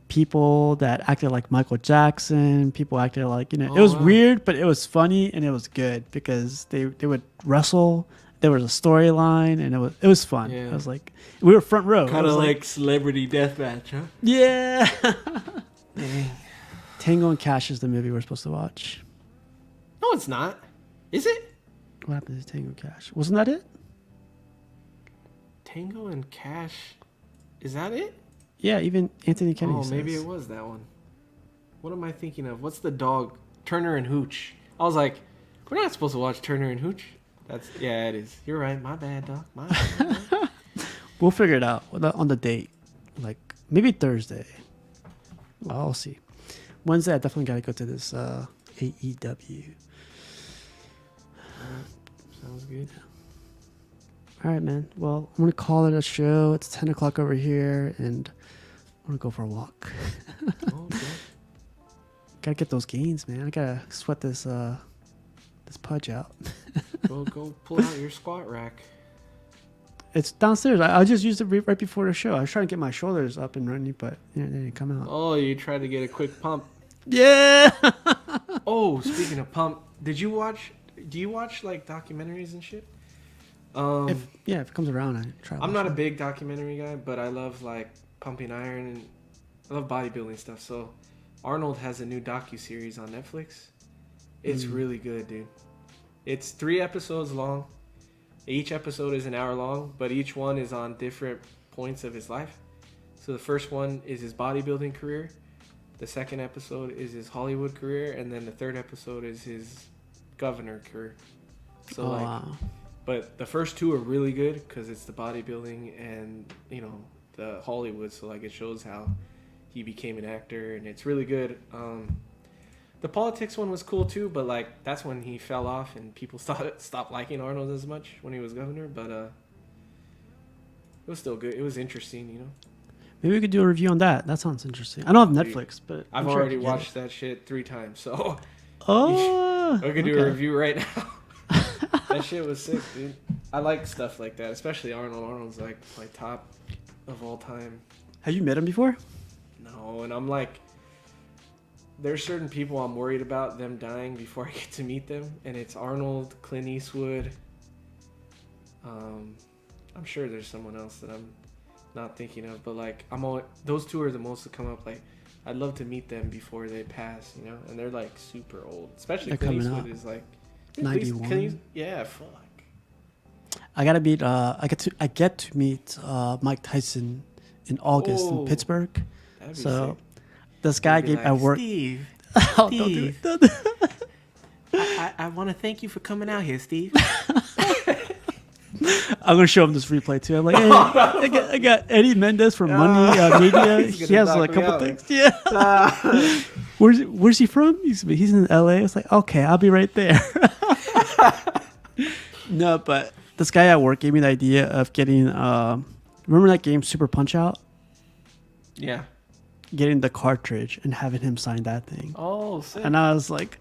people that acted like Michael Jackson. People acted like it was weird, but it was funny and it was good because they would wrestle. There was a storyline and it was fun. Yeah. I was like, we were front row. Kind of like Celebrity Deathmatch, huh? Yeah. Dang. Tango and Cash is the movie we're supposed to watch. No, it's not. Is it? What happened to Tango and Cash? Wasn't that it? Tango and Cash. Is that it? Yeah, even Anthony Kennedy Oh, says. maybe it was that one. What am I thinking of? What's the dog? Turner and Hooch. I was like, we're not supposed to watch Turner and Hooch. Yeah, it is. You're right. My bad, dog. My bad. We'll figure it out on the date. Like, maybe Thursday. Well, I'll see. Wednesday, I definitely got to go to this AEW. Sounds good. All right, man. Well, I'm going to call it a show. It's 10 o'clock over here, and I'm going to go for a walk. Okay. Got to get those gains, man. I got to sweat this pudge out. Go pull out your squat rack. It's downstairs. I just used it right before the show. I was trying to get my shoulders up and running, but they didn't come out. Oh, you tried to get a quick pump. Yeah. Oh, speaking of pump, do you watch like documentaries and shit? If it comes around, I try. I'm not a big documentary guy, but I love like pumping iron and I love bodybuilding stuff. So Arnold has a new docu-series on Netflix. It's really good, dude. It's 3 episodes long. Each episode is an hour long, but each one is on different points of his life. So the first one is his bodybuilding career. The second episode is his Hollywood career, and then the third episode is his governor career. So wow. But the first 2 are really good because it's the bodybuilding and the Hollywood. So like it shows how he became an actor, and it's really good. The politics one was cool too, but like that's when he fell off and people stopped liking Arnold as much when he was governor. But it was still good. It was interesting, Maybe we could do a review on that. That sounds interesting. I don't have Netflix, but I've already watched that shit 3 times. So we could do a review right now. That shit was sick, dude. I like stuff like that, especially Arnold. Arnold's like my top of all time. Have you met him before? No, and I'm like, there's certain people I'm worried about them dying before I get to meet them, and it's Arnold, Clint Eastwood. I'm sure there's someone else that I'm not thinking of, but like those 2 are the most to come up. Like, I'd love to meet them before they pass, and they're like super old. Especially Clint Eastwood is like 91. Yeah, fuck. I gotta meet. I get to meet Mike Tyson in August in Pittsburgh. That'd be so sick. this guy gave like, I work. Steve, Oh, don't do it. Don't do it. I want to thank you for coming out here, Steve. I'm gonna show him this replay too. I'm like, hey, I got Eddie Mendez from Money Media. He has like a couple things. Yeah. Where's he from? He's in LA. It's like, okay, I'll be right there. No, but this guy at work gave me the idea of getting. Remember that game Super Punch Out? Yeah. Getting the cartridge and having him sign that thing. Oh, sick. And I was like,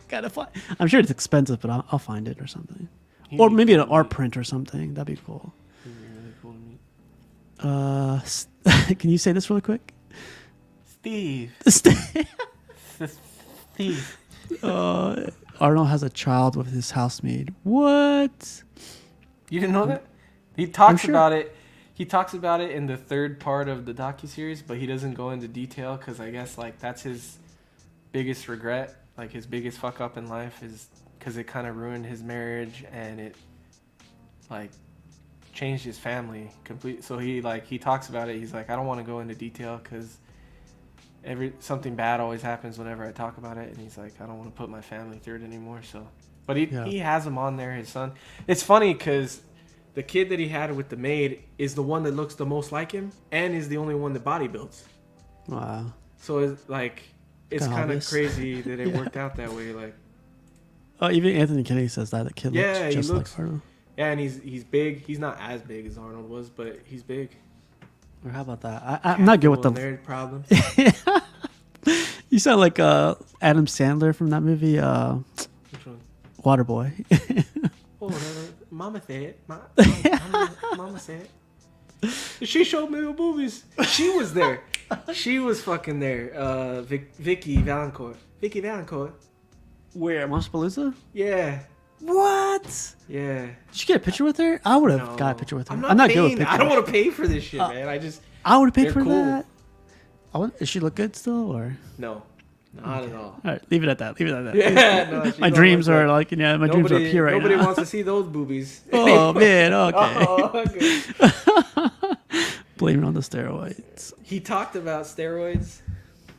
gotta find. I'm sure it's expensive, but I'll find it or something. Or maybe an art print or something. That'd be cool. Really cool to meet. Can you say this really quick? Steve. Steve. Arnold has a child with his housemaid. What? You didn't know that? He talks about it. He talks about it in the 3rd part of the docuseries, but he doesn't go into detail because I guess like that's his biggest regret, like his biggest fuck up in life is because it kind of ruined his marriage and it like changed his family completely. So he talks about it. He's like, I don't want to go into detail because something bad always happens whenever I talk about it, and he's like, I don't want to put my family through it anymore. So But Yeah. he has him on there, his son. It's funny because the kid that he had with the maid is the one that looks the most like him and is the only one that bodybuilds. Wow. So it's like, it's Kinda kind of obvious. crazy that it Yeah. worked out that way. Like, Oh, even Anthony Kennedy says that the kid Yeah, looks he just looks- like Arnold. yeah, and he's big. He's not as big as Arnold was, but he's big. Or how about that? I'm not good with the. nerd problem. You sound like Adam Sandler from that movie, Which one? Waterboy. Oh, Mama said. Mama said. She showed me the movies. She was there. She was fucking there. Vicky Valancourt. Vicky Valancourt. Where? Moshapalooza? Yeah. What? Yeah. Did you get a picture with her? I would have No. got a picture with her. I'm I'm not not good with paying. pictures. I don't want to pay for this shit, man. I would have paid They're for cool. that. Does she look good still, or? No. Not at all. All right, leave it at that. Leave it at that. Yeah, no, she My don't dreams look are good. like, my dreams are up here right Nobody now. wants to see those boobies. Oh man, okay. Oh, okay. Blame it on the steroids. He talked about steroids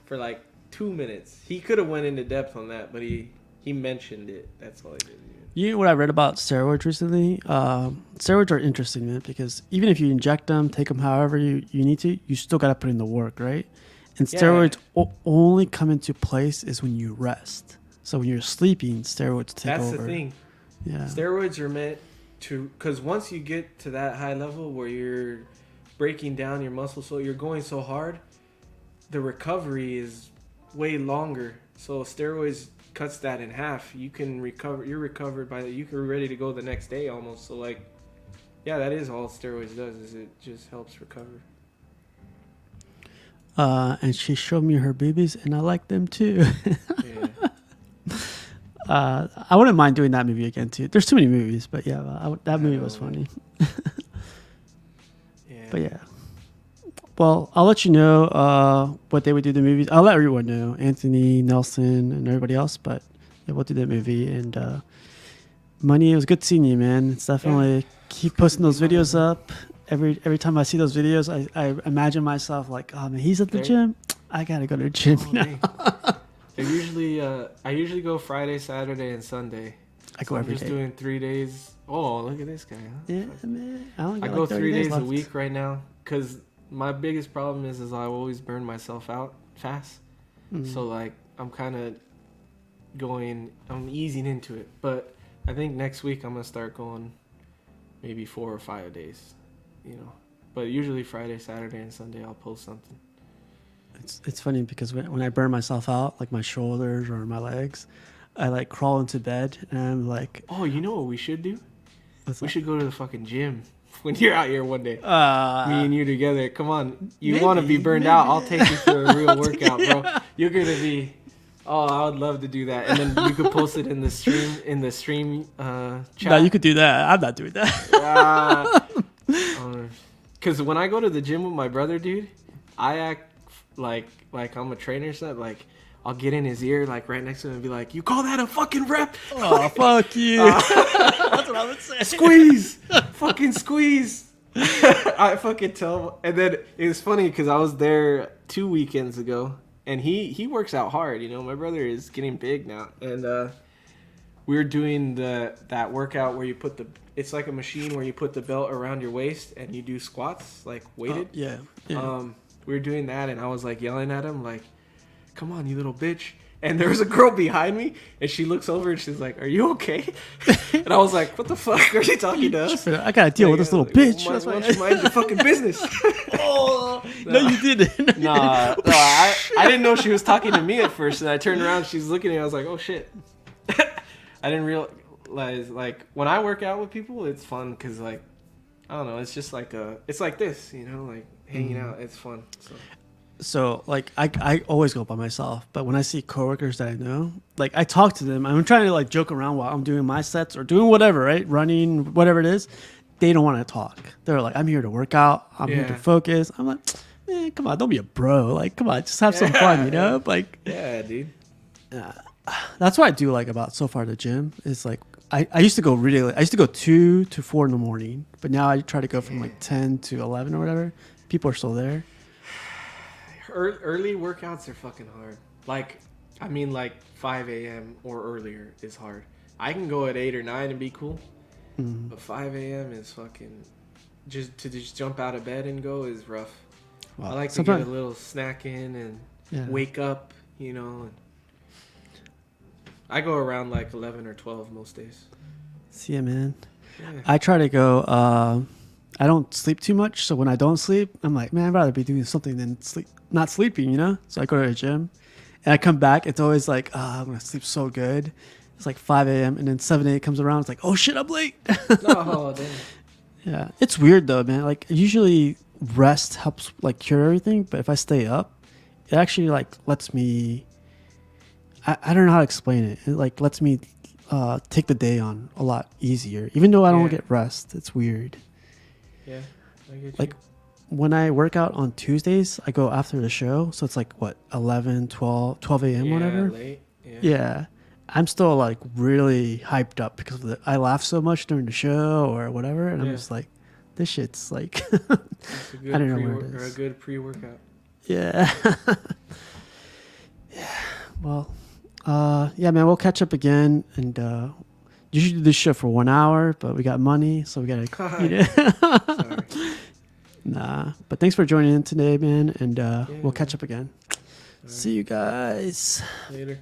for like 2 minutes. He could have went into depth on that, but he mentioned it. That's all he did. You know what I read about steroids recently? Steroids are interesting, man, because even if you inject them, take them however you need to, you still got to put in the work, right? And Yeah. steroids only come into place is when you rest. So when you're sleeping, steroids take That's over. the thing. Yeah. Steroids are meant to, because once you get to that high level where you're breaking down your muscle, so you're going so hard, the recovery is way longer. So steroids cuts that in half. You can recover. You're recovered by that. You can be ready to go the next day almost. So like, yeah, that is all steroids does. Is it just helps recover. And she showed me her boobies, and I like them too. Yeah. I wouldn't mind doing that movie again too. There's too many movies, but yeah, that movie know, was man. funny. Yeah. But yeah. Well, I'll let you know what day we do the movies. I'll let everyone know, Anthony, Nelson, and everybody else. But yeah, we'll do that movie. And Money, it was good seeing you, man. It's definitely keep posting those videos up. Every time I see those videos, I imagine myself like, oh man, he's at the There- gym. I gotta go to the gym Oh, now. dang. I usually go Friday, Saturday, and Sunday. I go I'm every just day. doing 3 days. Oh, look at this guy. Huh? Yeah, man. I, only I got go like 30 3 days a left. week right now because my biggest problem is I always burn myself out fast. Mhm. So like I'm easing into it. But I think next week I'm gonna start going maybe 4 or 5 days, you know. But usually Friday, Saturday, and Sunday I'll post something. It's funny because when I burn myself out, like my shoulders or my legs, I like crawl into bed and I'm like, Oh, you know what we should do? what's We that? should go to the fucking gym when you're out here one day. Me Uh, and you together. Come on. You maybe, want to be burned out? maybe. I'll take you for a real workout, bro. You're gonna be. Oh, I would love to do that, and then you could post it in the stream chat. no, you could do that. I'm not doing that. Because when I go to the gym with my brother, dude, I act like I'm a trainer. So like, I'll get in his ear, like right next to him, and be like, "You call that a fucking rep? Oh, fuck you. That's what I would say. Squeeze, fucking squeeze." I fucking tell him. And then it was funny because I was there 2 weekends ago, and he works out hard. You know, my brother is getting big now, and we were doing that workout where you put it's like a machine where you put the belt around your waist and you do squats, like weighted. Yeah. We were doing that, and I was like yelling at him, like, "Come on, you little bitch!" And there was a girl behind me, and she looks over and she's like, "Are you okay?" And I was like, "What the fuck are you talking to us?" I gotta deal with this little bitch. Why That's don't why. you mind your fucking business? Oh, no, you didn't. Nah, I didn't know she was talking to me at first, and I turned around, she's looking at me, I was like, "Oh shit." I didn't realize, like, when I work out with people, it's fun because, like, I don't know, it's just like it's like this, you know, like hanging out, it's fun. So, like, I always go by myself, but when I see coworkers that I know, like, I talk to them. I'm trying to, like, joke around while I'm doing my sets or doing whatever, right? Running, whatever it is. They don't want to talk. They're like, I'm here to work out. I'm here to Yeah. focus. I'm like, man, come on, don't be a bro. Like, come on, just have some fun, you know? Like, Yeah, dude. that's what I do like about so far the gym is like I used to go really late. I used to go 2 to 4 in the morning, but now I try to go from like 10 to 11 or whatever. People are still there. Early workouts are fucking hard. Like, I mean, like 5 a.m. or earlier is hard. I can go at 8 or 9 and be cool, Mm. but 5 a.m. is fucking just jump out of bed and go is rough. Wow. I like to Sometimes, get a little snack in and yeah. wake up, you know. And I go around like 11 or 12 most days. See ya, man. Yeah. I try to go. I don't sleep too much, so when I don't sleep, I'm like, man, I'd rather be doing something than sleep, not sleeping, you know. So I go to the gym, and I come back. It's always like, I'm gonna sleep so good. It's like 5 a.m. and then 7 8 comes around. It's like, oh shit, I'm late. Oh, damn. Yeah, it's weird though, man. Like usually rest helps like cure everything, but if I stay up, it actually like lets me. I don't know how to explain it. It like lets me take the day on a lot easier, even though I don't Yeah. get rest. It's weird. Yeah, I get Like you. when I work out on Tuesdays, I go after the show, so it's like what 11, 12 a.m. Yeah, whatever. late. Yeah. Yeah, I'm still like really hyped up because of I laugh so much during the show or whatever, and I'm Yeah. just like, this shit's like, It's a good I don't know where it or a is. good pre-workout. Yeah. Yeah. Well, yeah, man, we'll catch up again, and usually do this show for 1 hour, but we got money, so we gotta. Sorry. Nah, but thanks for joining in today, man, and we'll man. catch up again. All See you guys. right. Later.